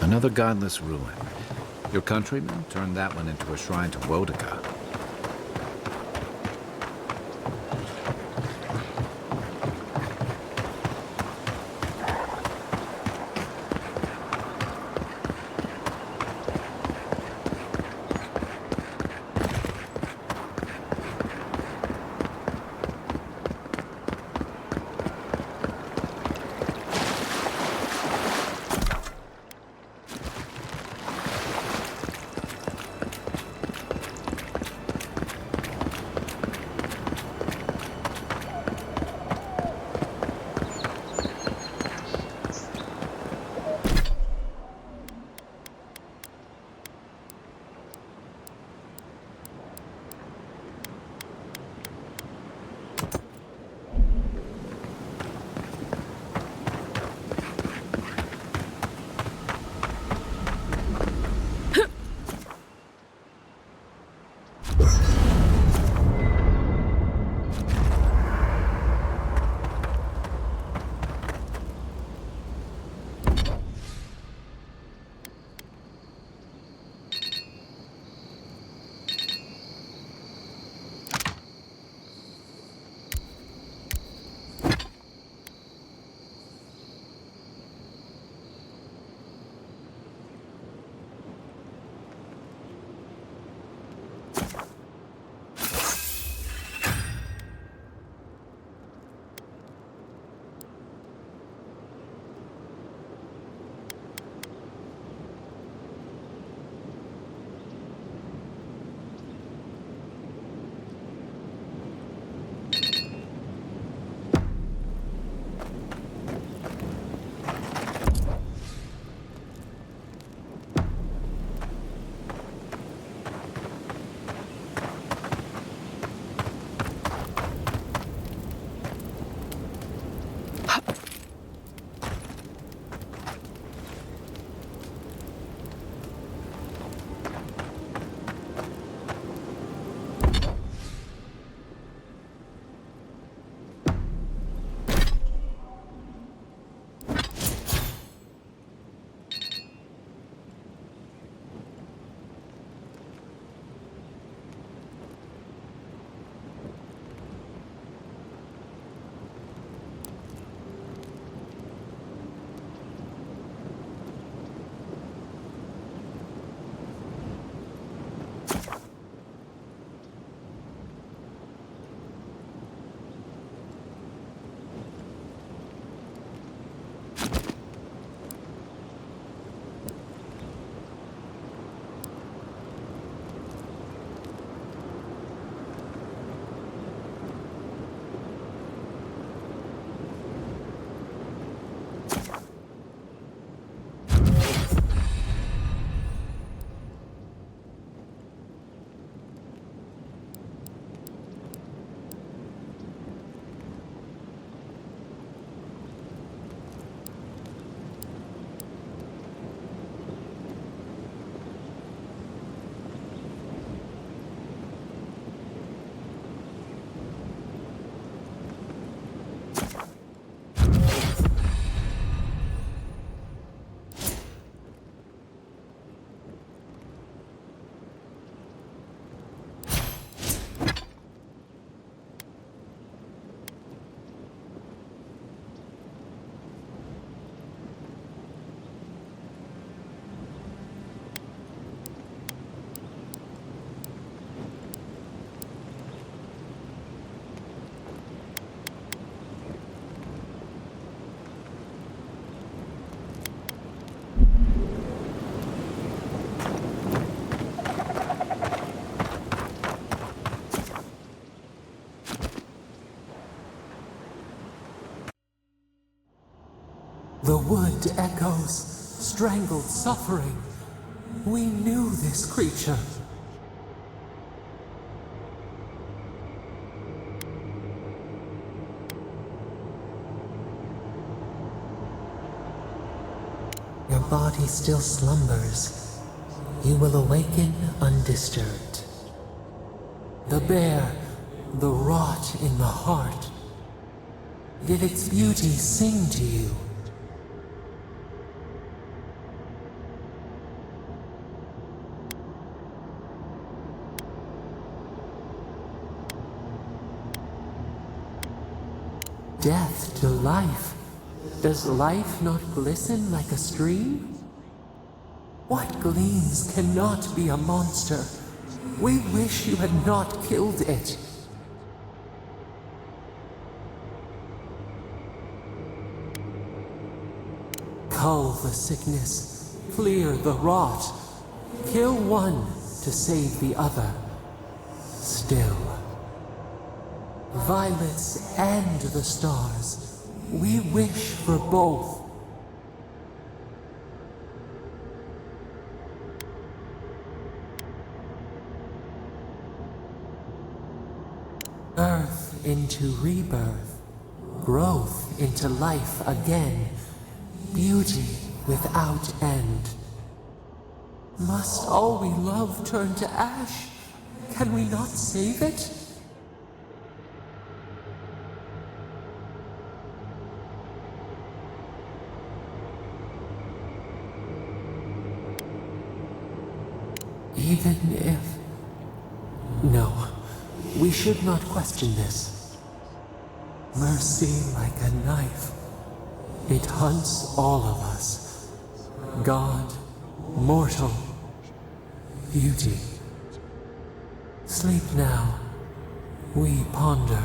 Another godless ruin. Your countrymen turned that one into a shrine to Wodaka. The wood echoes, strangled suffering. We knew this creature. Your body still slumbers. You will awaken undisturbed. The bear, the rot in the heart. Did its beauty sing to you? Death to life. Does life not glisten like a stream? What gleams cannot be a monster? We wish you had not killed it. Cull the sickness, clear the rot. Kill one to save the other. Still. Violets and the stars. We wish for both. Earth into rebirth. Growth into life again. Beauty without end. Must all we love turn to ash? Can we not save it? Even if... No, we should not question this. Mercy like a knife. It hunts all of us. God, mortal, beauty. Sleep now. We ponder.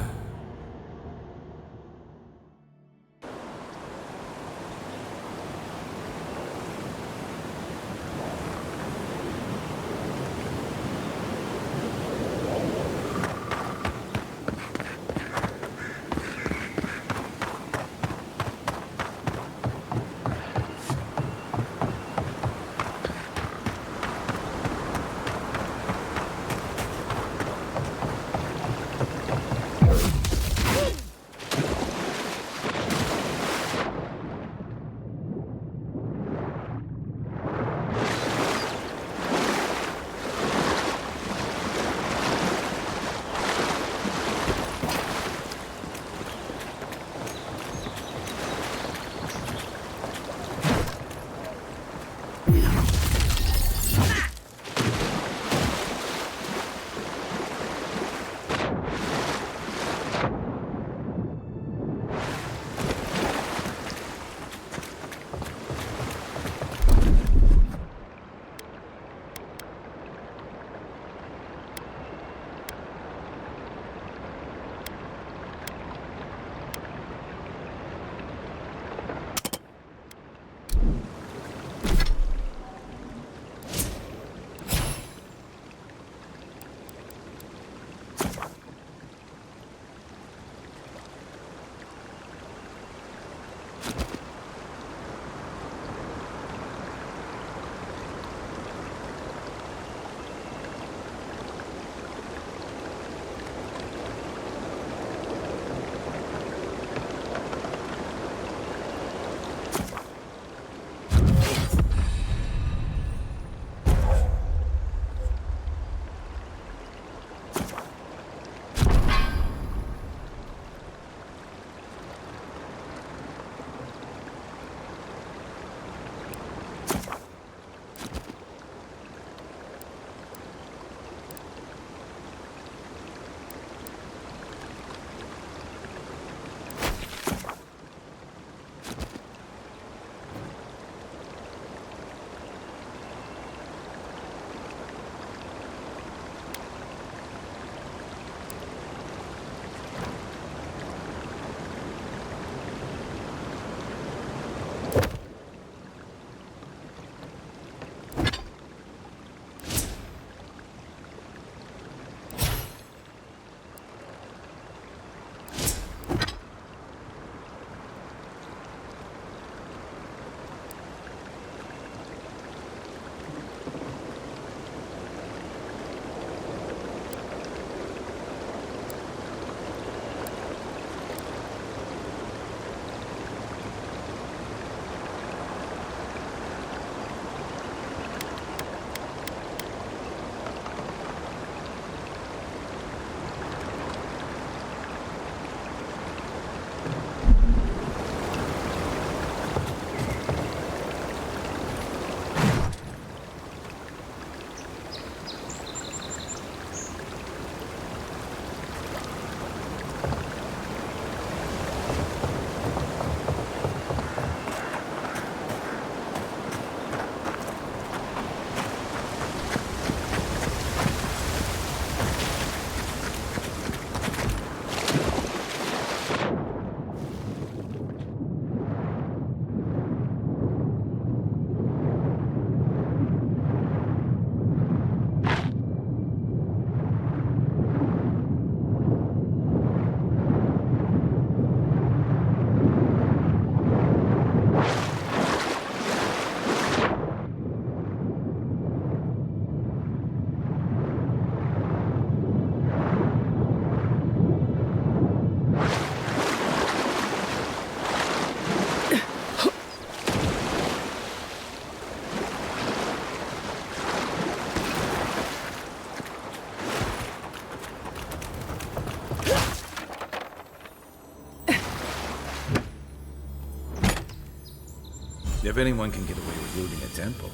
If anyone can get away with looting a temple,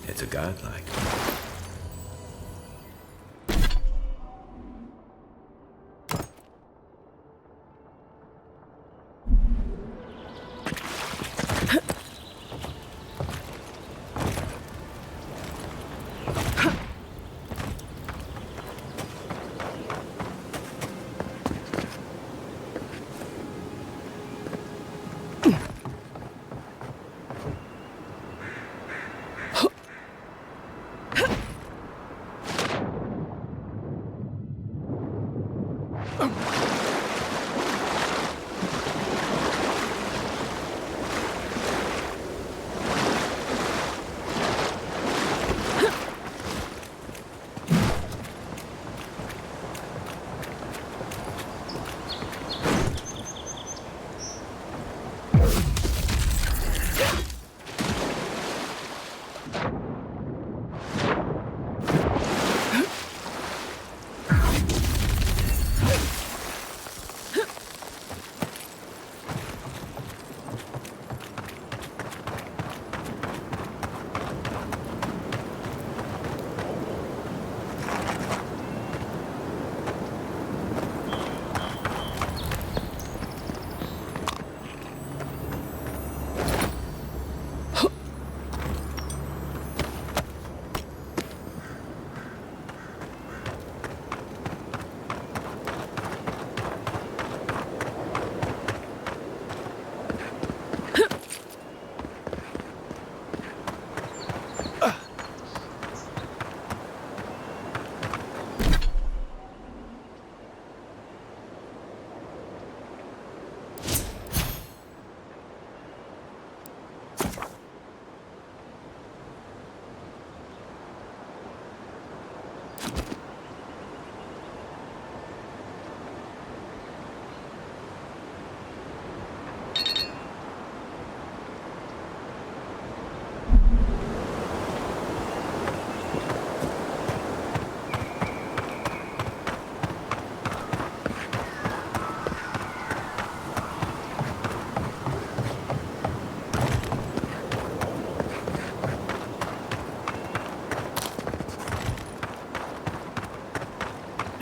it's a godlike.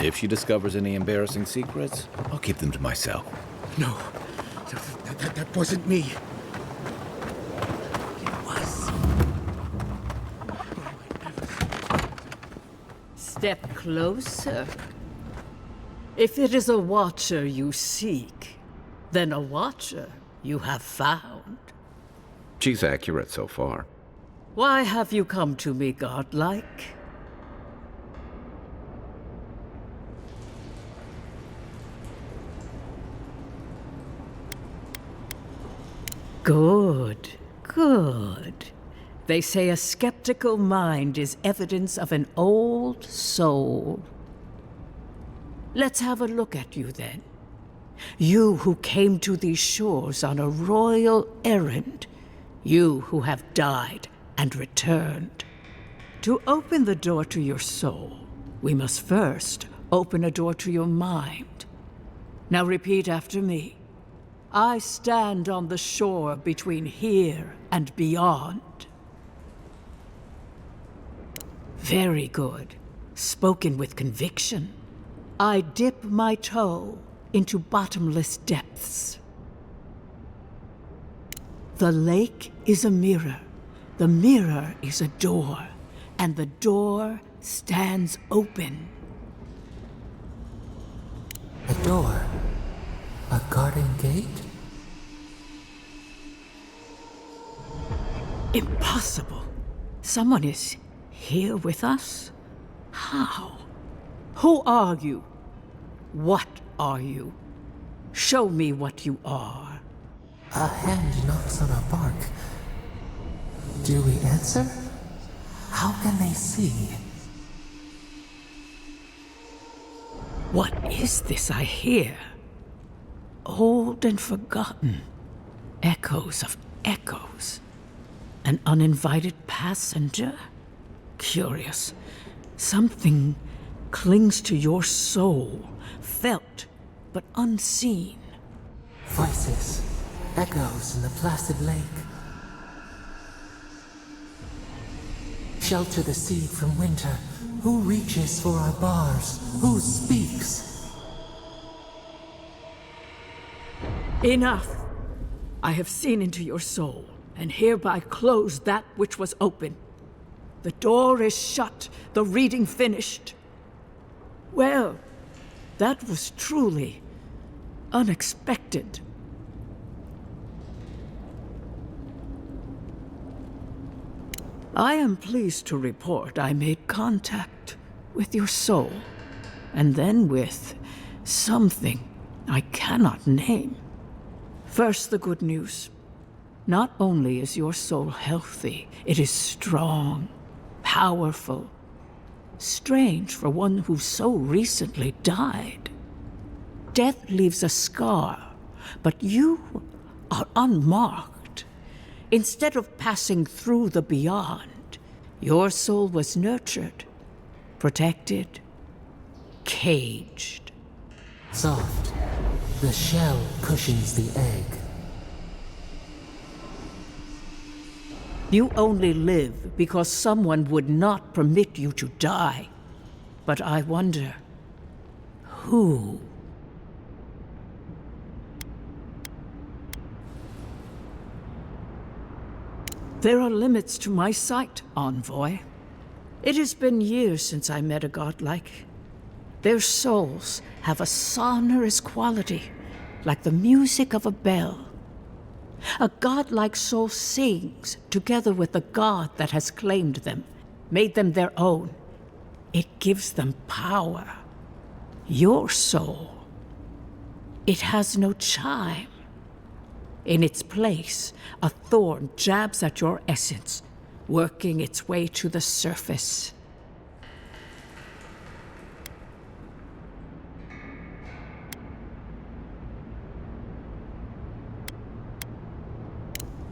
If she discovers any embarrassing secrets, I'll keep them to myself. No, that wasn't me. Step closer. If it is a watcher you seek, then a watcher you have found. She's accurate so far. Why have you come to me, godlike? Good, good. They say a skeptical mind is evidence of an old soul. Let's have a look at you then. You who came to these shores on a royal errand. You who have died and returned. To open the door to your soul, we must first open a door to your mind. Now repeat after me. I stand on the shore between here and beyond. Very good. Spoken with conviction. I dip my toe into bottomless depths. The lake is a mirror. The mirror is a door. And the door stands open. A door? A garden gate? Impossible. Someone is here with us? How? Who are you? What are you? Show me what you are. A hand knocks on our bark. Do we answer? How can they see? What is this I hear? Old and forgotten. Echoes of echoes. An uninvited passenger? Curious. Something clings to your soul, felt but unseen. Voices, echoes in the placid lake. shelter the seed from winter? Who reaches for our bars? Who speaks? Enough! I have seen into your soul, and hereby close that which was open. The door is shut, the reading finished. Well, that was truly unexpected. I am pleased to report I made contact with your soul, and then with something I cannot name. First, the good news. Not only is your soul healthy, it is strong, powerful. Strange for one who so recently died. Death leaves a scar, but you are unmarked. Instead of passing through the beyond, your soul was nurtured, protected, caged. Soft. The shell cushions the egg. You only live because someone would not permit you to die. But I wonder, who? There are limits to my sight, Envoy. It has been years since I met a godlike. Their souls have a sonorous quality, like the music of a bell. A godlike soul sings together with the god that has claimed them, made them their own. It gives them power. Your soul, it has no chime. In its place, a thorn jabs at your essence, working its way to the surface.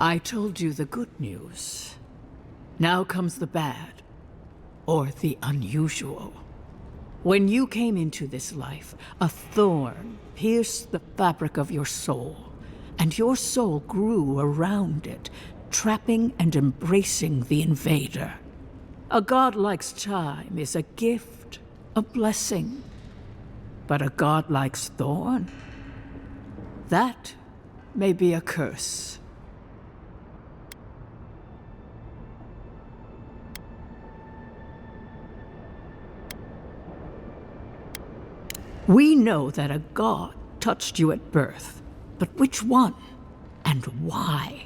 I told you the good news. Now comes the bad, or the unusual. When you came into this life, a thorn pierced the fabric of your soul, and your soul grew around it, trapping and embracing the invader. A godlike's chime is a gift, a blessing. But a godlike's thorn? That may be a curse. We know that a god touched you at birth, but which one and why?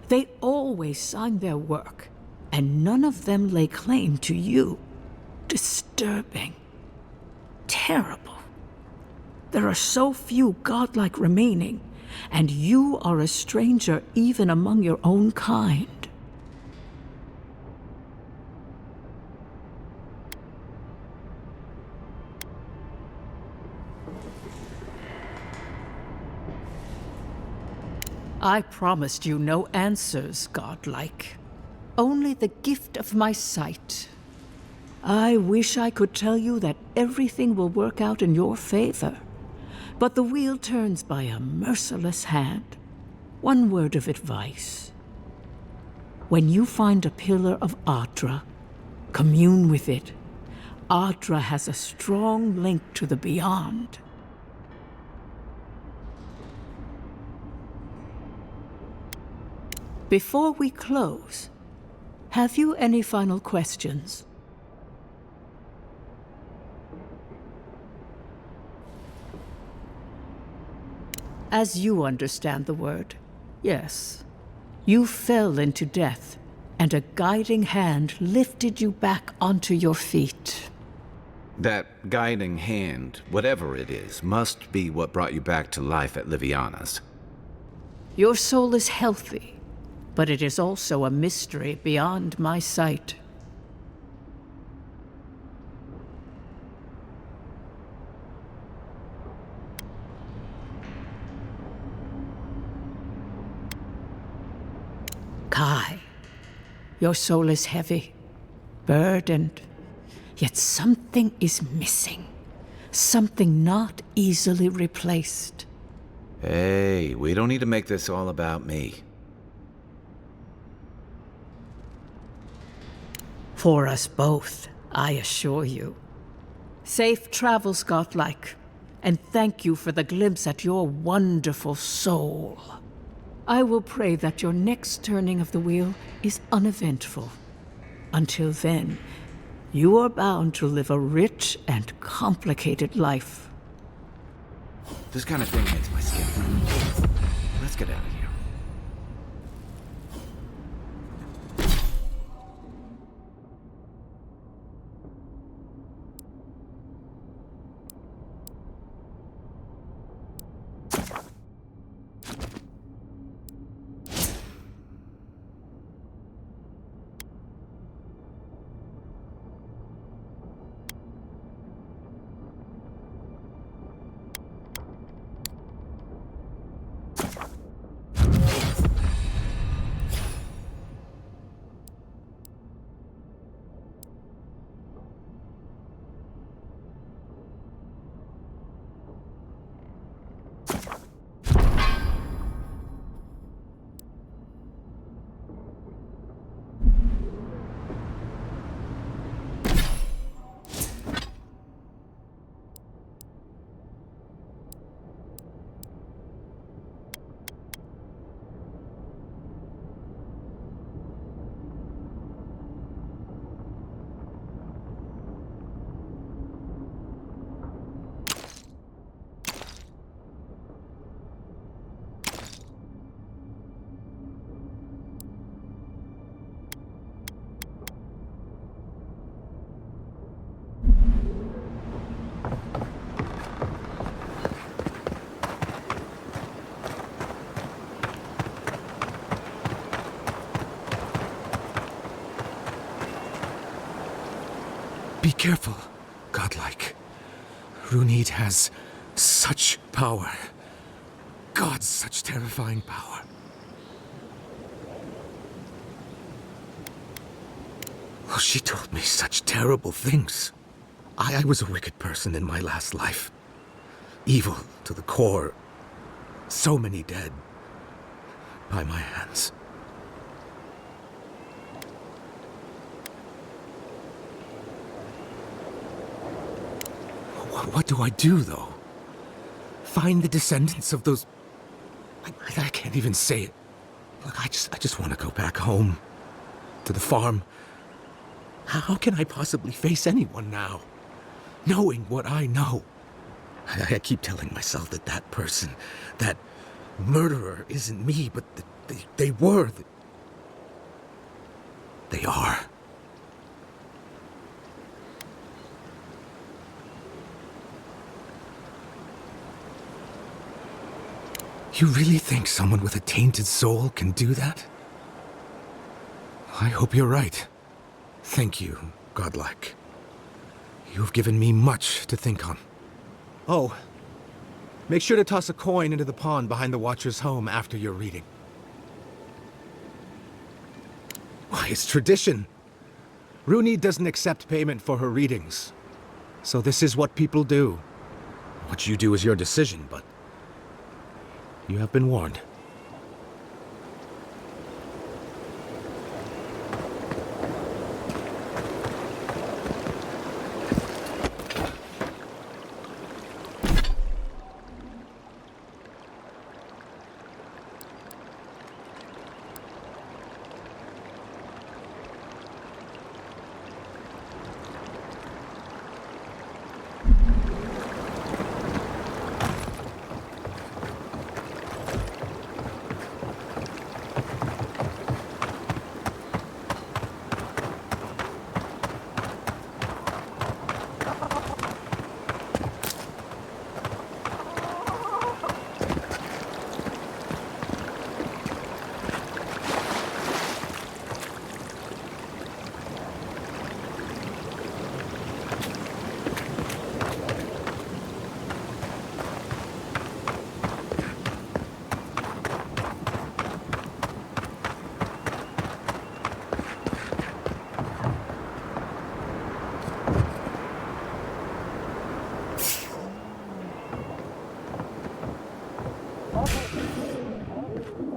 They always signed their work, and none of them lay claim to you. Disturbing. Terrible. There are so few godlike remaining, and you are a stranger even among your own kind. I promised you no answers, godlike. Only the gift of my sight. I wish I could tell you that everything will work out in your favor. But the wheel turns by a merciless hand. One word of advice. When you find a pillar of Ardra, commune with it. Ardra has a strong link to the beyond. Before we close, have you any final questions? As you understand the word, yes. You fell into death, and a guiding hand lifted you back onto your feet. That guiding hand, whatever it is, must be what brought you back to life at Liviana's. Your soul is healthy, but it is also a mystery beyond my sight. Kai, your soul is heavy, burdened, yet something is missing. Something not easily replaced. Hey, we don't need to make this all about me. For us both, I assure you. Safe travels, godlike, and thank you for the glimpse at your wonderful soul. I will pray that your next turning of the wheel is uneventful. Until then, you are bound to live a rich and complicated life. This kind of thing makes my skin burn. Let's get out of here. Be careful, godlike. Runid has such power. God, such terrifying power. Oh, she told me such terrible things. I was a wicked person in my last life. Evil to the core. So many dead. By my hands. What do I do, though? Find the descendants of those... I can't even say it. Look, I just want to go back home. To the farm. How can I possibly face anyone now? Knowing what I know. I keep telling myself that that person, that murderer isn't me, but they were. They are. You really think someone with a tainted soul can do that? I hope you're right. Thank you, godlike. You've given me much to think on. Oh, make sure to toss a coin into the pond behind the Watcher's home after your reading. Why, it's tradition. Rooney doesn't accept payment for her readings. So this is what people do. What you do is your decision, but you have been warned.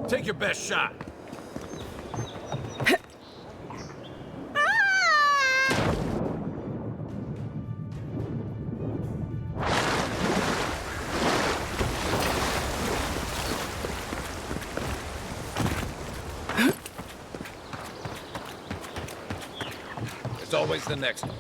Take your best shot. always the next one.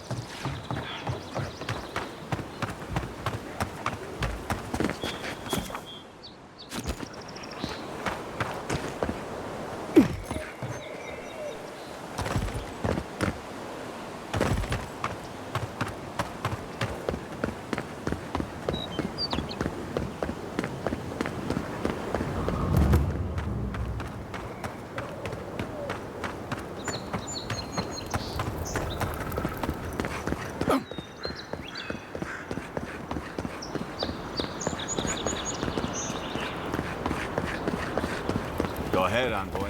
Go ahead, envoy.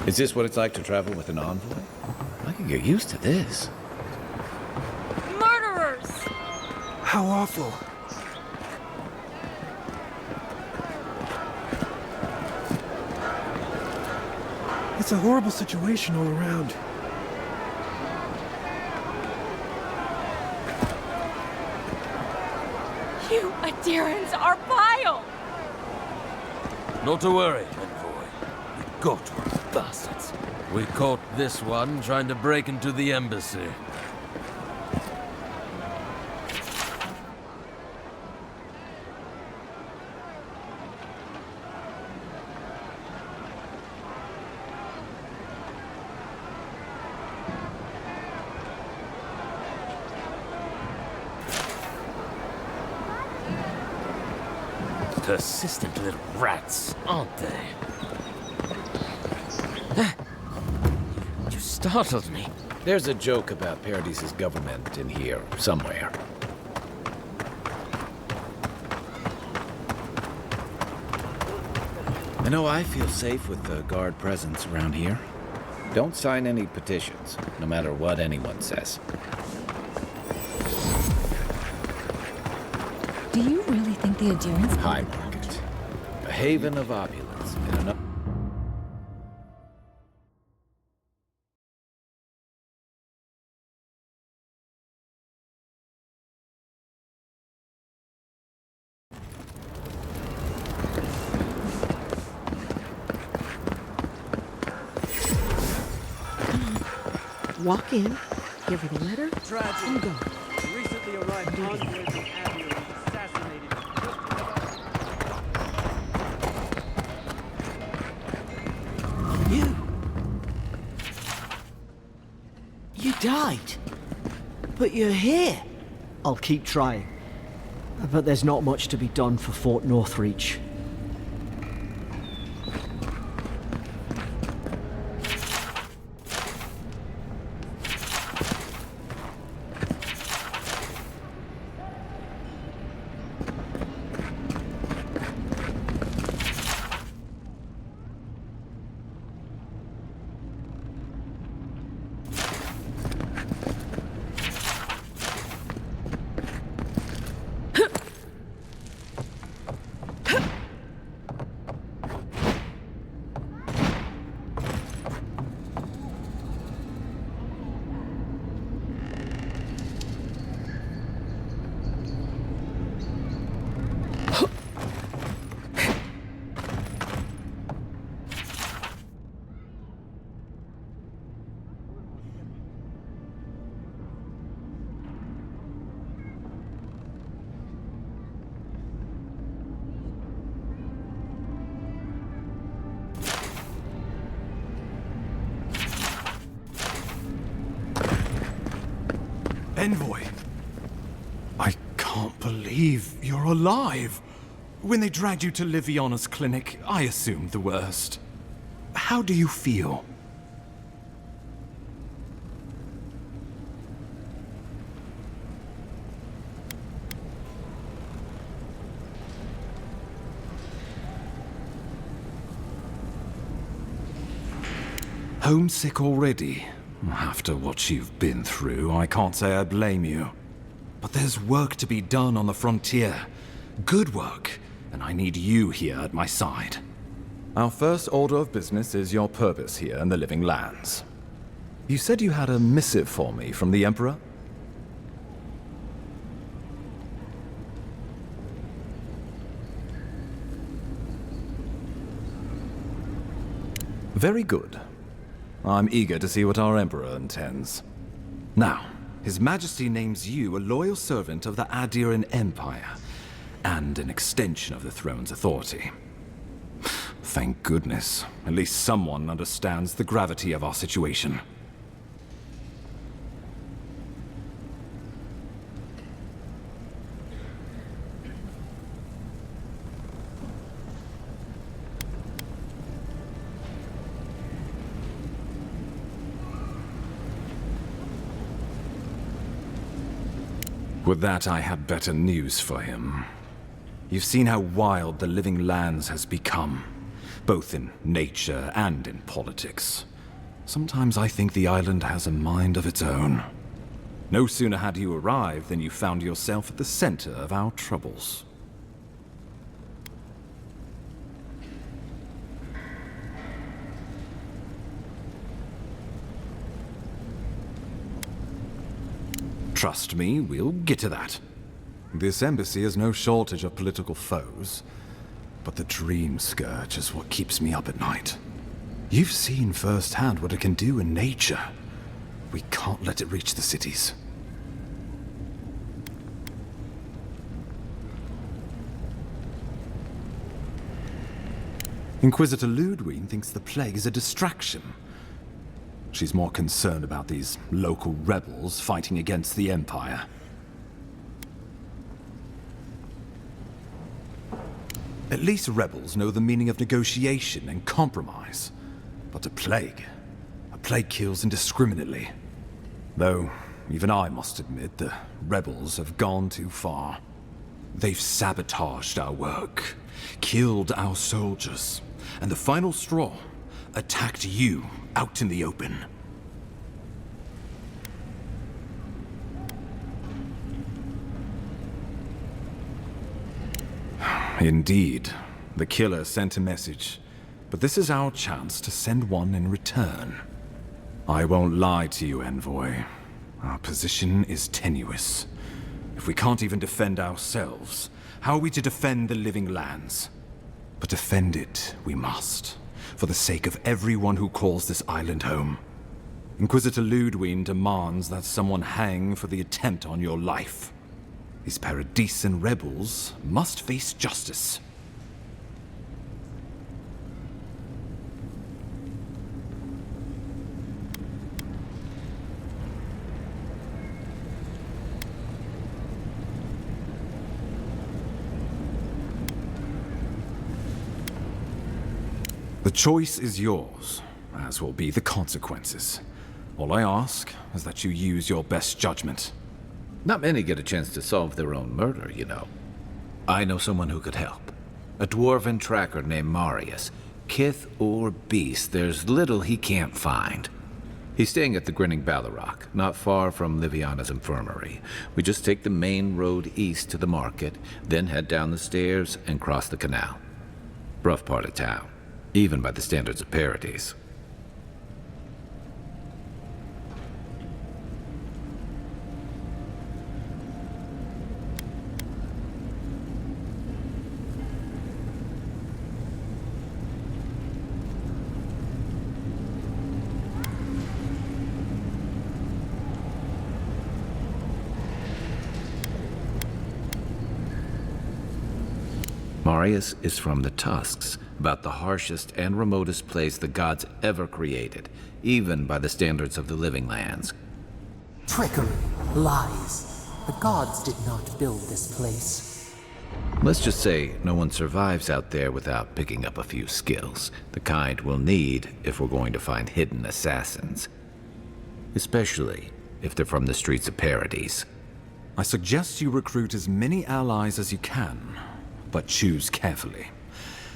Is this what it's like to travel with an envoy? I can get used to this. Murderers! How awful. It's a horrible situation all around. You Adirans are vile! Not to worry, envoy. We got one, bastards. We caught this one trying to break into the embassy. Persistent little rats, aren't they? You startled me. There's a joke about Paradis's government in here, somewhere. I know I feel safe with the guard presence around here. Don't sign any petitions, no matter what anyone says. Do you really think the Adirans... High Market. A haven of opulence in an... Walk in, give her the letter, and go. Recently arrived envoy from Avowed assassinated. You died. But you're here. I'll keep trying. But there's not much to be done for Fort Northreach. Envoy, I can't believe you're alive. When they dragged you to Liviana's clinic, I assumed the worst. How do you feel? Homesick already? After what you've been through, I can't say I blame you. But there's work to be done on the frontier. Good work, and I need you here at my side. Our first order of business is your purpose here in the Living Lands. You said you had a missive for me from the Emperor? Very good. I'm eager to see what our Emperor intends. Now, His Majesty names you a loyal servant of the Adiran Empire, and an extension of the throne's authority. Thank goodness. At least someone understands the gravity of our situation. With that, I had better news for him. You've seen how wild the Living Lands has become, both in nature and in politics. Sometimes I think the island has a mind of its own. No sooner had you arrived than you found yourself at the center of our troubles. Trust me, we'll get to that. This embassy has no shortage of political foes, but the Dream Scourge is what keeps me up at night. You've seen firsthand what it can do in nature. We can't let it reach the cities. Inquisitor Ludwig thinks the plague is a distraction. She's more concerned about these local rebels fighting against the Empire. At least rebels know the meaning of negotiation and compromise. But a plague kills indiscriminately. Though, even I must admit, the rebels have gone too far. They've sabotaged our work, killed our soldiers, and the final straw, attacked you out in the open. Indeed, the killer sent a message, but this is our chance to send one in return. I won't lie to you, Envoy. Our position is tenuous. If we can't even defend ourselves, how are we to defend the Living Lands? But defend it we must, for the sake of everyone who calls this island home. Inquisitor Ludwig demands that someone hang for the attempt on your life. These Paradisen rebels must face justice. The choice is yours, as will be the consequences. All I ask is that you use your best judgment. Not many get a chance to solve their own murder, you know. I know someone who could help. A dwarven tracker named Marius. Kith or beast, there's little he can't find. He's staying at the Grinning Ballarrock, not far from Liviana's infirmary. We just take the main road east to the market, then head down the stairs and cross the canal. Rough part of town, even by the standards of Paradise. Marius is from the Tusks, about the harshest and remotest place the gods ever created, even by the standards of the Living Lands. Trickery, lies. The gods did not build this place. Let's just say no one survives out there without picking up a few skills, the kind we'll need if we're going to find hidden assassins. Especially if they're from the streets of Paradise. I suggest you recruit as many allies as you can, but choose carefully.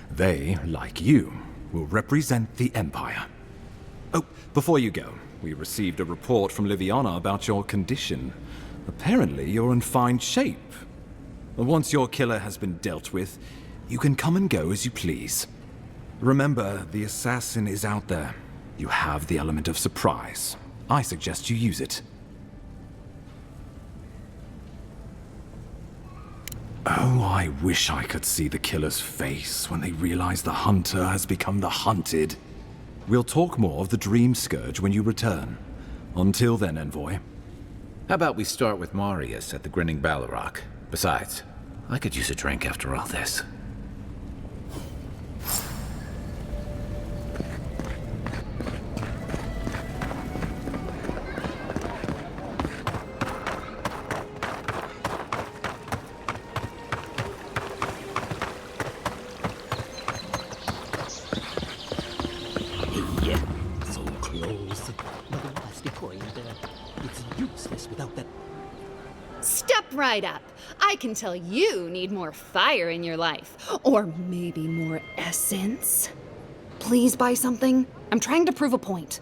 They, like you, will represent the Empire. Oh, before you go, we received a report from Liviana about your condition. Apparently, you're in fine shape. Once your killer has been dealt with, you can come and go as you please. Remember, the assassin is out there. You have the element of surprise. I suggest you use it. Oh, I wish I could see the killer's face when they realize the hunter has become the hunted. We'll talk more of the Dream Scourge when you return. Until then, Envoy. How about we start with Marius at the Grinning Balrog? Besides, I could use a drink after all this. Step right up. I can tell you need more fire in your life. Or maybe more essence. Please buy something. I'm trying to prove a point.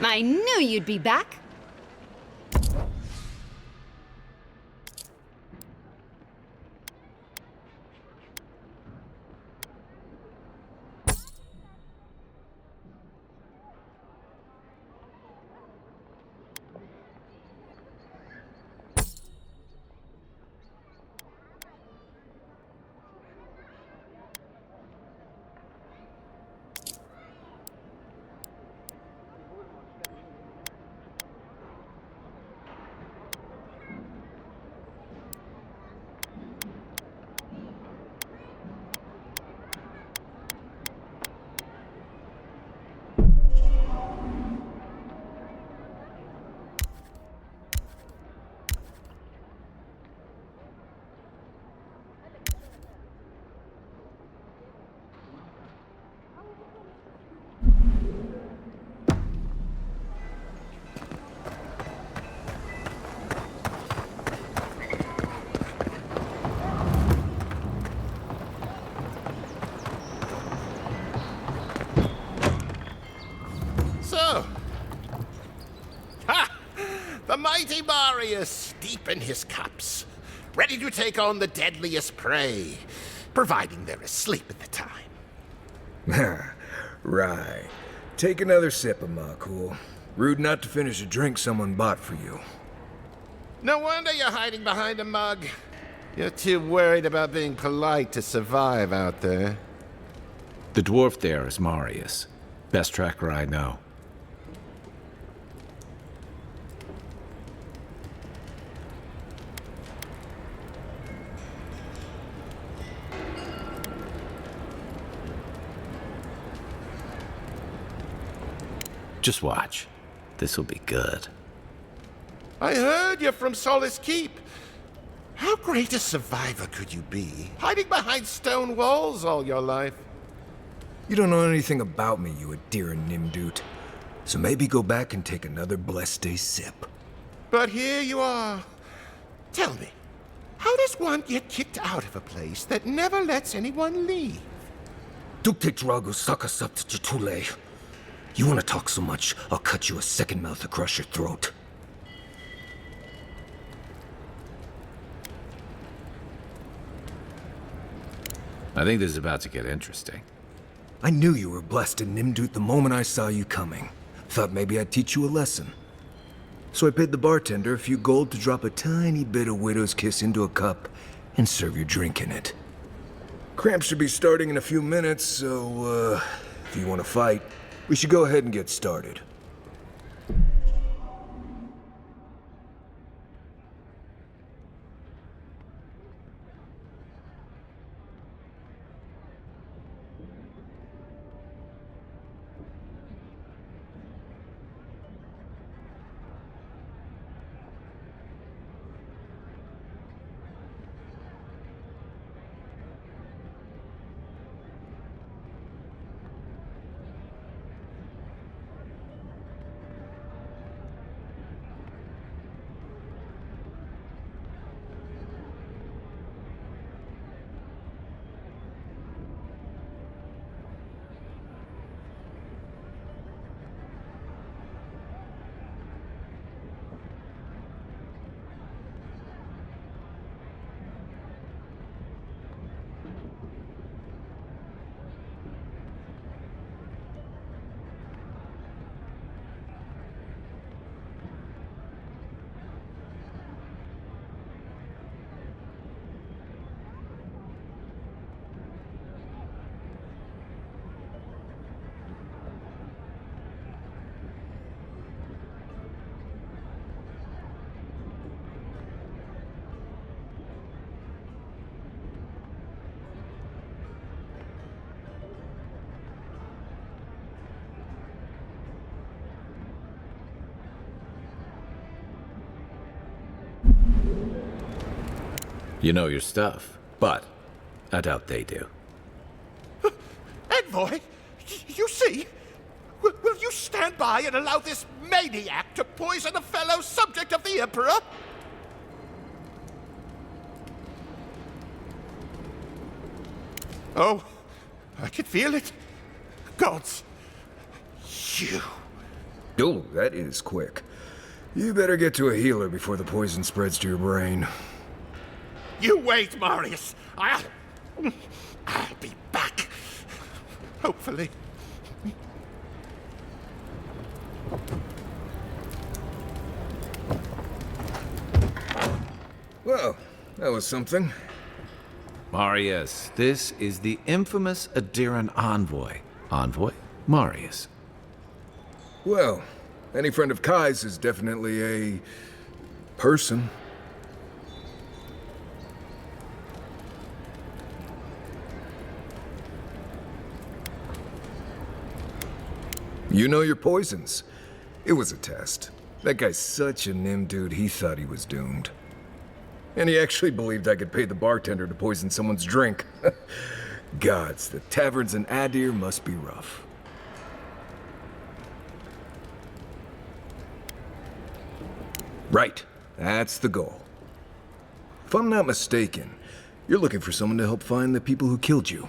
I knew you'd be back. The mighty Marius, deep in his cups, ready to take on the deadliest prey, providing they're asleep at the time. Right. Take another sip of my cool. Rude not to finish a drink someone bought for you. No wonder you're hiding behind a mug. You're too worried about being polite to survive out there. The dwarf there is Marius. Best tracker I know. Just watch. This'll be good. I heard you're from Solace Keep. How great a survivor could you be, hiding behind stone walls all your life? You don't know anything about me, you Adira Nimdut. So maybe go back and take another blessed day sip. But here you are. Tell me, how does one get kicked out of a place that never lets anyone leave? Dukte Drago Sakasapt Jitule. You wanna talk so much, I'll cut you a second mouth across your throat. I think this is about to get interesting. I knew you were blessed in Nimdut the moment I saw you coming. Thought maybe I'd teach you a lesson. So I paid the bartender a few gold to drop a tiny bit of Widow's Kiss into a cup and serve your drink in it. Cramps should be starting in a few minutes, so, if you want to fight, we should go ahead and get started. You know your stuff, but I doubt they do. Envoy, you see? Will you stand by and allow this maniac to poison a fellow subject of the Emperor? Oh, I can feel it. Gods, you. Oh, that is quick. You better get to a healer before the poison spreads to your brain. You wait, Marius. I'll be back. Hopefully. Well, that was something. Marius, this is the infamous Adiran envoy. Envoy? Marius. Well, any friend of Kai's is definitely a person. You know your poisons. It was a test. That guy's such a Nimdut, he thought he was doomed. And he actually believed I could pay the bartender to poison someone's drink. Gods, the taverns in Adir must be rough. Right, that's the goal. If I'm not mistaken, you're looking for someone to help find the people who killed you.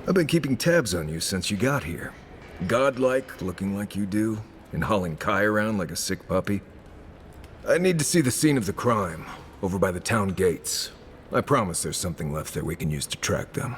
I've been keeping tabs on you since you got here. Godlike, looking like you do, and hauling Kai around like a sick puppy. I need to see the scene of the crime, over by the town gates. I promise there's something left there we can use to track them.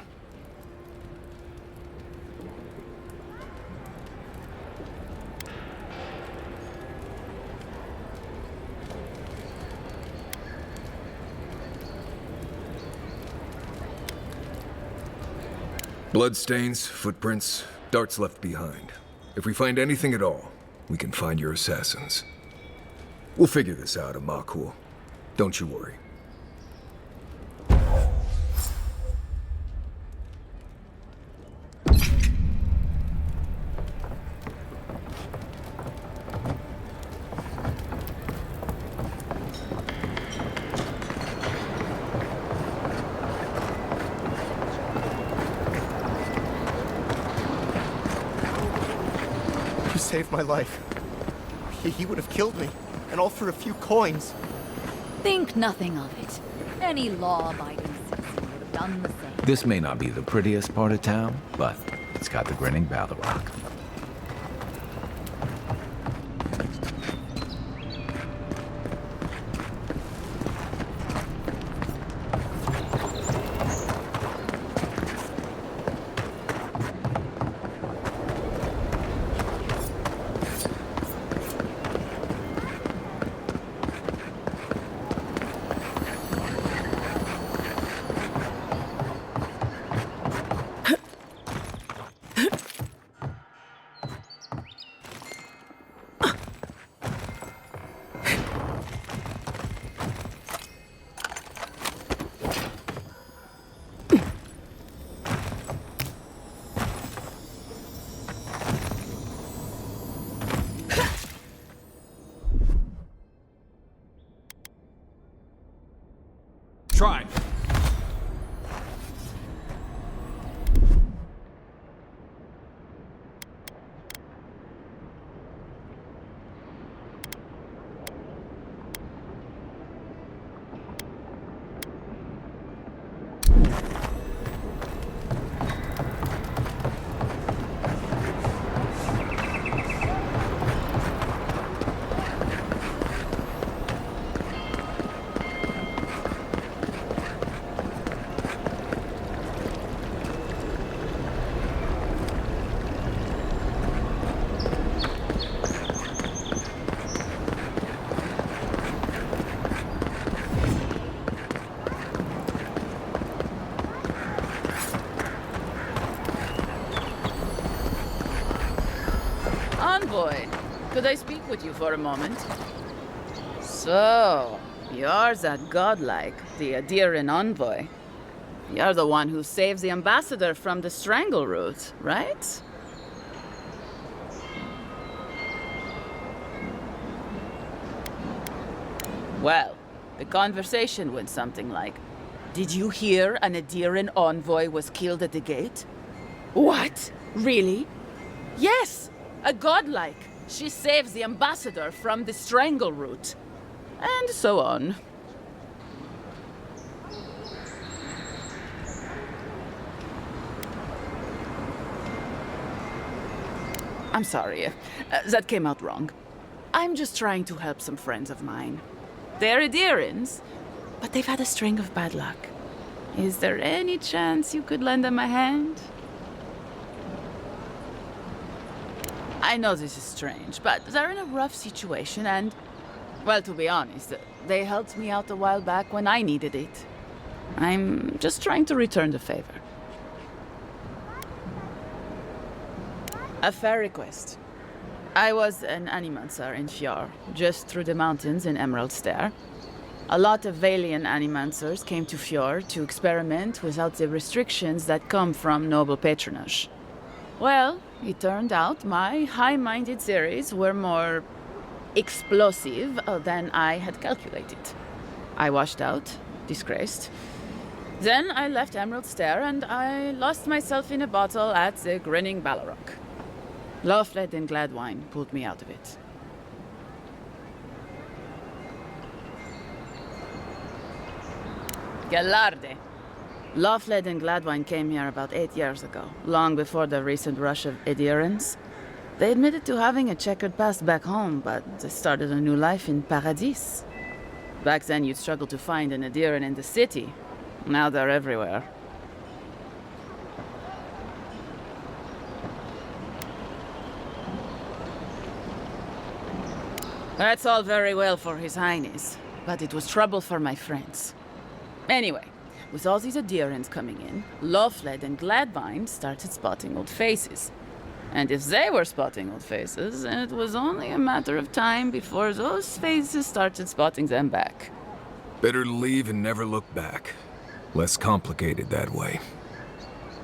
Bloodstains, footprints, darts left behind. If we find anything at all, we can find your assassins. We'll figure this out, Amakul. Don't you worry. You saved my life. He would have killed me, and all for a few coins. Think nothing of it. Any law-abiding citizen would have done the same. This may not be the prettiest part of town, but it's got the grinning Balrog. Try. Envoy, could I speak with you for a moment? So, you're that godlike, the Adiran envoy. You're the one who saves the ambassador from the strangle root, right? Well, the conversation went something like, "Did you hear an Adiran envoy was killed at the gate?" "What? Really?" "Yes! A godlike. She saves the ambassador from the strangle root." And so on. I'm sorry. That came out wrong. I'm just trying to help some friends of mine. They're Adirans, but they've had a string of bad luck. Is there any chance you could lend them a hand? I know this is strange, but they're in a rough situation and, well, to be honest, they helped me out a while back when I needed it. I'm just trying to return the favor. A fair request. I was an animancer in Fjord, just through the mountains in Emerald Stair. A lot of Valian animancers came to Fjord to experiment without the restrictions that come from noble patronage. Well, it turned out my high-minded theories were more explosive than I had calculated. I washed out, disgraced. Then I left Emerald Stair and I lost myself in a bottle at the Grinning Balrog. Lofled and Gladwine pulled me out of it. Galarde. Lofled and Gladwine came here about 8 years ago, long before the recent rush of adherents. They admitted to having a checkered past back home, but they started a new life in Paradis. Back then you'd struggle to find an adherent in the city. Now they're everywhere. That's all very well for His Highness, but it was trouble for my friends. Anyway, with all these adherents coming in, Lofled and Gladvine started spotting old faces. And if they were spotting old faces, it was only a matter of time before those faces started spotting them back. Better to leave and never look back. Less complicated that way.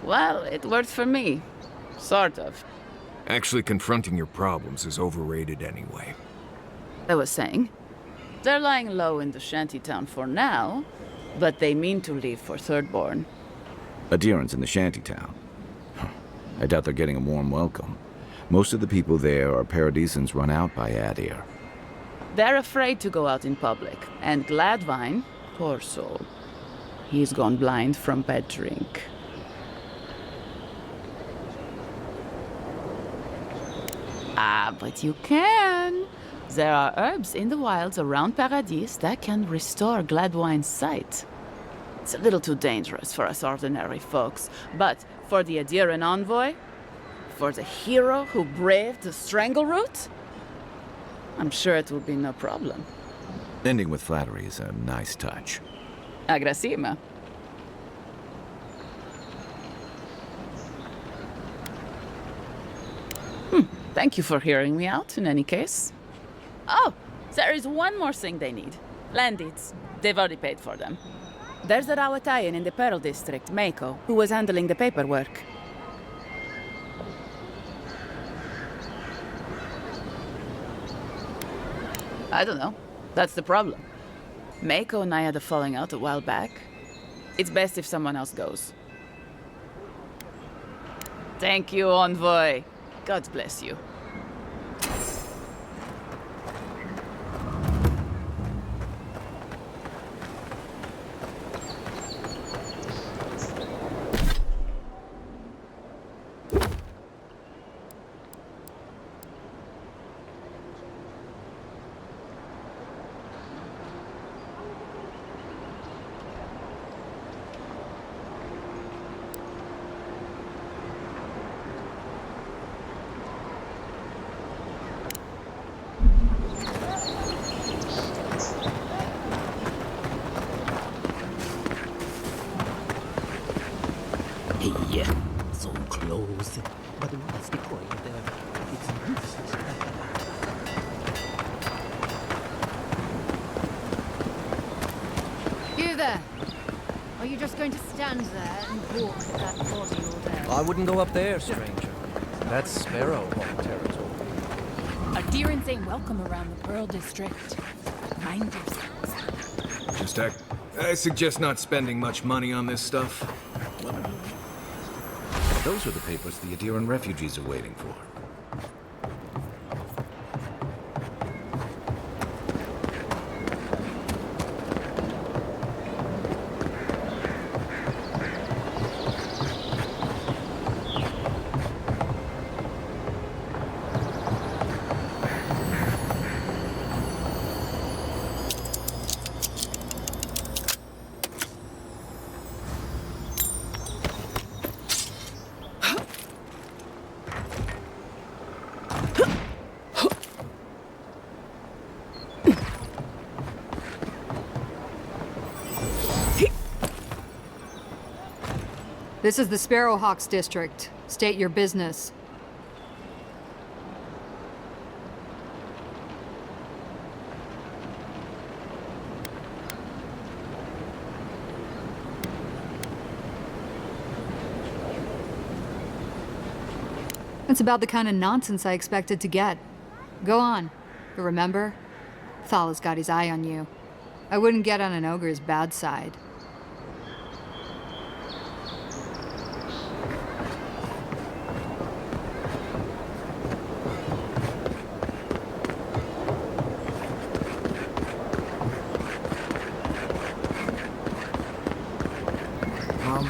Well, it worked for me. Sort of. Actually confronting your problems is overrated anyway. I was saying, they're lying low in the shantytown for now, but they mean to leave for Thirdborn. Adherents in the shantytown. I doubt they're getting a warm welcome. Most of the people there are Paradisans run out by Adir. They're afraid to go out in public, and Gladvine, poor soul, He's gone blind from bad drink. Ah, but you can. There are herbs in the wilds around Paradis that can restore Gladwine's sight. It's a little too dangerous for us ordinary folks, but for the Adiran envoy, for the hero who braved the strangle route, I'm sure it will be no problem. Ending with flattery is a nice touch. Agrasima. Thank you for hearing me out, in any case. Oh, there is one more thing they need. Land deeds. They've already paid for them. There's a Rawatayan in the Pearl District, Mako, who was handling the paperwork. I don't know. That's the problem. Mako and I had a falling out a while back. It's best if someone else goes. Thank you, Envoy. God bless you. Hey, so close. But what's the point? It's useless. You there! Are you just going to stand there and walk at that body all day? I wouldn't go up there, stranger. That's Sparrowhawk territory. Adherents ain't welcome around the Pearl District. Mind yourselves. Just I suggest not spending much money on this stuff. Those are the papers the Adiran refugees are waiting for. This is the Sparrowhawks district. State your business. It's about the kind of nonsense I expected to get. Go on. But remember, Thala's got his eye on you. I wouldn't get on an ogre's bad side.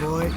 Boy.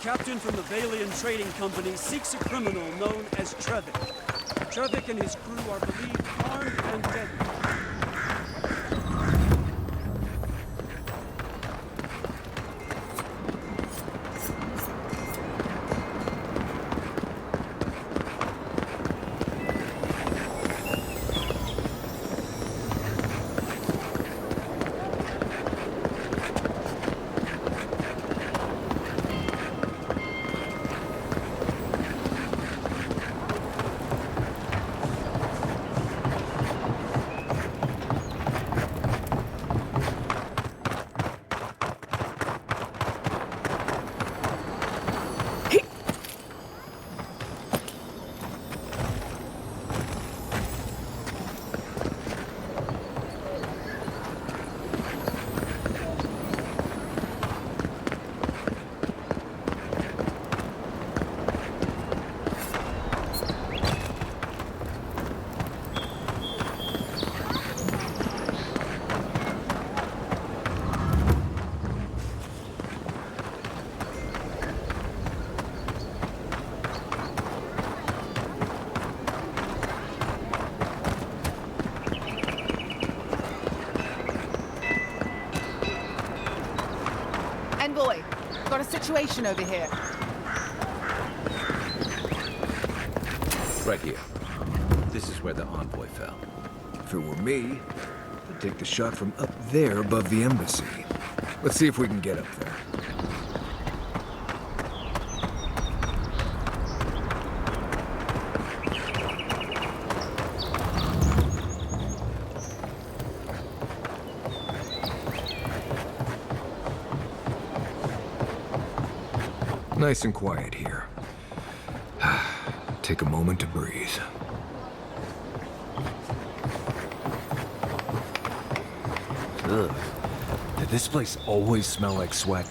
captain from the Valian Trading Company seeks a criminal known as Trevik. Trevik and his crew are believed armed and deadly. Envoy, got a situation over here. Right here. This is where the envoy fell. If it were me, I'd take the shot from up there above the embassy. Let's see if we can get up there. Nice and quiet here. Take a moment to breathe. Ugh. Did this place always smell like sweat?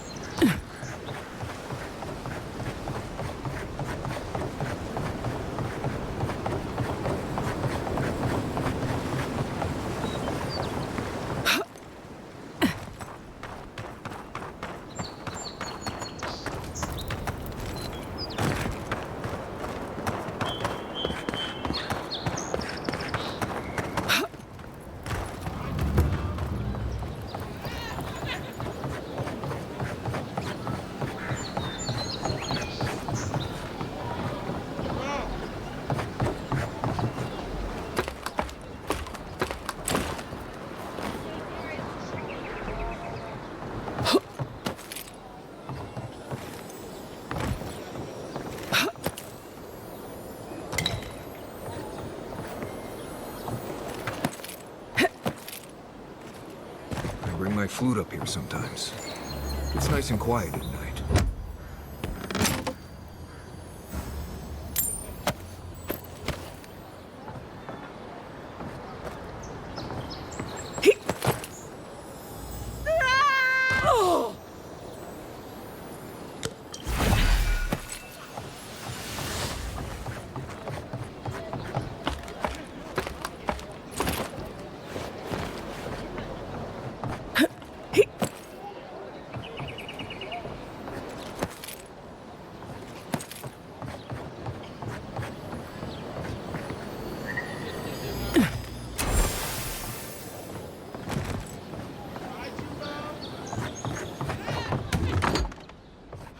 Bring my flute up here sometimes. It's nice and quiet at night.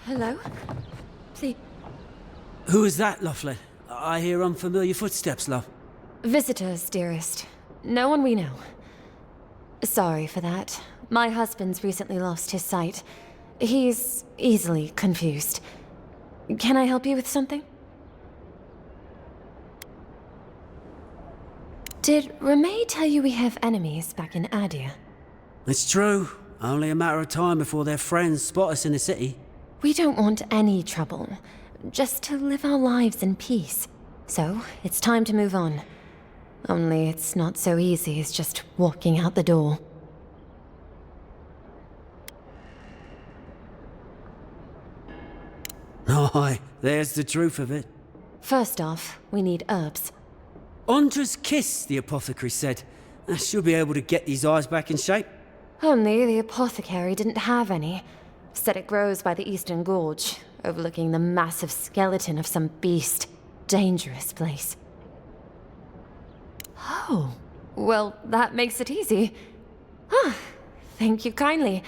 Hello? Please. Who is that, Loughlin? I hear unfamiliar footsteps, love. Visitors, dearest. No one we know. Sorry for that. My husband's recently lost his sight. He's easily confused. Can I help you with something? Did Remay tell you we have enemies back in Adia? It's true. Only a matter of time before their friends spot us in the city. We don't want any trouble. Just to live our lives in peace. So, it's time to move on. Only it's not so easy as just walking out the door. Aye, there's the truth of it. First off, we need herbs. Ondra's kiss, the apothecary said. I should be able to get these eyes back in shape. Only the apothecary didn't have any. Said it grows by the Eastern Gorge. overlooking the massive skeleton of some beast. Dangerous place. Oh, well, that makes it easy. Ah, thank you kindly.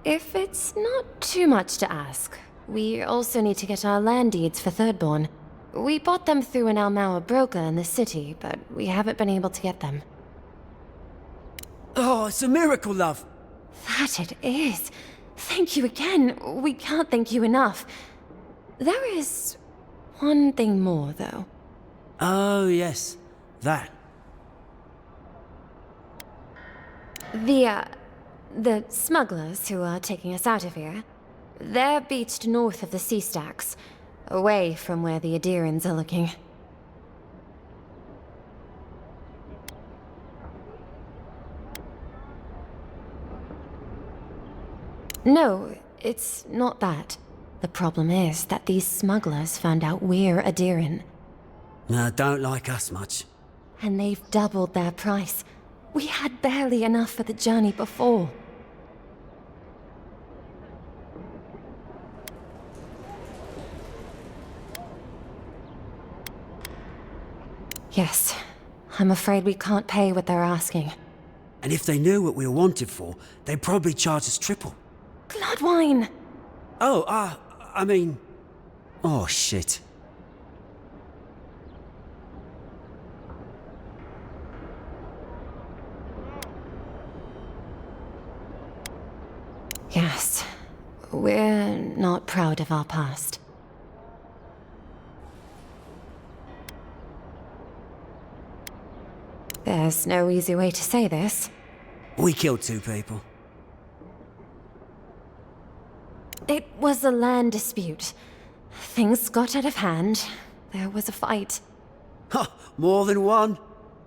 If it's not too much to ask, we also need to get our land deeds for Thirdborn. We bought them through an Almauer broker in the city, but we haven't been able to get them. Oh, it's a miracle, love. That it is. Thank you again. We can't thank you enough. There is one thing more, though. Oh, yes. That. The smugglers who are taking us out of here, they're beached north of the sea stacks, away from where the Adirans are looking. No, it's not that. The problem is that these smugglers found out we're Adiran. No, don't like us much. And they've doubled their price. We had barely enough for the journey before. Yes, I'm afraid we can't pay what they're asking. And if they knew what we were wanted for, they'd probably charge us triple. Bloodwine! Oh, I mean... Oh, shit. Yes, we're not proud of our past. There's no easy way to say this. We killed 2 people. It was a land dispute. Things got out of hand. There was a fight. Ha! More than one?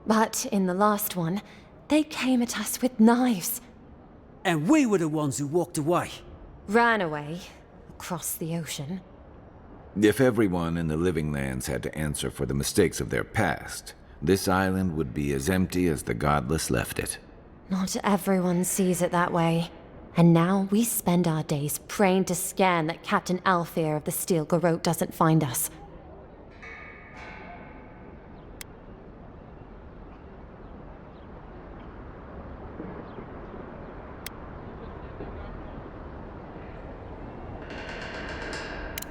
But in the last one, they came at us with knives. And we were the ones who walked away. Ran away. Across the ocean. If everyone in the Living Lands had to answer for the mistakes of their past, this island would be as empty as the Godless left it. Not everyone sees it that way. And now we spend our days praying to Scan that Captain Alfear of the Steel Garrote doesn't find us.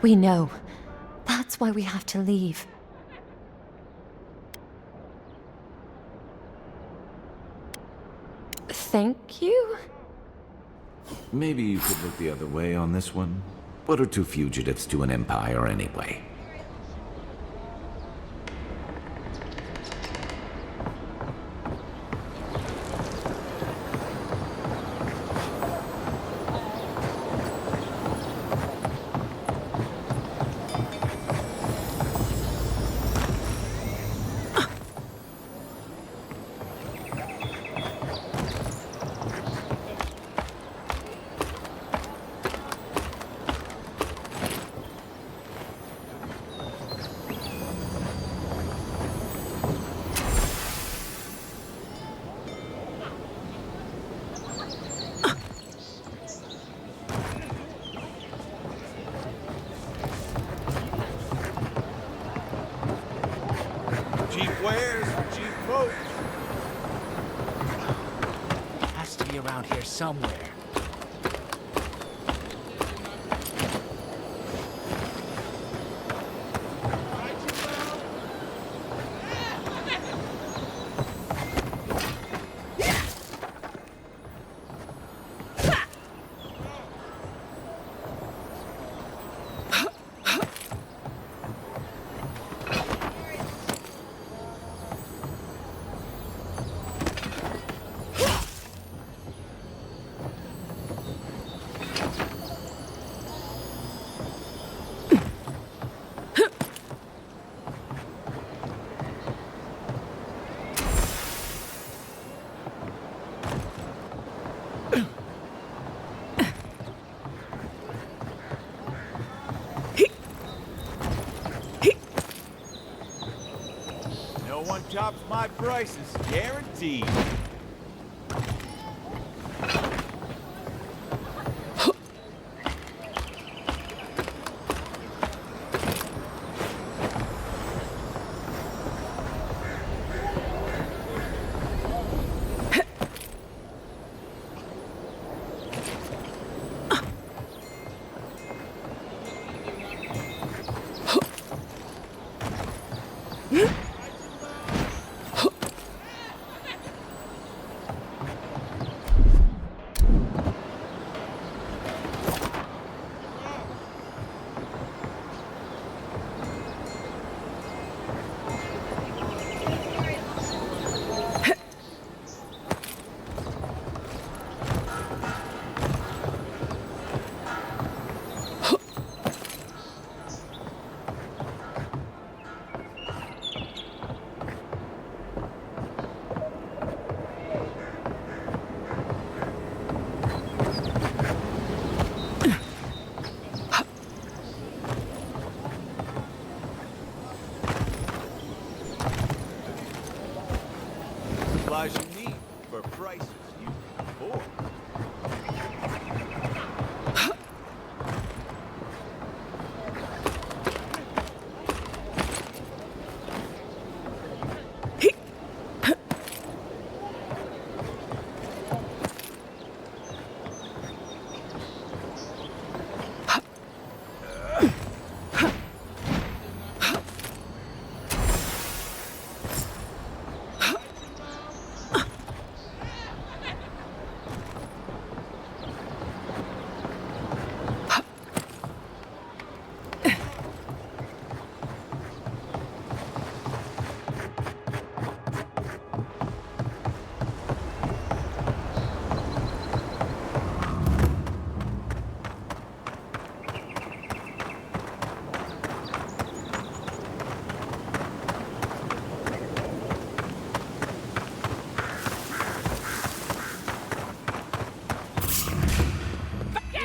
We know. That's why we have to leave. Thank you? Maybe you could look the other way on this one. What are 2 fugitives to an empire anyway? Cheap wares for cheap folks. Has to be around here somewhere. No one tops my prices, guaranteed.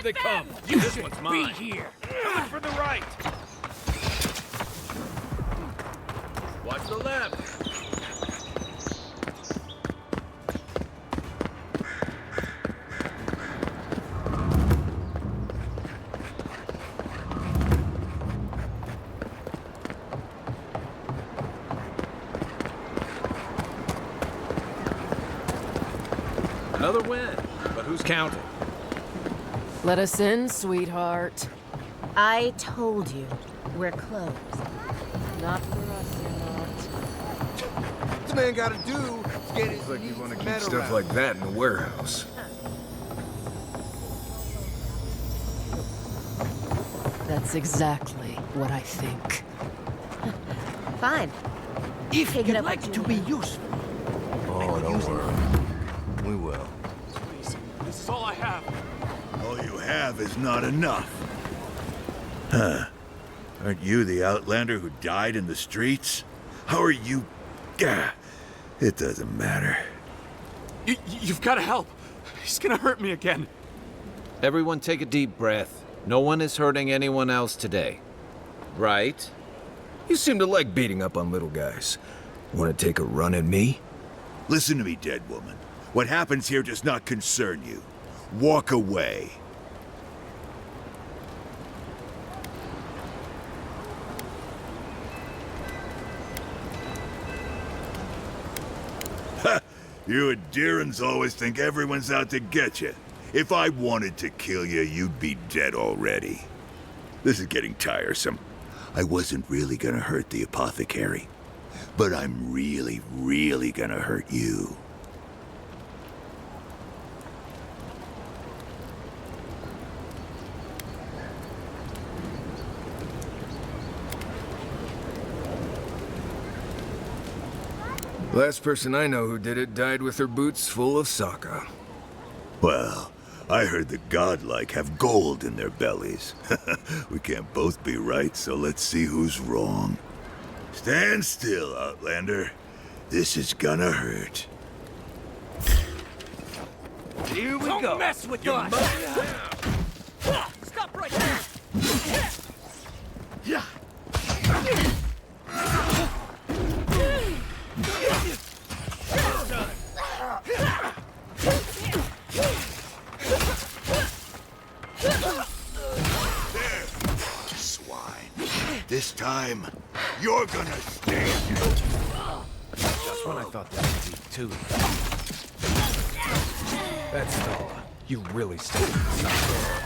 they come. This one's mine. Be here. Coming for the right. Watch the left. Another win, but who's counting? Let us in, sweetheart. I told you, we're closed. Not for us, you're not. What's the man gotta do to get his Looks like you want to keep met stuff around? like that in the warehouse. That's exactly what I think. Fine. If Take it you'd up like with to you. be useful. Oh, don't worry. We will. Please, this is all I have. All you have is not enough. Huh. Aren't you the Outlander who died in the streets? How are you... Gah. It doesn't matter. You've got to help. He's gonna hurt me again. Everyone take a deep breath. No one is hurting anyone else today. Right? You seem to like beating up on little guys. Want to take a run at me? Listen to me, dead woman. What happens here does not concern you. Walk away. Ha! You Addirans always think everyone's out to get you. If I wanted to kill you, you'd be dead already. This is getting tiresome. I wasn't really gonna hurt the apothecary, but I'm really, really gonna hurt you. Last person I know who did it died with her boots full of saka. Well, I heard the godlike have gold in their bellies. We can't both be right, so let's see who's wrong. Stand still, Outlander. This is gonna hurt. Here we Don't go. mess with us. Stop right there. Yeah. Swine. This time, you're gonna stand. Just when I thought that would be too. That's Thor. You really stayed inside.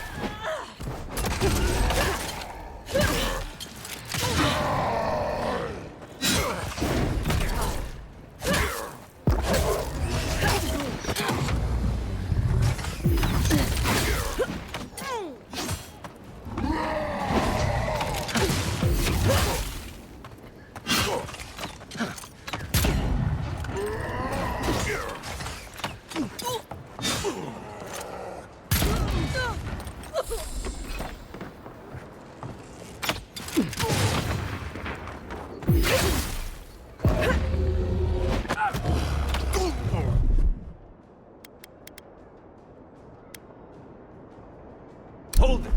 Hold it.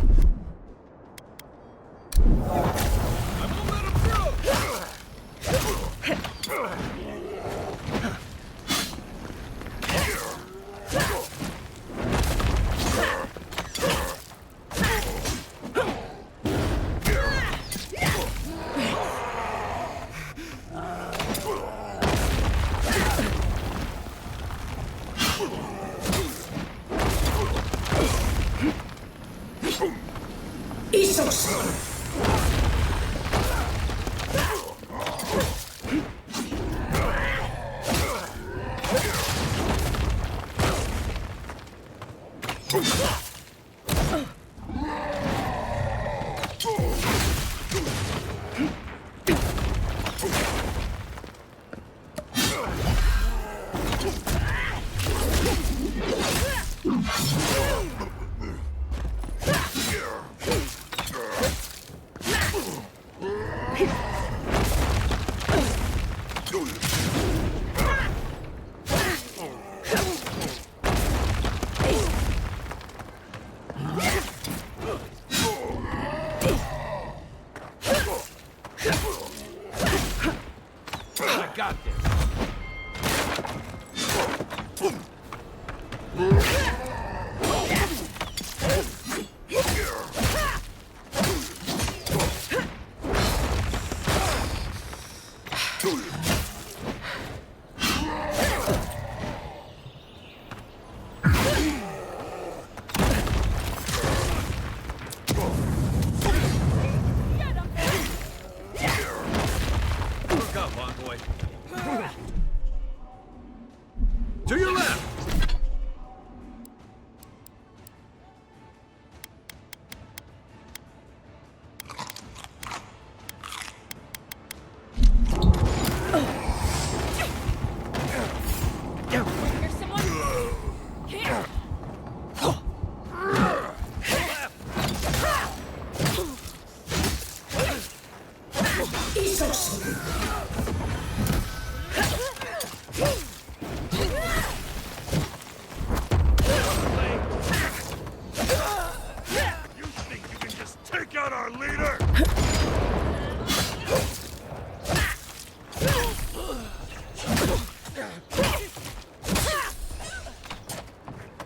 out our leader!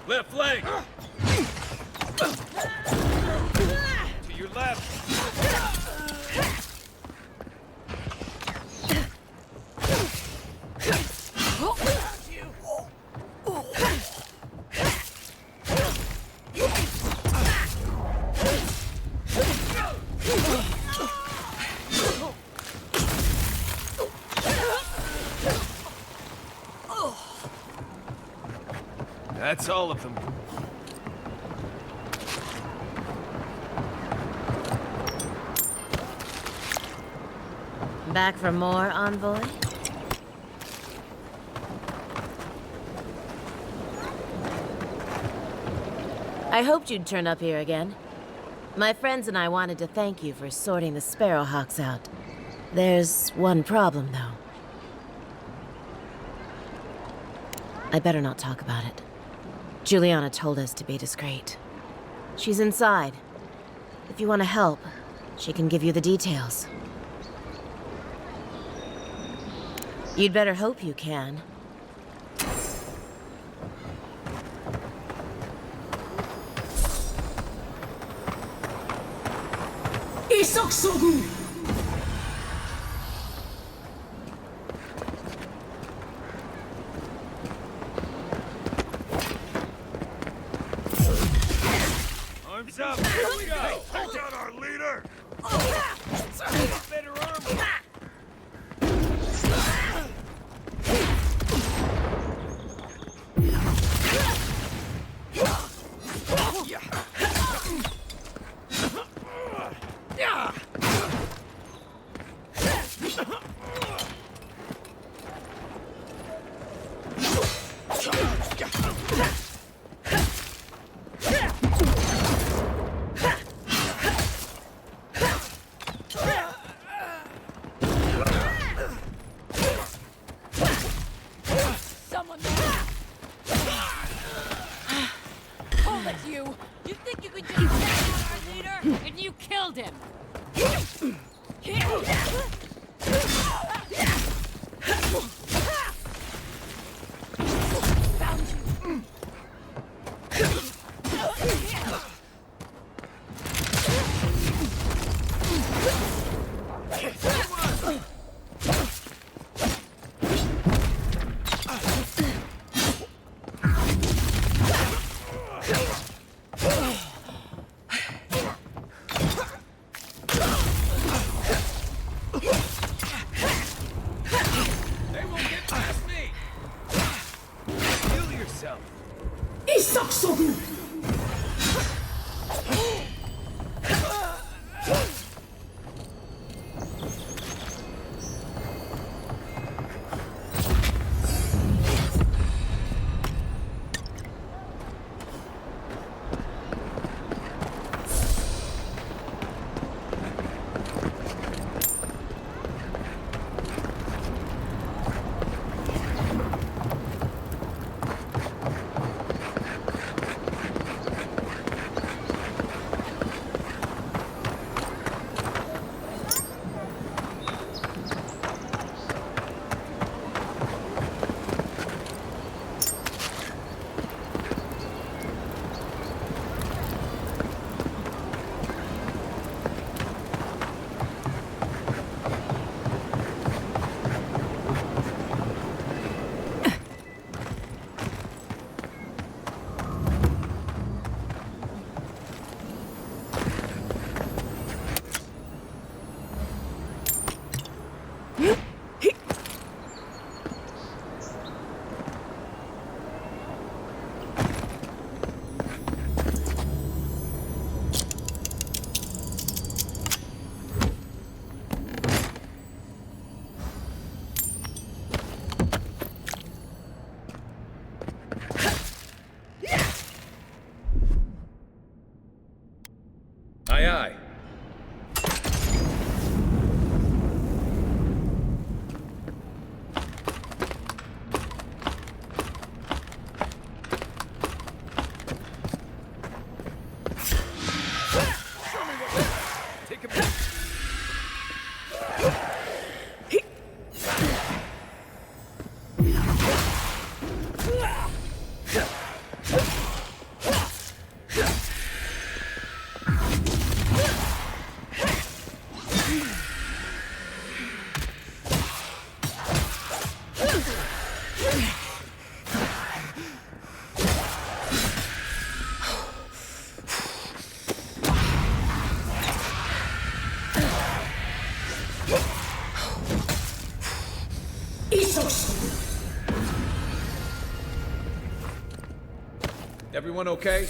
Left leg! To your left! That's all of them. Back for more, envoy? I hoped you'd turn up here again. My friends and I wanted to thank you for sorting the Sparrowhawks out. There's one problem, though. I better not talk about it. Juliana told us to be discreet. She's inside. If you want to help, she can give you the details. You'd better hope you can. Arms up! Here we go! Hold out our leader! Better armor! Someone there! Hold it, you! You think you could just take out our leader? And you killed him! Found you! They won't get past me! Heal yourself! Aye, aye. Everyone okay?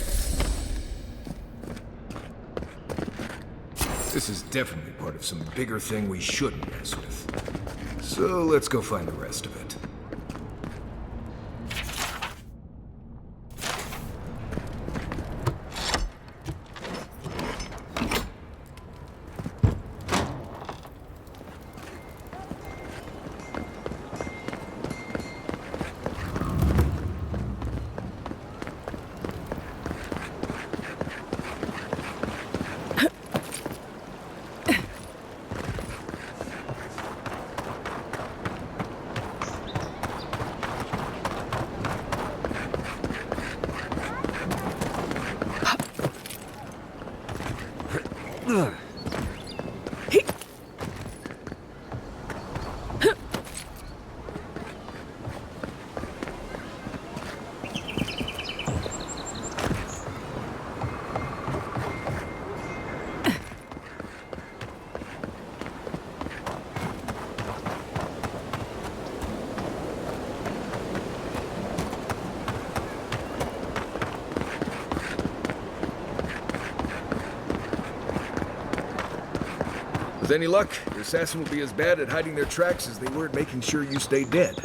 This is definitely part of some bigger thing we shouldn't mess with. So let's go find the rest of it. With any luck, the assassin will be as bad at hiding their tracks as they were at making sure you stay dead.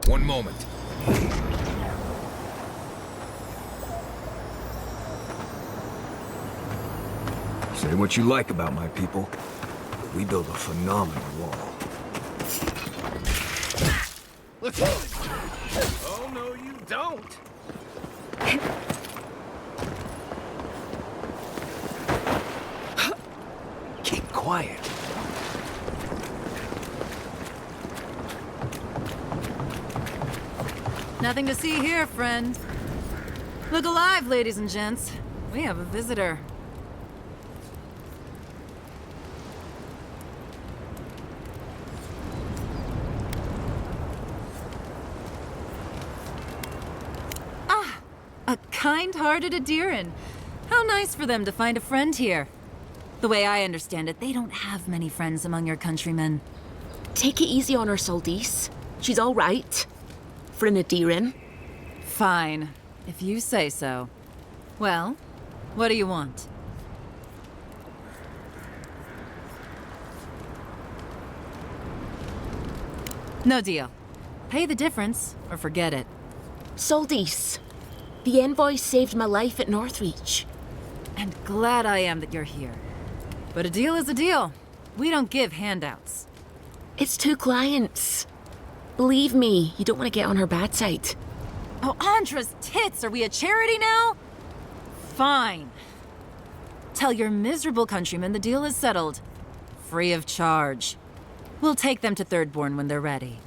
One moment. Say what you like about my people, but we build a phenomenal wall. Let's go! Oh, no, you don't! Keep quiet. Nothing to see here, friend. Look alive, ladies and gents. We have a visitor. Ah, a kind-hearted Adiran. How nice for them to find a friend here. The way I understand it, they don't have many friends among your countrymen. Take it easy on her, Soldice. She's all right. For an Adiran. Fine, if you say so. Well, what do you want? No deal. Pay the difference, or forget it. Soldice, the envoy saved my life at Northreach. And glad I am that you're here. But a deal is a deal. We don't give handouts. It's 2 clients. Believe me, you don't want to get on her bad side. Oh, Andra's tits! Are we a charity now? Fine. Tell your miserable countrymen the deal is settled. Free of charge. We'll take them to Thirdborn when they're ready.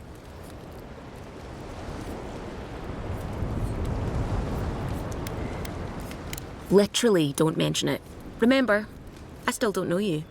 Literally, don't mention it. Remember, I still don't know you.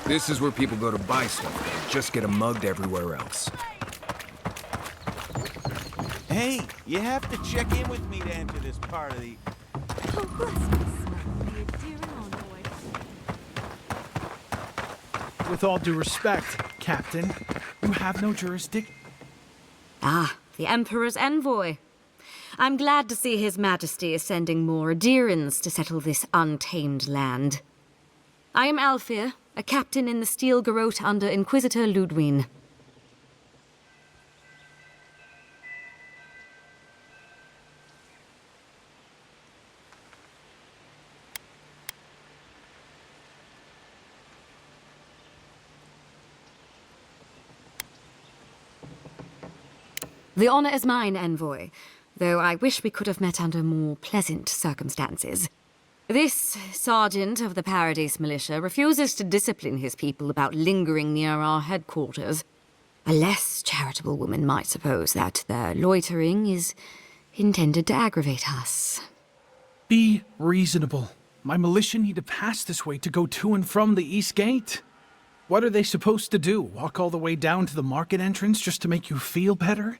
This is where people go to buy stuff. They just get 'em mugged everywhere else. Hey, you have to check in with me to enter this part of the... With all due respect, Captain, you have no jurisdiction. Ah, the Emperor's envoy. I'm glad to see His Majesty is sending more adherents to settle this untamed land. I am Alfir, a captain in the Steel Garrote under Inquisitor Ludwine. The honor is mine, envoy, though I wish we could have met under more pleasant circumstances. This sergeant of the Paradise Militia refuses to discipline his people about lingering near our headquarters. A less charitable woman might suppose that their loitering is intended to aggravate us. Be reasonable. My militia need to pass this way to go to and from the East Gate. What are they supposed to do? Walk all the way down to the market entrance just to make you feel better?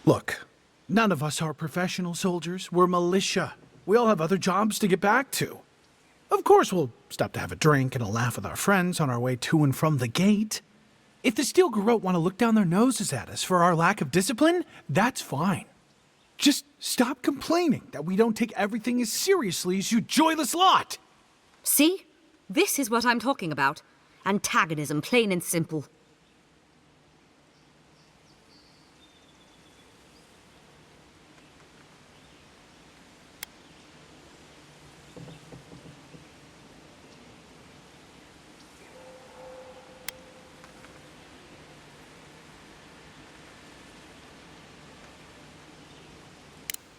Look, none of us are professional soldiers. We're militia. We all have other jobs to get back to. Of course, we'll stop to have a drink and a laugh with our friends on our way to and from the gate. If the Steel Garrote want to look down their noses at us for our lack of discipline, that's fine. Just stop complaining that we don't take everything as seriously as you joyless lot. See? This is what I'm talking about. Antagonism, plain and simple.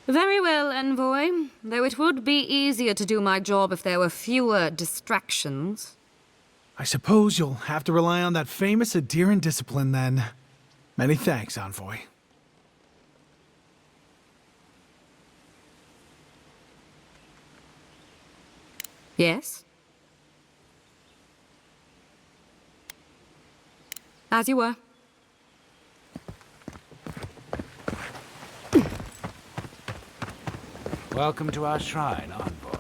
Very well, envoy. Though it would be easier to do my job if there were fewer distractions. I suppose you'll have to rely on that famous adherent discipline then. Many thanks, envoy. Yes? As you were. Welcome to our shrine, envoy.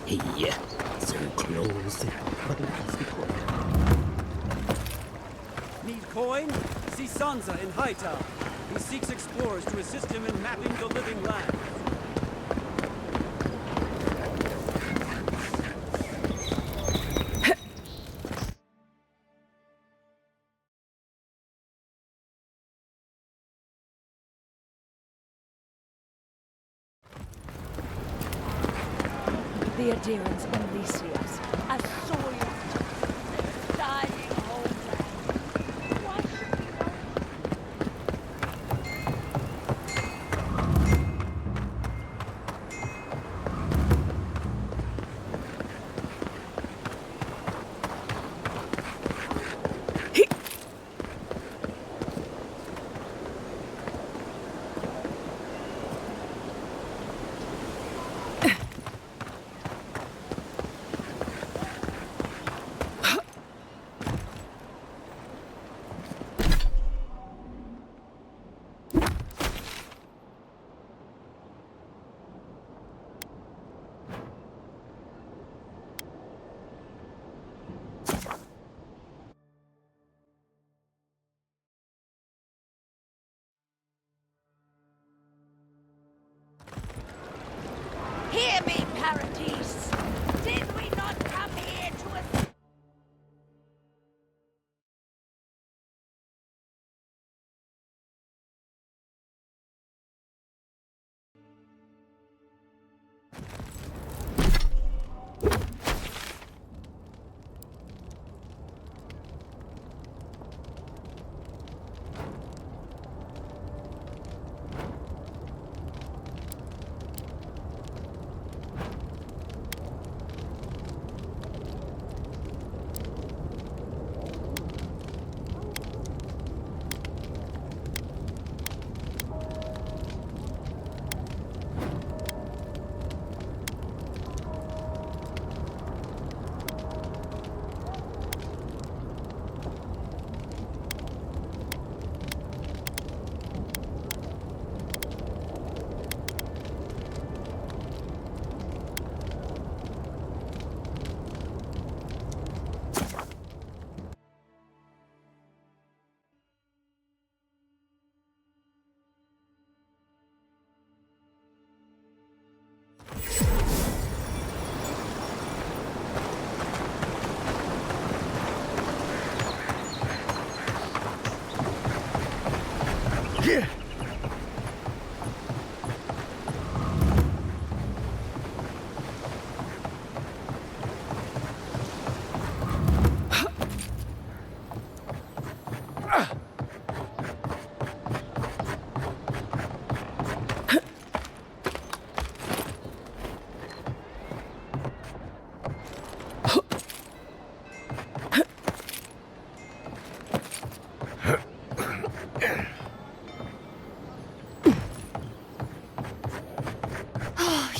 Hey, so close. Need coin? See Sansa in Hightower. He seeks explorers to assist him in mapping the living land. the adherents of Elysius, a soiled, dying homeland. Why should we know? Hear me, Paradis! Did we not come here to a... Yeah.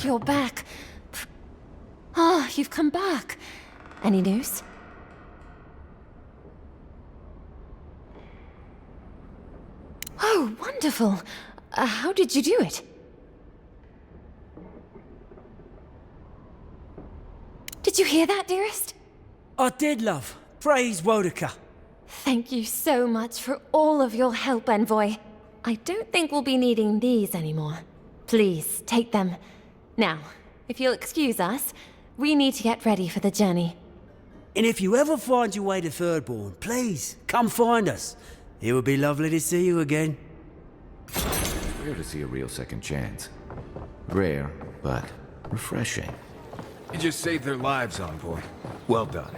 You're back. Ah, you've come back. Any news? Oh, wonderful. How did you do it? Did you hear that, dearest? I did, love. Praise Wodaka. Thank you so much for all of your help, Envoy. I don't think we'll be needing these anymore. Please, take them. Now, if you'll excuse us, we need to get ready for the journey. And if you ever find your way to Thirdborn, please, come find us. It would be lovely to see you again. Rare to see a real second chance. Rare, but refreshing. You just saved their lives, Envoy. Well done.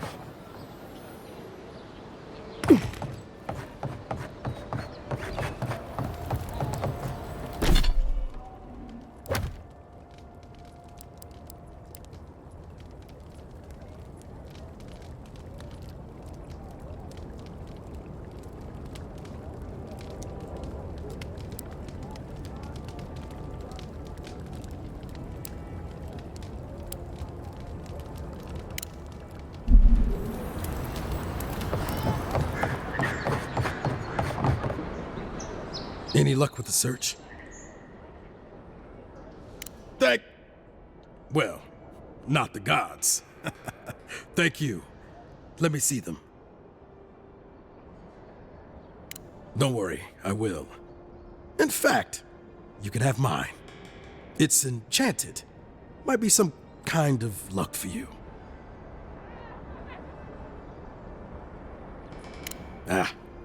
Any luck with the search? Well, not the gods. Thank you. Let me see them. Don't worry, I will. In fact, you can have mine. It's enchanted. Might be some kind of luck for you.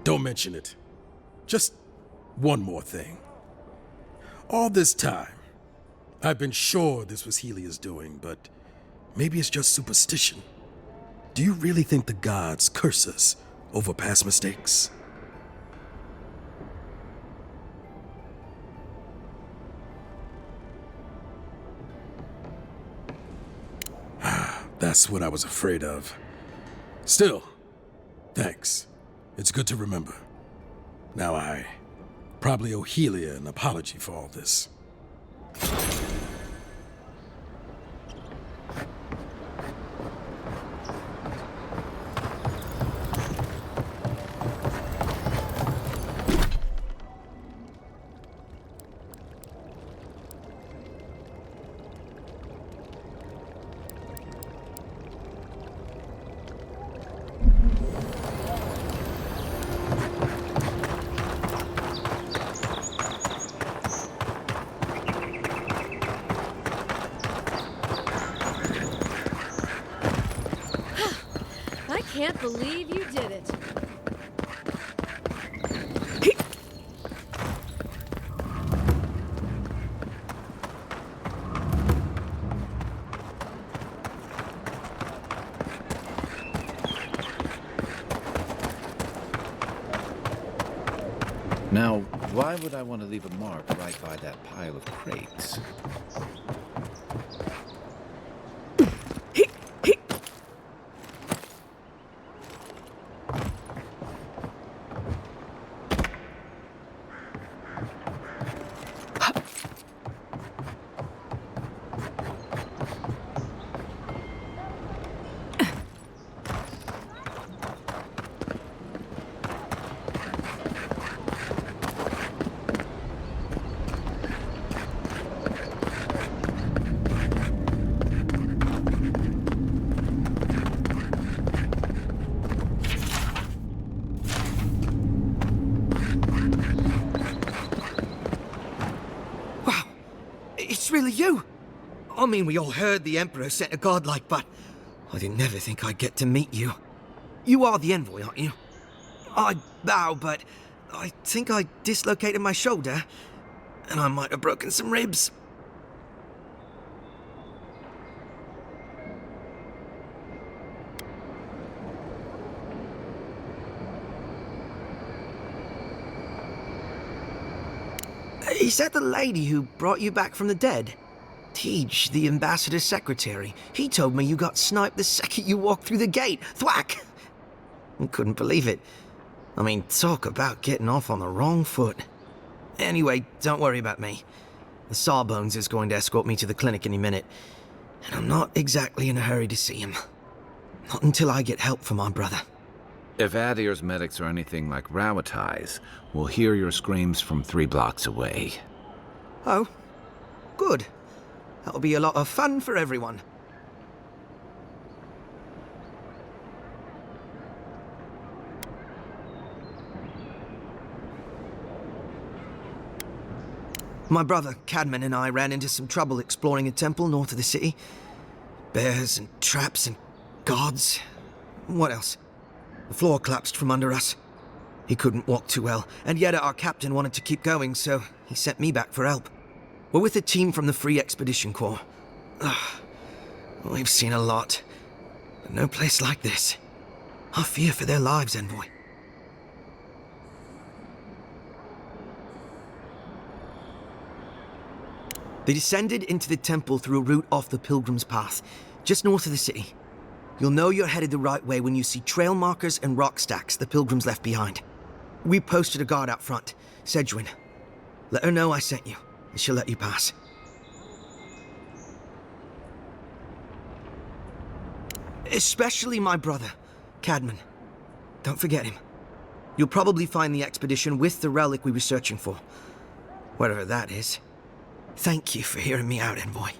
Don't mention it. Just one more thing. All this time, I've been sure this was Helia's doing, but maybe it's just superstition. Do you really think the gods curse us over past mistakes? That's what I was afraid of. Still, thanks. It's good to remember. Now I probably owe Helia an apology for all this. I can't believe you did it. Now, why would I want to leave a mark right by that pile of crates? It's really you! I mean, we all heard the Emperor sent a godlike, but I didn't never think I'd get to meet you. You are the envoy, aren't you? I bow, but I think I dislocated my shoulder, and I might have broken some ribs. Is that the lady who brought you back from the dead? Tej, the ambassador's secretary. He told me you got sniped the second you walked through the gate. Thwack! I couldn't believe it. I mean, talk about getting off on the wrong foot. Anyway, don't worry about me. The Sawbones is going to escort me to the clinic any minute, and I'm not exactly in a hurry to see him. Not until I get help from my brother. If Adir's medics are anything like Rowatai's, we'll hear your screams from 3 blocks away. Oh, good. That'll be a lot of fun for everyone. My brother, Cadman, and I ran into some trouble exploring a temple north of the city. Bears and traps and guards. What else? The floor collapsed from under us. He couldn't walk too well, and yet our captain wanted to keep going, so he sent me back for help. We're with a team from the Free Expedition Corps. We've seen a lot, but no place like this. I fear for their lives, Envoy. They descended into the temple through a route off the Pilgrim's Path, just north of the city. You'll know you're headed the right way when you see trail markers and rock stacks the Pilgrims left behind. We posted a guard out front, Sedgwin. Let her know I sent you, and she'll let you pass. Especially my brother, Cadman. Don't forget him. You'll probably find the expedition with the relic we were searching for. Whatever that is. Thank you for hearing me out, Envoy.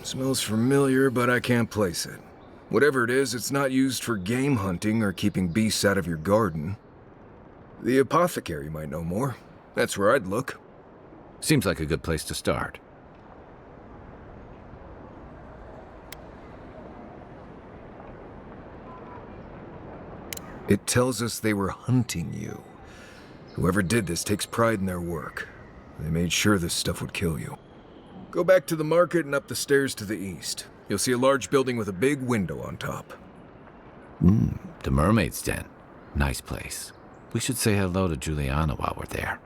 Smells familiar, but I can't place it. Whatever it is, it's not used for game hunting or keeping beasts out of your garden. The apothecary might know more. That's where I'd look. Seems like a good place to start. It tells us they were hunting you. Whoever did this takes pride in their work. They made sure this stuff would kill you. Go back to the market and up the stairs to the east. You'll see a large building with a big window on top. The Mermaid's Den. Nice place. We should say hello to Juliana while we're there.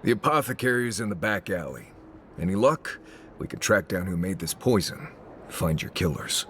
The apothecary is in the back alley. Any luck? We can track down who made this poison. Find your killers.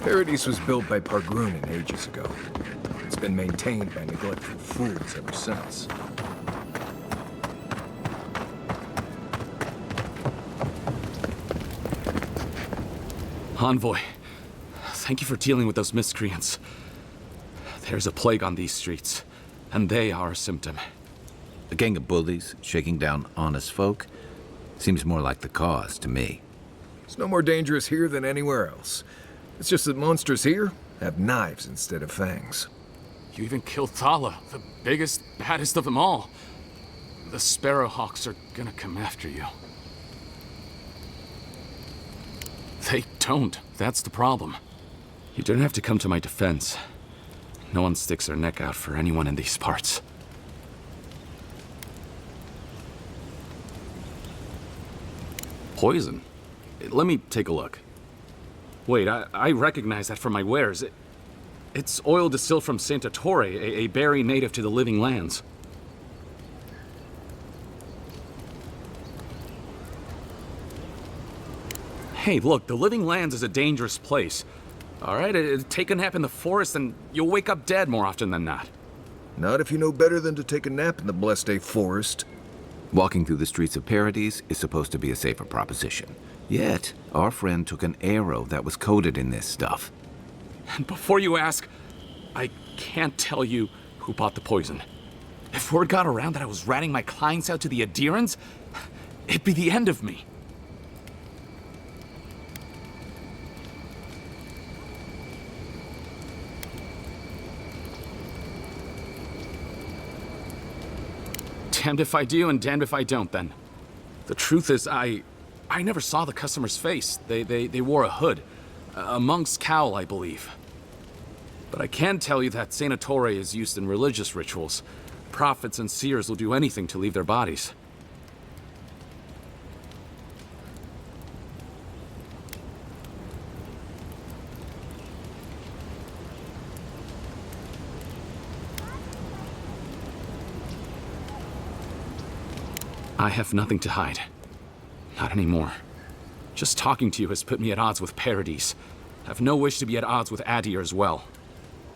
Paradise was built by Pargrunin ages ago. It's been maintained by neglectful fools ever since. Envoy, thank you for dealing with those miscreants. There's a plague on these streets, and they are a symptom. A gang of bullies shaking down honest folk seems more like the cause to me. It's no more dangerous here than anywhere else. It's just that monsters here have knives instead of fangs. You even killed Thala, the biggest, baddest of them all. The Sparrowhawks are gonna come after you. They don't. That's the problem. You don't have to come to my defense. No one sticks their neck out for anyone in these parts. Poison? Let me take a look. Wait, I recognize that from my wares. It's oil distilled from Santa Torre, a berry native to the Living Lands. Hey, look, the Living Lands is a dangerous place. All right, take a nap in the forest and you'll wake up dead more often than not. Not if you know better than to take a nap in the blessed A forest. Walking through the streets of Paradise is supposed to be a safer proposition. Yet, our friend took an arrow that was coated in this stuff. And before you ask, I can't tell you who bought the poison. If word got around that I was ratting my clients out to the Adherents, it'd be the end of me. Damned if I do and damned if I don't, then. The truth is, I never saw the customer's face. They wore a hood. A monk's cowl, I believe. But I can tell you that Sanatore is used in religious rituals. Prophets and seers will do anything to leave their bodies. I have nothing to hide. Not anymore. Just talking to you has put me at odds with Paradise. I have no wish to be at odds with Adir as well.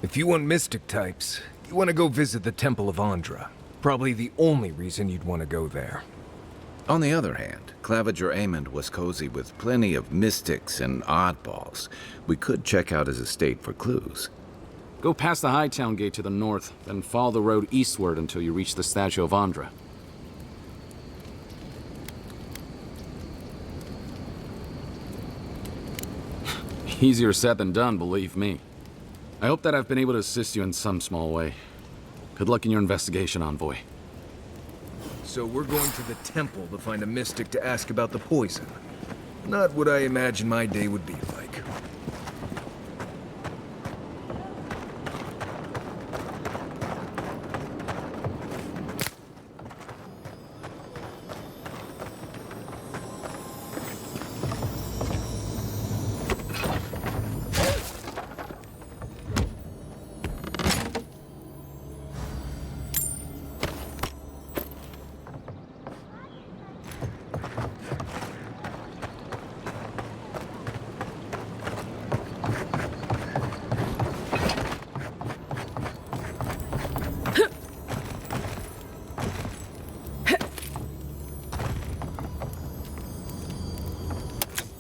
If you want mystic types, you want to go visit the Temple of Andra. Probably the only reason you'd want to go there. On the other hand, Claviger Amond was cozy with plenty of mystics and oddballs. We could check out his estate for clues. Go past the Hightown Gate to the north, then follow the road eastward until you reach the statue of Andra. Easier said than done, believe me. I hope that I've been able to assist you in some small way. Good luck in your investigation, Envoy. So we're going to the temple to find a mystic to ask about the poison. Not what I imagined my day would be like.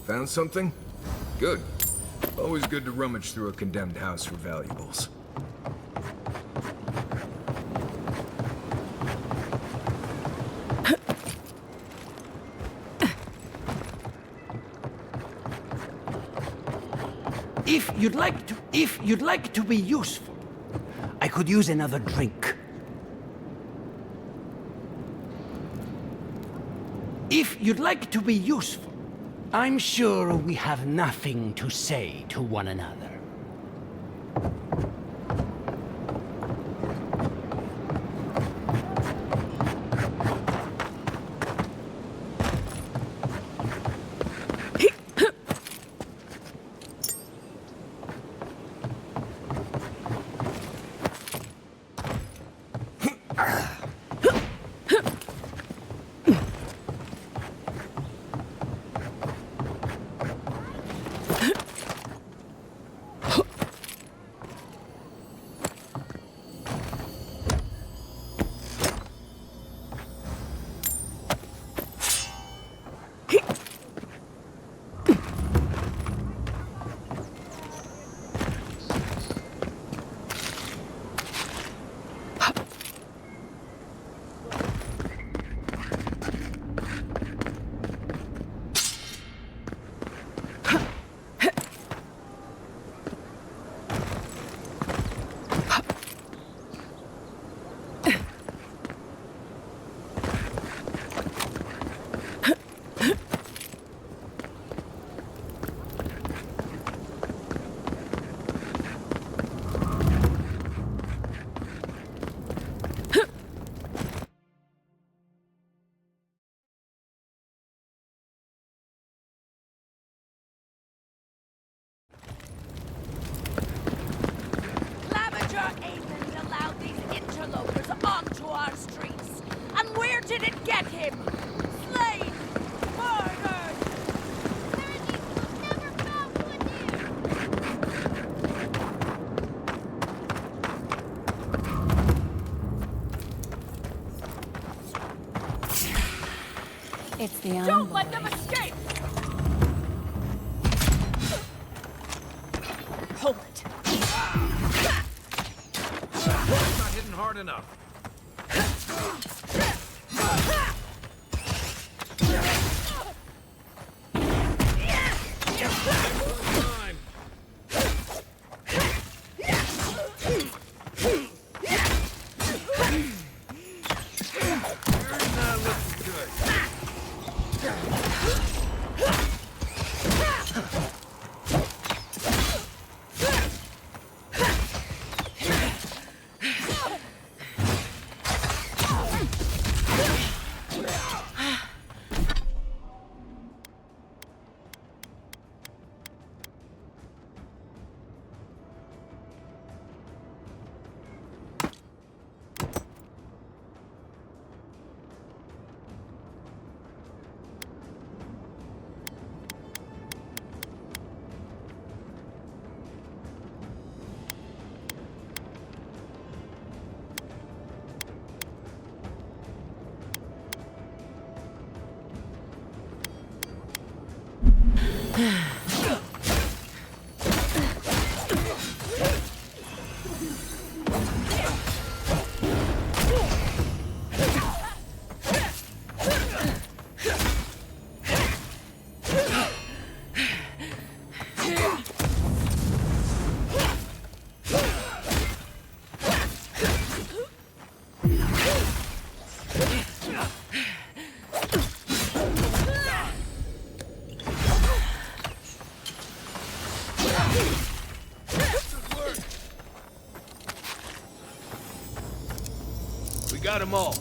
Found something? Good. Always good to rummage through a condemned house for valuables. If you'd like to be useful, I could use another drink. If you'd like to be useful, I'm sure we have nothing to say to one another. It's the Don't let them escape! Hold it. It's not hitting hard enough. got them all.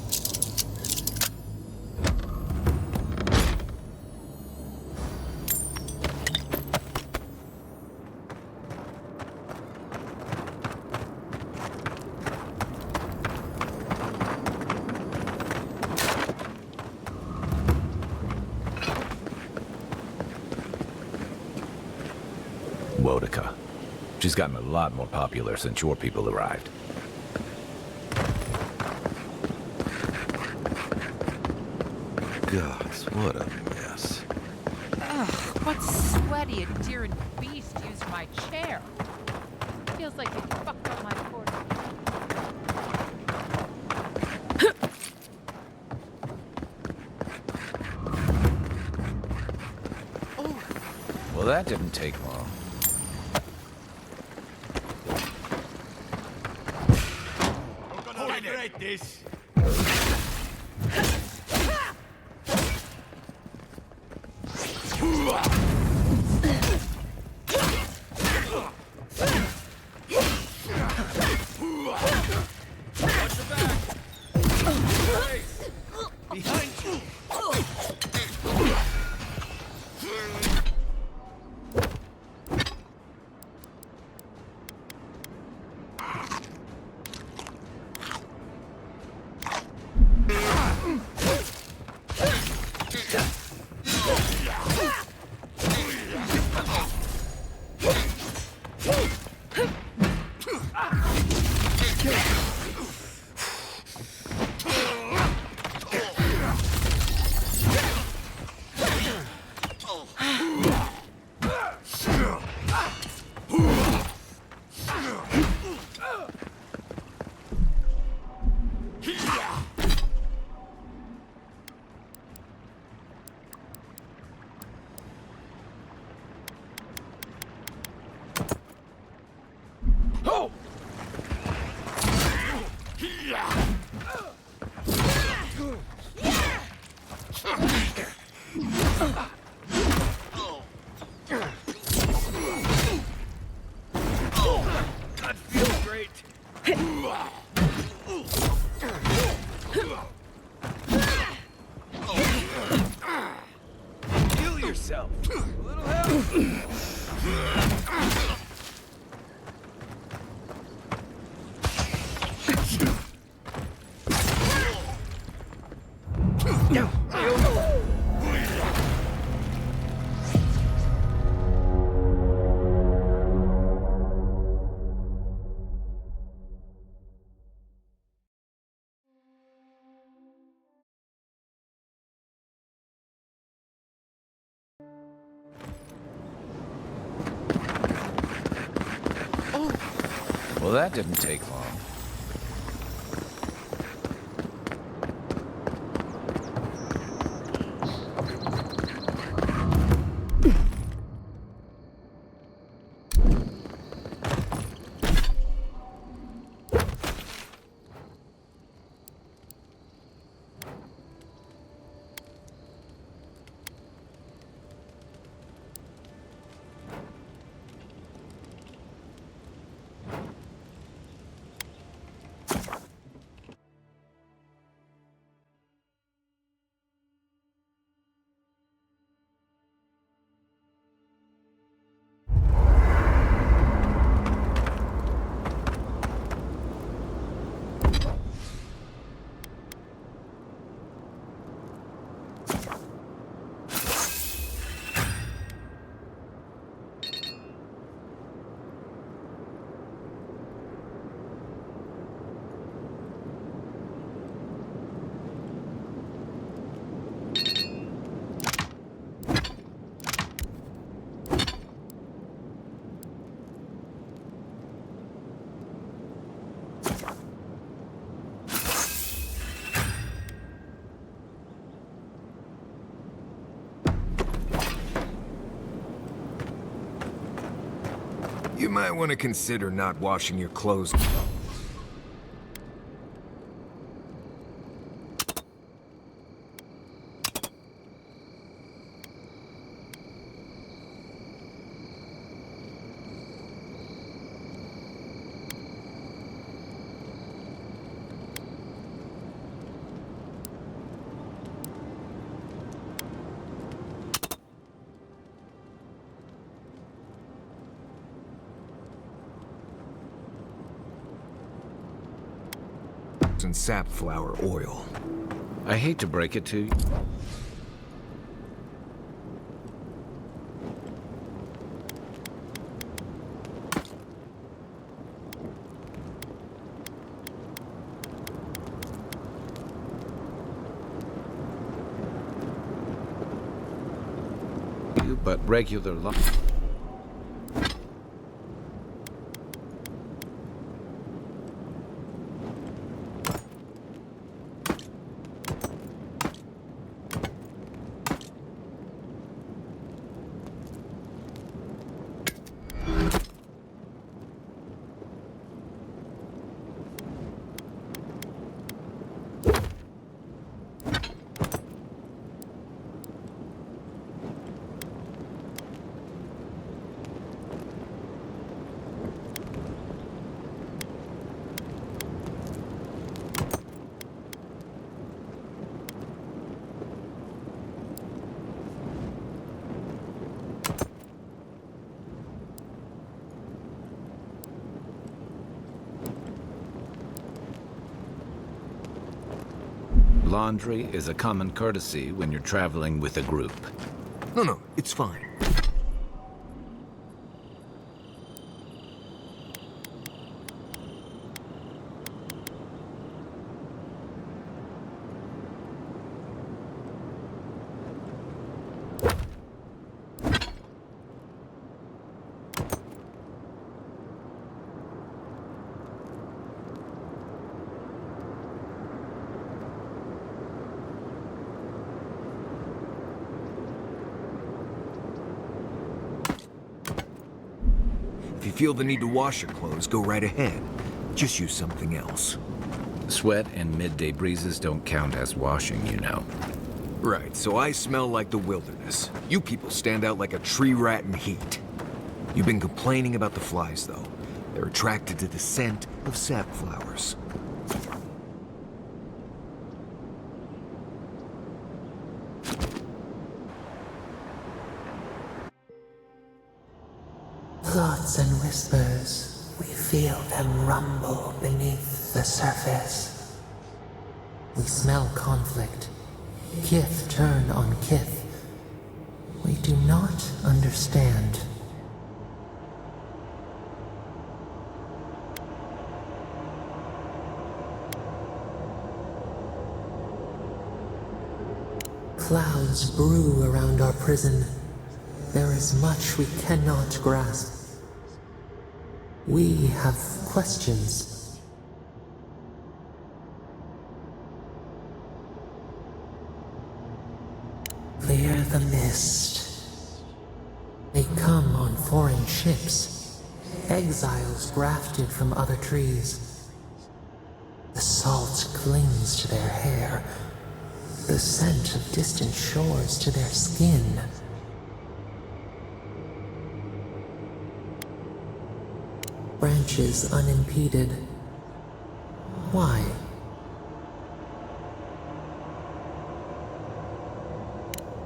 Wodica. She's gotten a lot more popular since your people arrived. Gods, what a mess. Ugh, what sweaty, adherent beast used my chair? Feels like they fucked up my cord. Well, that didn't take long. This. Behind you! That feels great. Heal yourself. A little help. Well, that didn't take long. You might want to consider not washing your clothes. in sapflower oil. I hate to break it to you. But regular life. Laundry is a common courtesy when you're traveling with a group. No, it's fine. If you feel the need to wash your clothes, go right ahead. Just use something else. Sweat and midday breezes don't count as washing, you know. Right, so I smell like the wilderness. You people stand out like a tree rat in heat. You've been complaining about the flies, though. They're attracted to the scent of sapflowers. Thoughts and whispers, we feel them rumble beneath the surface. We smell conflict. Kith turn on kith. We do not understand. Clouds brew around our prison. There is much we cannot grasp. We have questions. Clear the mist. They come on foreign ships, exiles grafted from other trees. The salt clings to their hair, the scent of distant shores to their skin. Branches unimpeded. Why?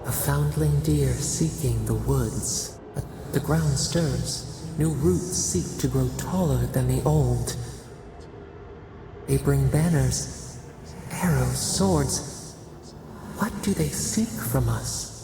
A foundling deer seeking the woods. The ground stirs. New roots seek to grow taller than the old. They bring banners, arrows, swords. What do they seek from us?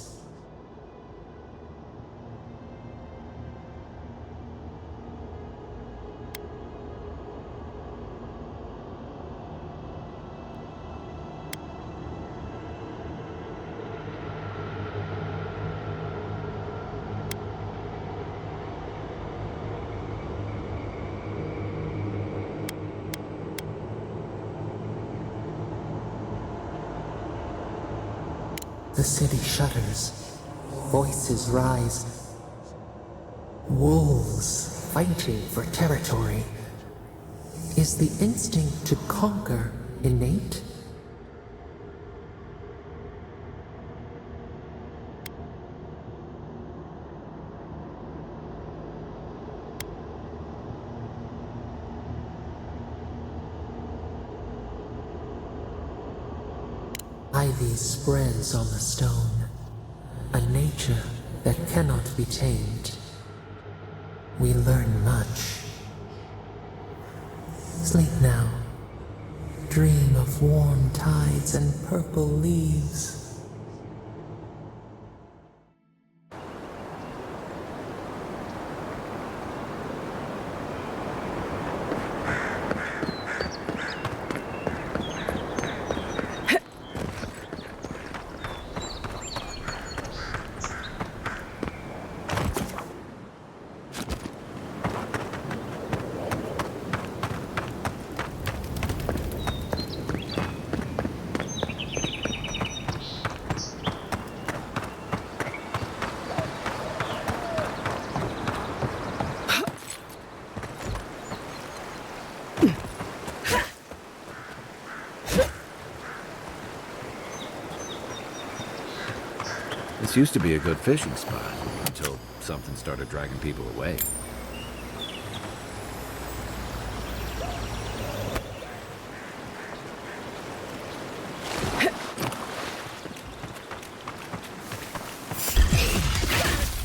The city shudders. Voices rise. Wolves fighting for territory. Is the instinct to conquer innate? Ivy spreads on the stone, a nature that cannot be tamed. We learn much. Sleep now. Dream of warm tides and purple leaves. This used to be a good fishing spot, until something started dragging people away.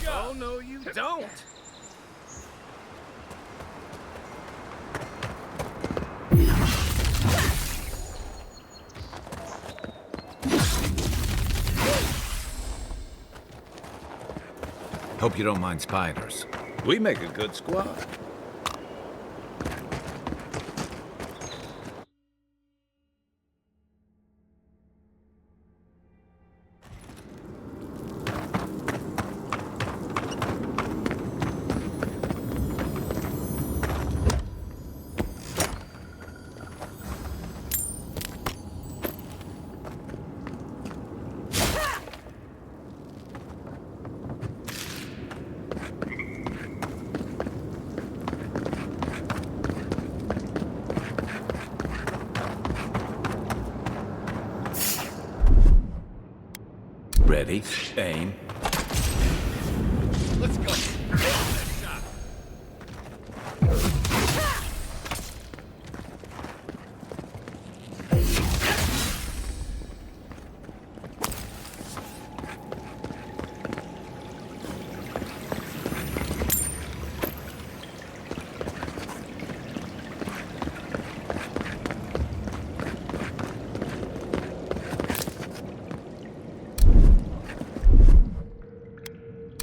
Oh, no, you don't! Hope you don't mind spiders. We make a good squad. Ready, aim. Let's go.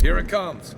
Here it comes.